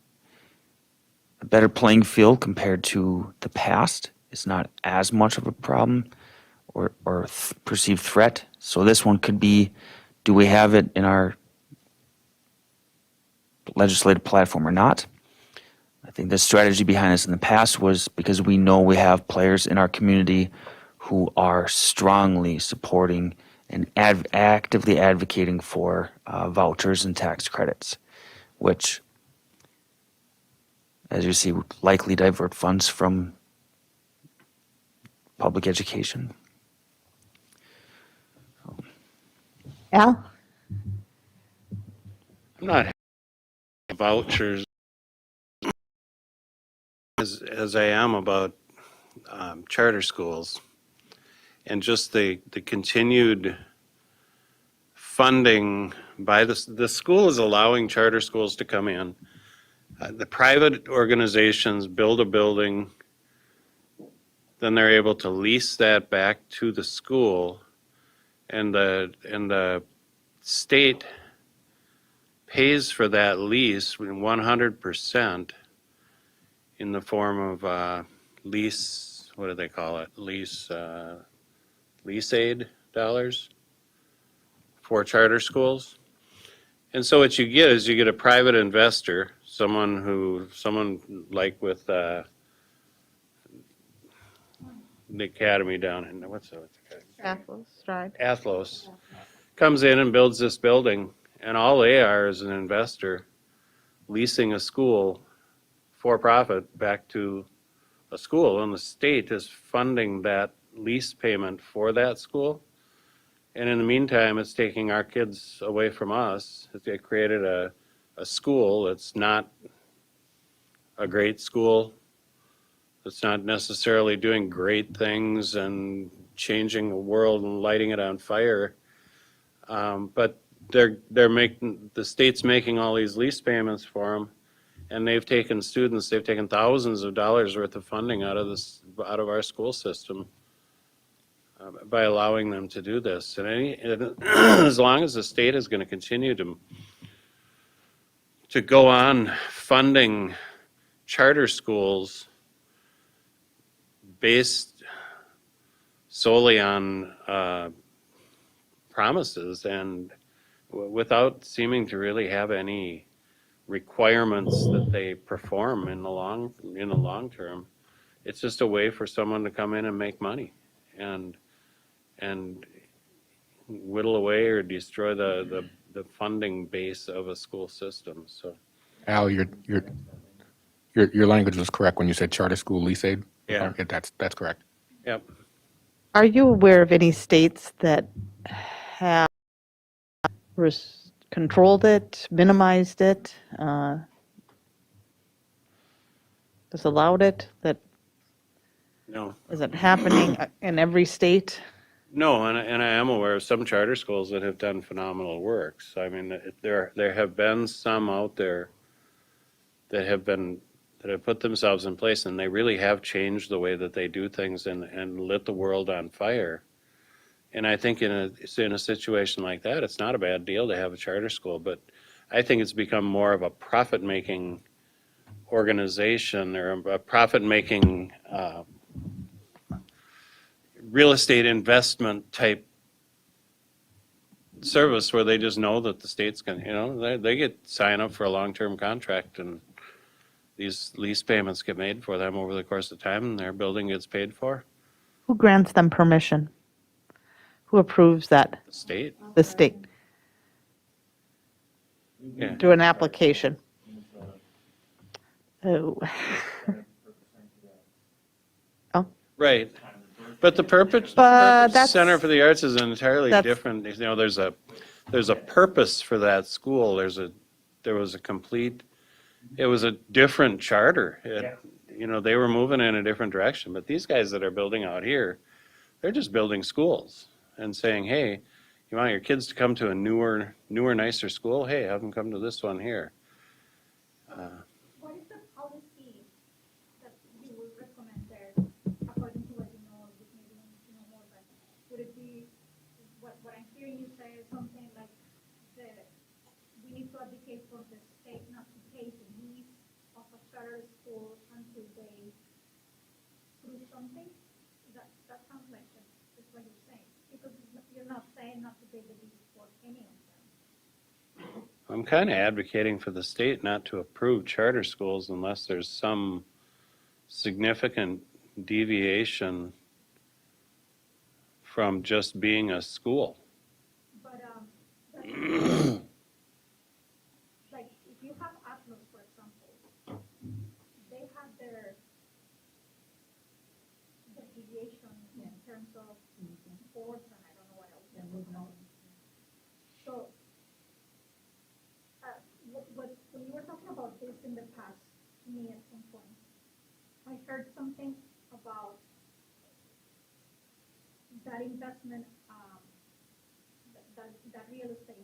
a better playing field compared to the past. It's not as much of a problem or perceived threat. So this one could be, do we have it in our legislative platform or not? I think the strategy behind this in the past was because we know we have players in our community who are strongly supporting and actively advocating for vouchers and tax credits, which, as you see, would likely divert funds from public education. Al? I'm not vouchers as I am about charter schools and just the continued funding by the school is allowing charter schools to come in. The private organizations build a building, then they're able to lease that back to the school, and the state pays for that lease 100% in the form of lease, what do they call it? Lease aid dollars for charter schools. And so what you get is you get a private investor, someone like with the academy down in, what's the Athlos, Stride. Athlos, comes in and builds this building, and all they are is an investor leasing a school for profit back to a school, and the state is funding that lease payment for that school. And in the meantime, it's taking our kids away from us. They created a school that's not a great school. It's not necessarily doing great things and changing the world and lighting it on fire. But the state's making all these lease payments for them, and they've taken thousands of dollars worth of funding out of our school system by allowing them to do this. And as long as the state is going to continue to go on funding charter schools based solely on promises and without seeming to really have any requirements that they perform in the long term, it's just a way for someone to come in and make money and whittle away or destroy the funding base of a school system. So, Al, your language was correct when you said charter school lease aid. Yeah. That's correct. Yep. Are you aware of any states that have controlled it, minimized it, disallowed it? That No. is it happening in every state? No, and I am aware of some charter schools that have done phenomenal work. So, I mean, there have been some out there that have put themselves in place, and they really have changed the way that they do things and lit the world on fire. And I think in a situation like that, it's not a bad deal to have a charter school, but I think it's become more of a profit-making organization or a profit-making real estate investment type service where they just know that the state's going, they get sign up for a long-term contract and these lease payments get made for them over the course of time and their building gets paid for. Who grants them permission? Who approves that? The state. The state. Yeah. Do an application. Oh. Oh. Right. But the purpose that's- Center for the Arts is entirely that's- different. There's a purpose for that school. There was a complete it was a different charter. You know, they were moving in a different direction, but these guys that are building out here, they're just building schools and saying, hey, you want your kids to come to a newer, nicer school? Hey, have them come to this one here. What is the policy that you would recommend there, according to what you know, maybe you need to know more, but would it be, what I'm hearing you say is something like we need to advocate for the state not to pay the lease of a charter school until they prove something? That sounds like that's what you're saying, because you're not saying not to pay the lease for any of them. I'm kind of advocating for the state not to approve charter schools unless there's some significant deviation from just being a school. But like if you have Atlas, for example, they have their deviation in terms of boards and I don't know what else. So when you were talking about this in the past to me at some point, I heard something about that investment, that real estate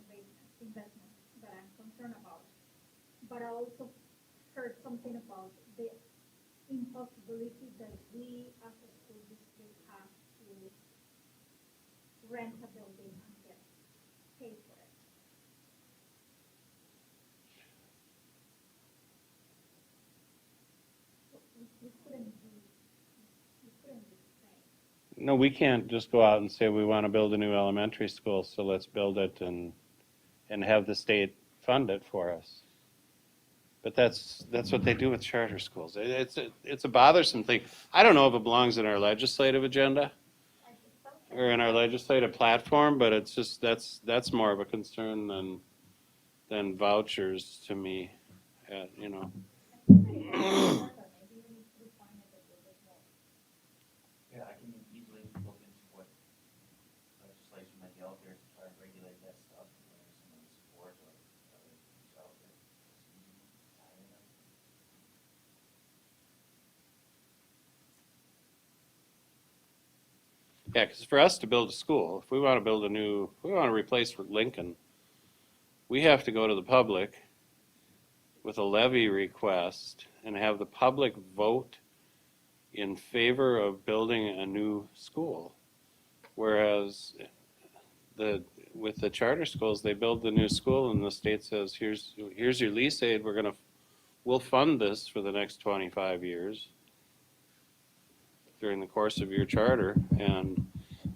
investment that I'm concerned about. But I also heard something about the impossibility that we as a school district have to rent a building and get paid for it. We couldn't do the same. No, we can't just go out and say we want to build a new elementary school, so let's build it and have the state fund it for us. But that's what they do with charter schools. It's a bothersome thing. I don't know if it belongs in our legislative agenda or in our legislative platform, but it's just that's more of a concern than vouchers to me. You know. Yeah, I can easily look into what legislation might be out there to try and regulate that stuff, whether someone support or others out there. Yeah, because for us to build a school, if we want to replace Lincoln, we have to go to the public with a levy request and have the public vote in favor of building a new school. Whereas with the charter schools, they build the new school and the state says, here's your lease aid, we'll fund this for the next 25 years during the course of your charter. And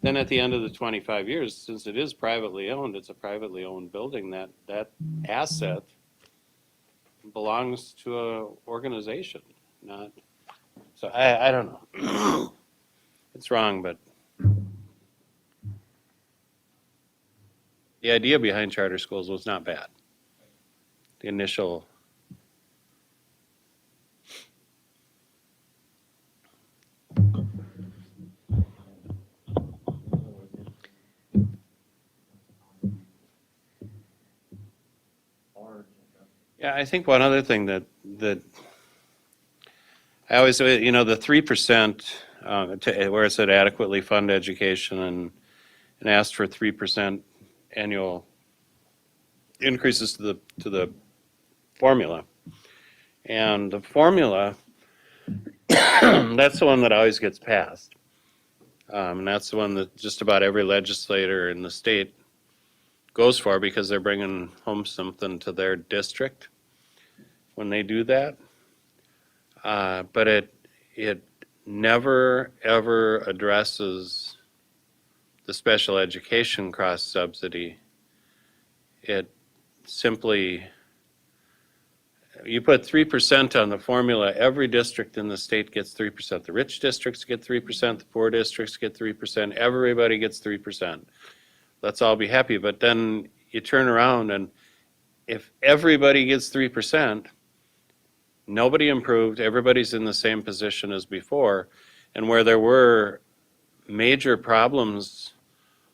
then at the end of the 25 years, since it is privately owned, it's a privately owned building, that asset belongs to an organization, not. So I don't know. It's wrong, but the idea behind charter schools was not bad. The initial. Yeah, I think one other thing that I always, the 3%, where it said adequately fund education and asked for 3% annual increases to the formula. And the formula, that's the one that always gets passed. And that's the one that just about every legislator in the state goes for because they're bringing home something to their district when they do that. But it never, ever addresses the special education cross subsidy. It simply, you put 3% on the formula, every district in the state gets 3%. The rich districts get 3%, the poor districts get 3%, everybody gets 3%. Let's all be happy. But then you turn around and if everybody gets 3%, nobody improved, everybody's in the same position as before. And where there were major problems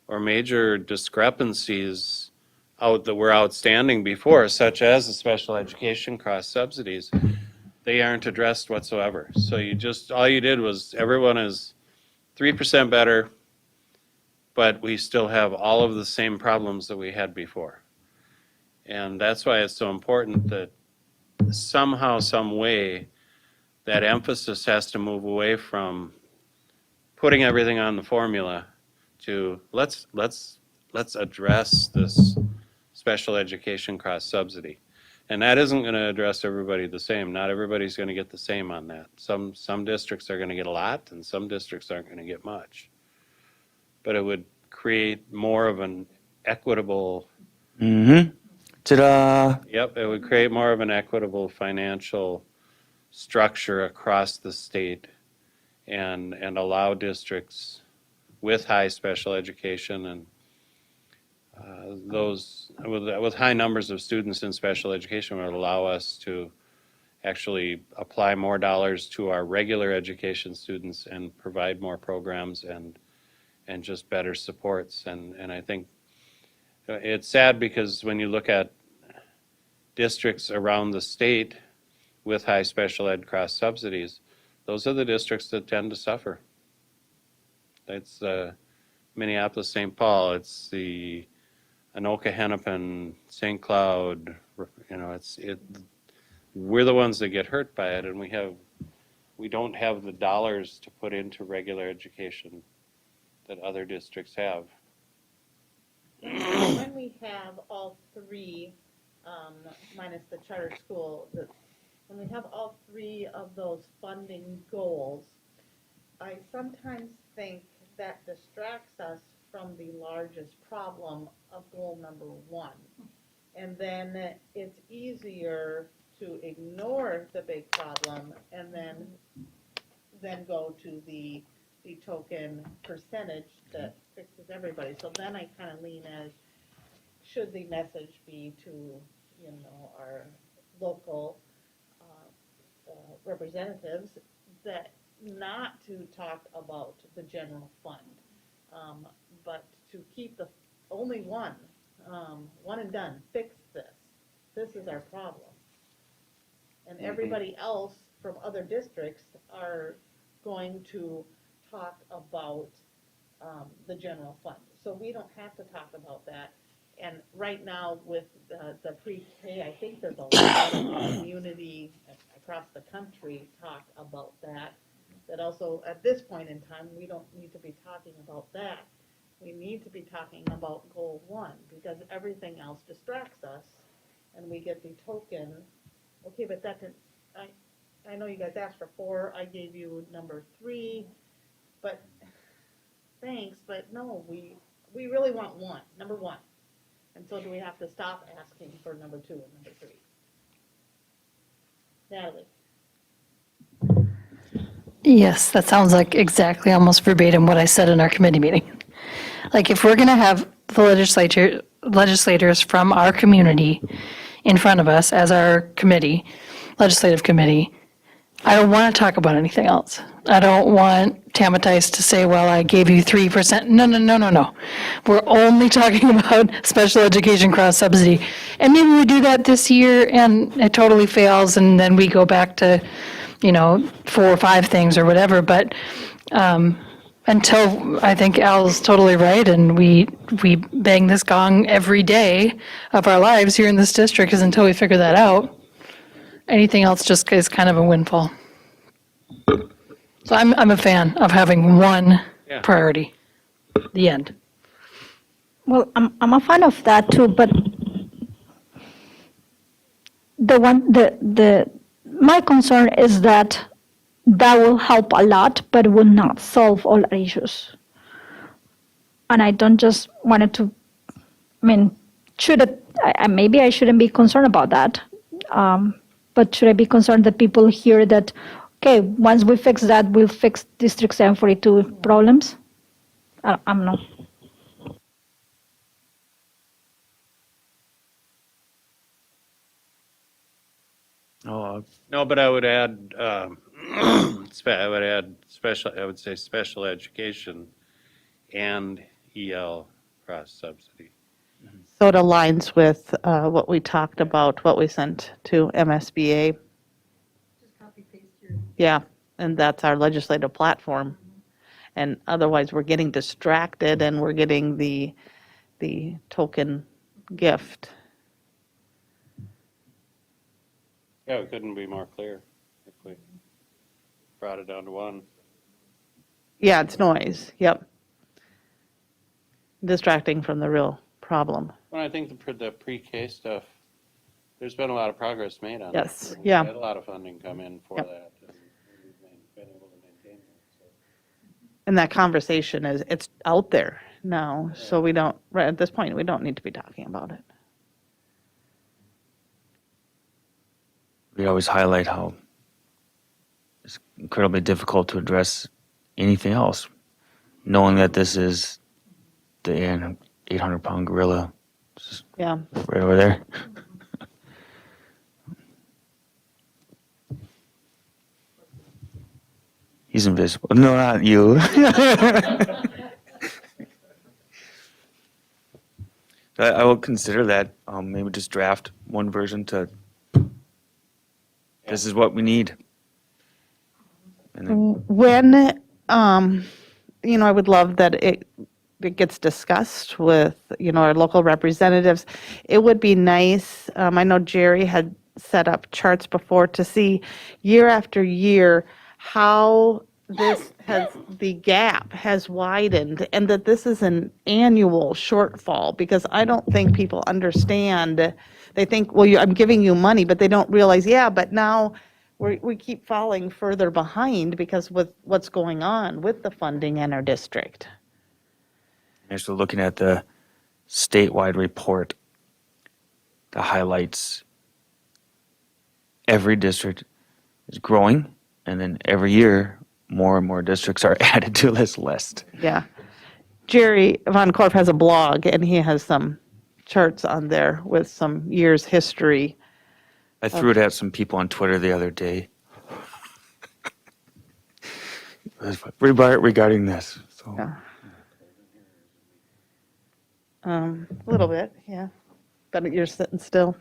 or major discrepancies that were outstanding before, such as the special education cost subsidies, they aren't addressed whatsoever. So you just, all you did was, everyone is 3% better, but we still have all of the same problems that we had before. And that's why it's so important that somehow, some way, that emphasis has to move away from putting everything on the formula to let's address this special education cost subsidy. And that isn't going to address everybody the same. Not everybody's going to get the same on that. Some districts are going to get a lot, and some districts aren't going to get much. But it would create more of an equitable. Mm-hmm. Ta-da! Yep, it would create more of an equitable financial structure across the state, and allow districts with high special education and those with high numbers of students in special education would allow us to actually apply more dollars to our regular education students and provide more programs and just better supports. And I think it's sad because when you look at districts around the state with high special ed cost subsidies, those are the districts that tend to suffer. It's Minneapolis, St. Paul, it's the Anoka, Hennepin, St. Cloud, you know, we're the ones that get hurt by it, and we don't have the dollars to put into regular education that other districts have. When we have all three, minus the charter school, when we have all three of those funding goals, I sometimes think that distracts us from the largest problem of goal number one. And then it's easier to ignore the big problem and then go to the token percentage that fixes everybody. So then I kind of lean as, should the message be to, you know, our local representatives that not to talk about the general fund, but to keep the only one and done, fix this. This is our problem. And everybody else from other districts are going to talk about the general fund. So we don't have to talk about that. And right now with the pre-K, I think there's a lot of community across the country talk about that. That also, at this point in time, we don't need to be talking about that. We need to be talking about goal one, because everything else distracts us, and we get the token. Okay, but that didn't, I know you guys asked for 4, I gave you number 3, but thanks, but no, we really want number 1. And so do we have to stop asking for number 2 and number 3? Natalie? Yes, that sounds like exactly almost verbatim what I said in our committee meeting. Like, if we're going to have the legislators from our community in front of us as our committee, legislative committee, I don't want to talk about anything else. I don't want Tamatice to say, well, I gave you 3%. No. We're only talking about special education cross subsidy. And maybe we do that this year and it totally fails, and then we go back to, 4 or 5 things or whatever. But until, I think Al's totally right, and we bang this gong every day of our lives here in this district, is until we figure that out, anything else just is kind of a windfall. So I'm a fan of having one priority, the end. Well, I'm a fan of that too, but my concern is that will help a lot, but will not solve all our issues. And I don't just want it to, maybe I shouldn't be concerned about that. But should I be concerned that people hear that, okay, once we fix that, we'll fix District 742 problems? I'm not. No, but I would add, special education and EL cross subsidy. So it aligns with what we talked about, what we sent to MSBA. Yeah, and that's our legislative platform. And otherwise, we're getting distracted and we're getting the token gift. Yeah, it couldn't be more clear if we brought it down to one. Yeah, it's noise. Yep. Distracting from the real problem. Well, I think the pre-K stuff, there's been a lot of progress made on that. Yes, We've yeah. had a lot of funding come in for Yep. that, and we've been able to maintain that, so. And that conversation it's out there now. So we don't, right at this point, we don't need to be talking about it. We always highlight how it's incredibly difficult to address anything else, knowing that this is the 800-pound gorilla just Yeah. right over there. He's invisible. No, not you. I will consider that. Maybe just draft one version to. This is what we need. And then, When, I would love that it gets discussed with, our local representatives. It would be nice, I know Jerry had set up charts before to see year after year how the gap has widened and that this is an annual shortfall because I don't think people understand. They think, well, I'm giving you money, but they don't realize, yeah, but now we keep falling further behind because with what's going on with the funding in our district. actually looking at the statewide report that highlights every district is growing, and then every year more and more districts are added to this list. Yeah. Jerry Von Korf has a blog and he has some charts on there with some years history. I threw it at some people on Twitter the other day. Regarding this. So. Yeah. A little bit, yeah. But you're sitting still.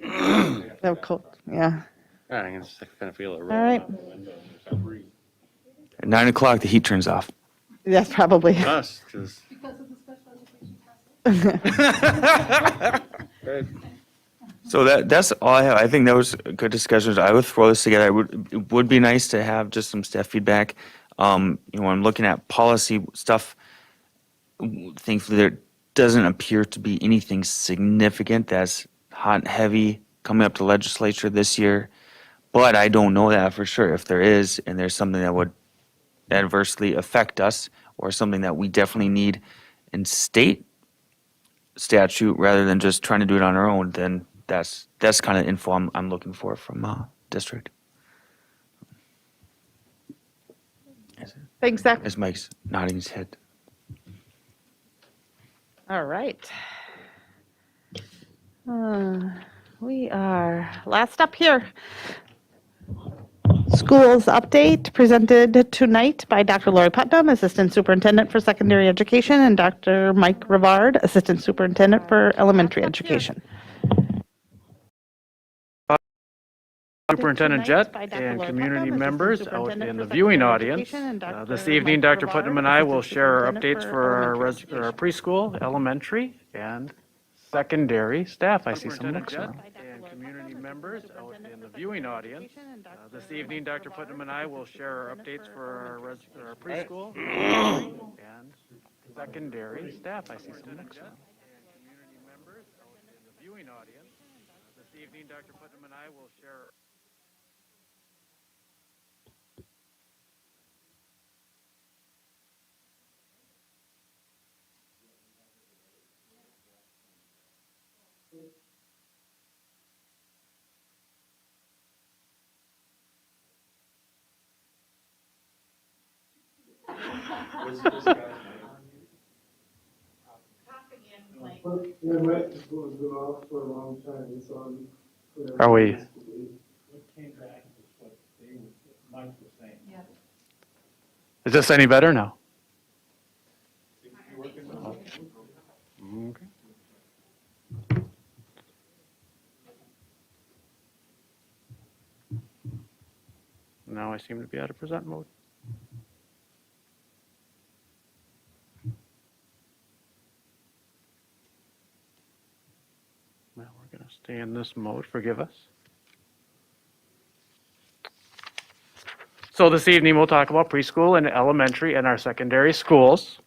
That cold, yeah. I can just kind of feel it All rolling right. out the window. At 9 o'clock, the heat turns off. That's probably. Us, just. So that's all I have. I think that was good discussions. I would throw this together. It would be nice to have just some staff feedback. When I'm looking at policy stuff, thankfully there doesn't appear to be anything significant that's hot and heavy coming up to legislature this year. But I don't know that for sure. If there is, and there's something that would adversely affect us, or something that we definitely need in state statute rather than just trying to do it on our own, then that's kind of info I'm looking for from district. Thanks, Zach. As Mike's nodding his head. All right. We are last up here. Schools update presented tonight by Dr. Lori Putnam, Assistant Superintendent for Secondary Education, and Dr. Mike Rivard, Assistant Superintendent for Elementary Education. Superintendent Jett and community members out in the viewing audience. This evening, Dr. Putnam and I will share our updates for our preschool, elementary, and secondary staff. I see some next one. And community members out in the viewing audience. This evening, Dr. Putnam and I will share our updates for our preschool and secondary staff. I see some next one. And community members out in the viewing audience. This evening, Dr. Putnam and I will share. Your microphone has been off for a long time, it's on. Are we? Is this any better now? Okay. Now I seem to be out of present mode. Now we're going to stay in this mode, forgive us. So this evening we'll talk about preschool and elementary and our secondary schools.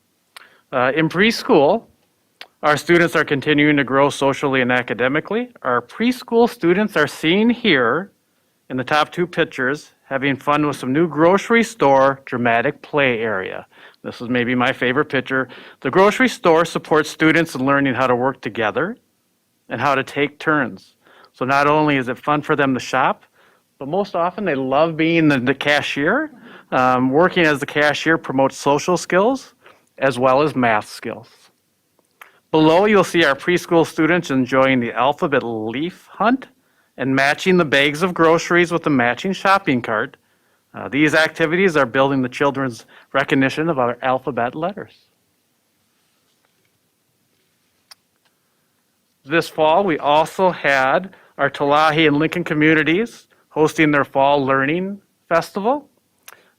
In preschool, our students are continuing to grow socially and academically. Our preschool students are seen here in the top two pictures, having fun with some new grocery store dramatic play area. This is maybe my favorite picture. The grocery store supports students in learning how to work together and how to take turns. So not only is it fun for them to shop, but most often they love being the cashier. Working as the cashier promotes social skills as well as math skills. Below, you'll see our preschool students enjoying the alphabet leaf hunt and matching the bags of groceries with the matching shopping cart. These activities are building the children's recognition of our alphabet letters. This fall, we also had our Tualahi and Lincoln communities hosting their Fall Learning Festival.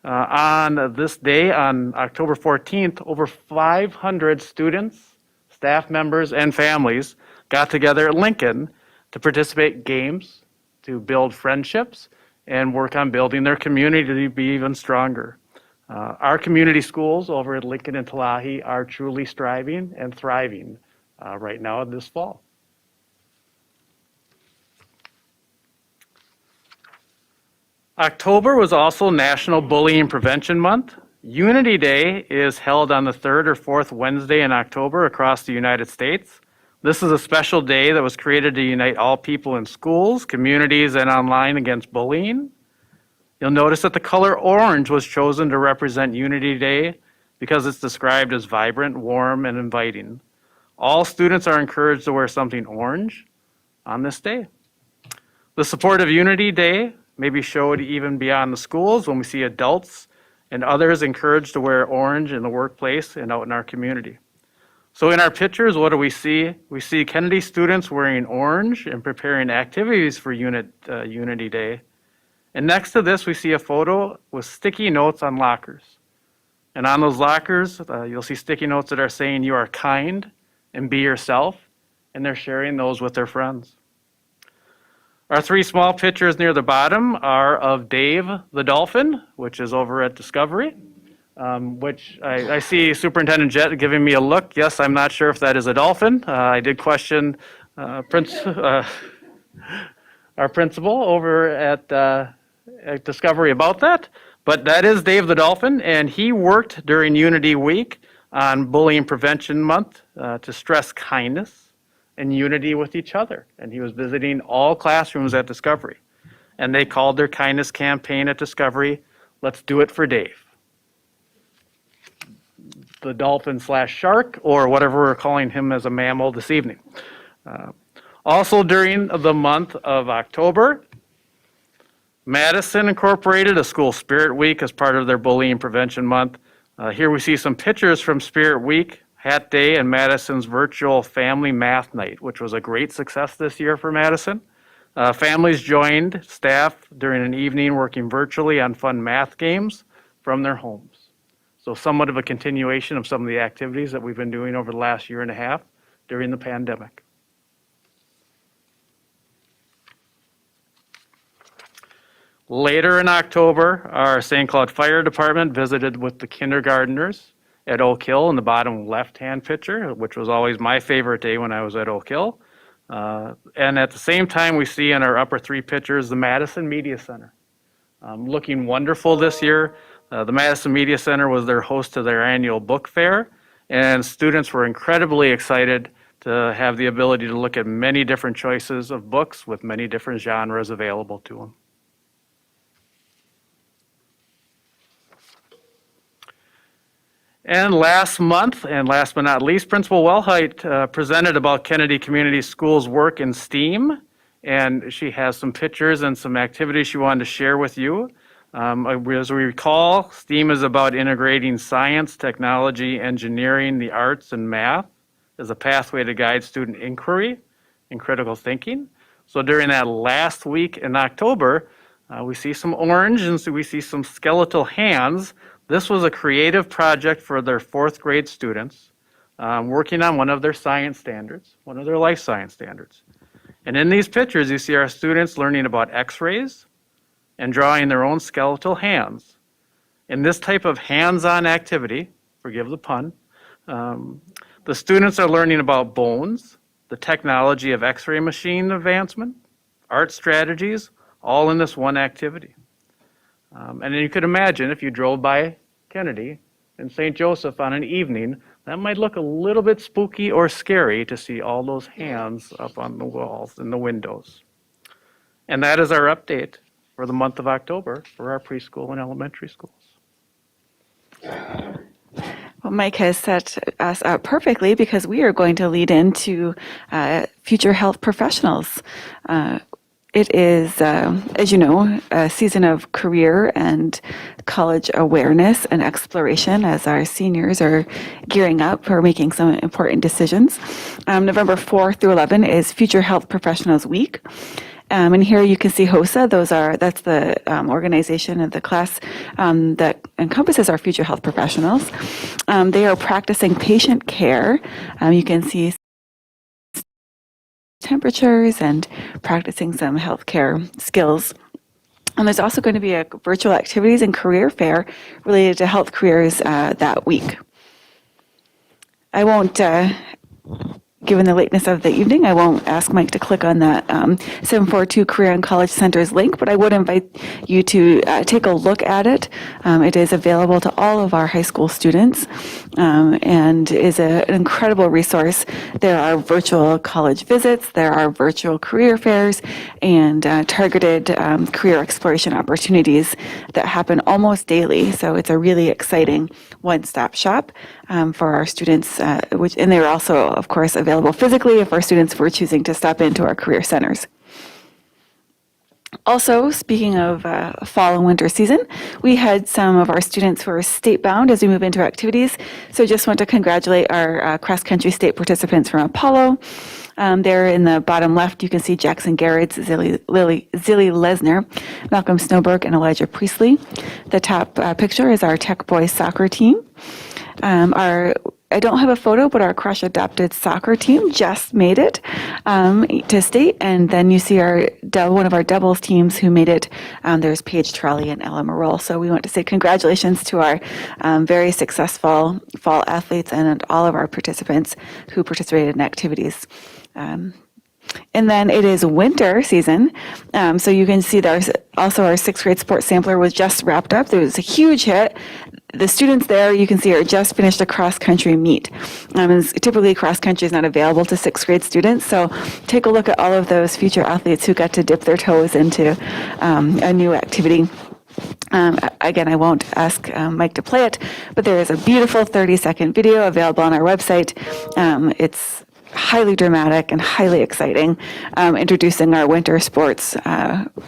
On this day, on October 14th, over 500 students, staff members, and families got together at Lincoln to participate in games, to build friendships, and work on building their community to be even stronger. Our community schools over at Lincoln and Tualahi are truly striving and thriving right now this fall. October was also National Bullying Prevention Month. Unity Day is held on the third or fourth Wednesday in October across the United States. This is a special day that was created to unite all people in schools, communities, and online against bullying. You'll notice that the color orange was chosen to represent Unity Day because it's described as vibrant, warm, and inviting. All students are encouraged to wear something orange on this day. The support of Unity Day may be showed even beyond the schools when we see adults and others encouraged to wear orange in the workplace and out in our community. So in our pictures, what do we see? We see Kennedy students wearing orange and preparing activities for Unity Day. And next to this, we see a photo with sticky notes on lockers. And on those lockers, you'll see sticky notes that are saying you are kind and be yourself, and they're sharing those with their friends. Our three small pictures near the bottom are of Dave the dolphin, which is over at Discovery, which I see Superintendent Jett giving me a look. Yes, I'm not sure if that is a dolphin. I did question our principal over at Discovery about that, but that is Dave the dolphin, and he worked during Unity Week on Bullying Prevention Month to stress kindness and unity with each other. And he was visiting all classrooms at Discovery. And they called their kindness campaign at Discovery, Let's Do It for Dave. The dolphin / shark, or whatever we're calling him as a mammal this evening. Also during the month of October, Madison incorporated a school spirit week as part of their bullying prevention month. Here we see some pictures from Spirit Week, Hat Day, and Madison's virtual family math night, which was a great success this year for Madison. Families joined staff during an evening working virtually on fun math games from their homes. So somewhat of a continuation of some of the activities that we've been doing over the last year and a half during the pandemic. Later in October, our St. Cloud Fire Department visited with the kindergartners at Oak Hill in the bottom left-hand picture, which was always my favorite day when I was at Oak Hill. And at the same time, we see in our upper three pictures the Madison Media Center. Looking wonderful this year. The Madison Media Center was their host to their annual book fair, and students were incredibly excited to have the ability to look at many different choices of books with many different genres available to them. And last month, and last but not least, Principal Wellheit presented about Kennedy Community Schools' work in STEAM, and she has some pictures and some activities she wanted to share with you. As we recall, STEAM is about integrating science, technology, engineering, the arts, and math as a pathway to guide student inquiry and critical thinking. So during that last week in October, We see some orange and so we see some skeletal hands. This was a creative project for their 4th grade students, working on one of their science standards, one of their life science standards. And in these pictures, you see our students learning about x-rays and drawing their own skeletal hands. In this type of hands-on activity, forgive the pun, the students are learning about bones, the technology of x-ray machine advancement, art strategies, all in this one activity. And then you could imagine if you drove by Kennedy and St. Joseph on an evening, that might look a little bit spooky or scary to see all those hands up on the walls and the windows. And that is our update for the month of October for our preschool and elementary schools. Well, Mike has set us up perfectly because we are going to lead into future health professionals. It is, as you know, a season of career and college awareness and exploration as our seniors are gearing up for making some important decisions. November 4th through 11 is Future Health Professionals Week. And here you can see HOSA. That's the organization of the class that encompasses our future health professionals. They are practicing patient care. You can see temperatures and practicing some healthcare skills. And there's also going to be a virtual activities and career fair related to health careers that week. I won't, given the lateness of the evening, I won't ask Mike to click on that 742 Career and College Centers link, but I would invite you to take a look at it. It is available to all of our high school students and is an incredible resource. There are virtual college visits, there are virtual career fairs, and targeted career exploration opportunities that happen almost daily. So it's a really exciting one-stop shop for our students, and they're also, of course, available physically if our students were choosing to stop into our career centers. Also, speaking of fall and winter season, we had some of our students who are state-bound as we move into activities. So just want to congratulate our cross-country state participants from Apollo. There in the bottom left, you can see Jackson Garrett's, Zilly Lesner, Malcolm Snowberg, and Elijah Priestley. The top picture is our Tech Boys soccer team. I don't have a photo, but our Crush adopted soccer team just made it to state. And then you see one of our doubles teams who made it. There's Paige Trolley and Ella Merle. So we want to say congratulations to our very successful fall athletes and all of our participants who participated in activities. And then it is winter season. So you can see there's also our 6th grade sports sampler was just wrapped up. There was a huge hit. The students there, you can see, are just finished a cross-country meet. Typically, cross-country is not available to 6th grade students, so take a look at all of those future athletes who got to dip their toes into a new activity. Again, I won't ask Mike to play it, but there is a beautiful 30-second video available on our website. It's highly dramatic and highly exciting, introducing our winter sports.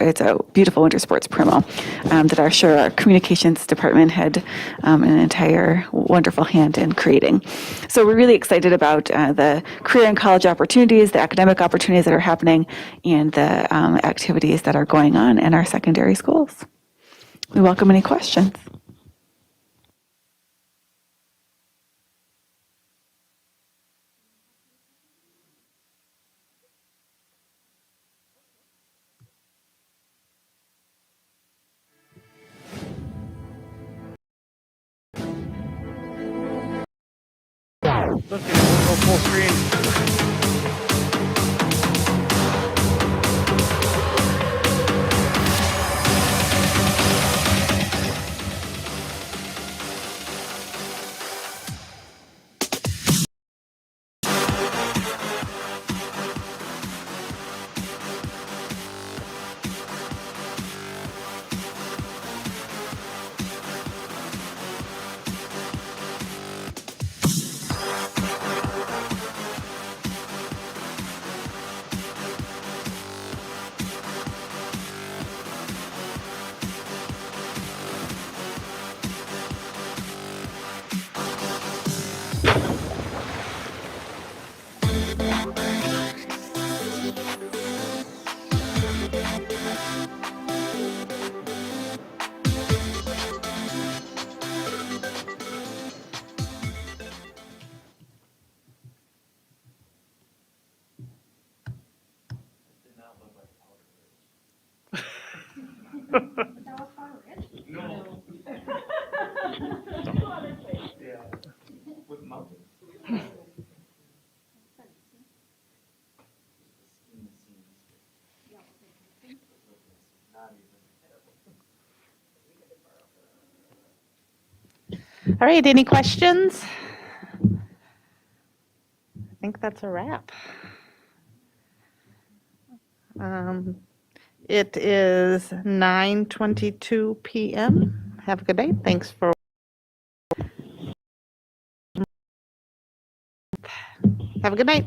It's a beautiful winter sports promo that our communications department had an entire wonderful hand in creating. So we're really excited about the career and college opportunities, the academic opportunities that are happening, and the activities that are going on in our secondary schools. We welcome any questions. Let's go full screen. All right, any questions? I think that's a wrap. It is 9:22 p.m. Have a good day. Thanks for. Have a good night.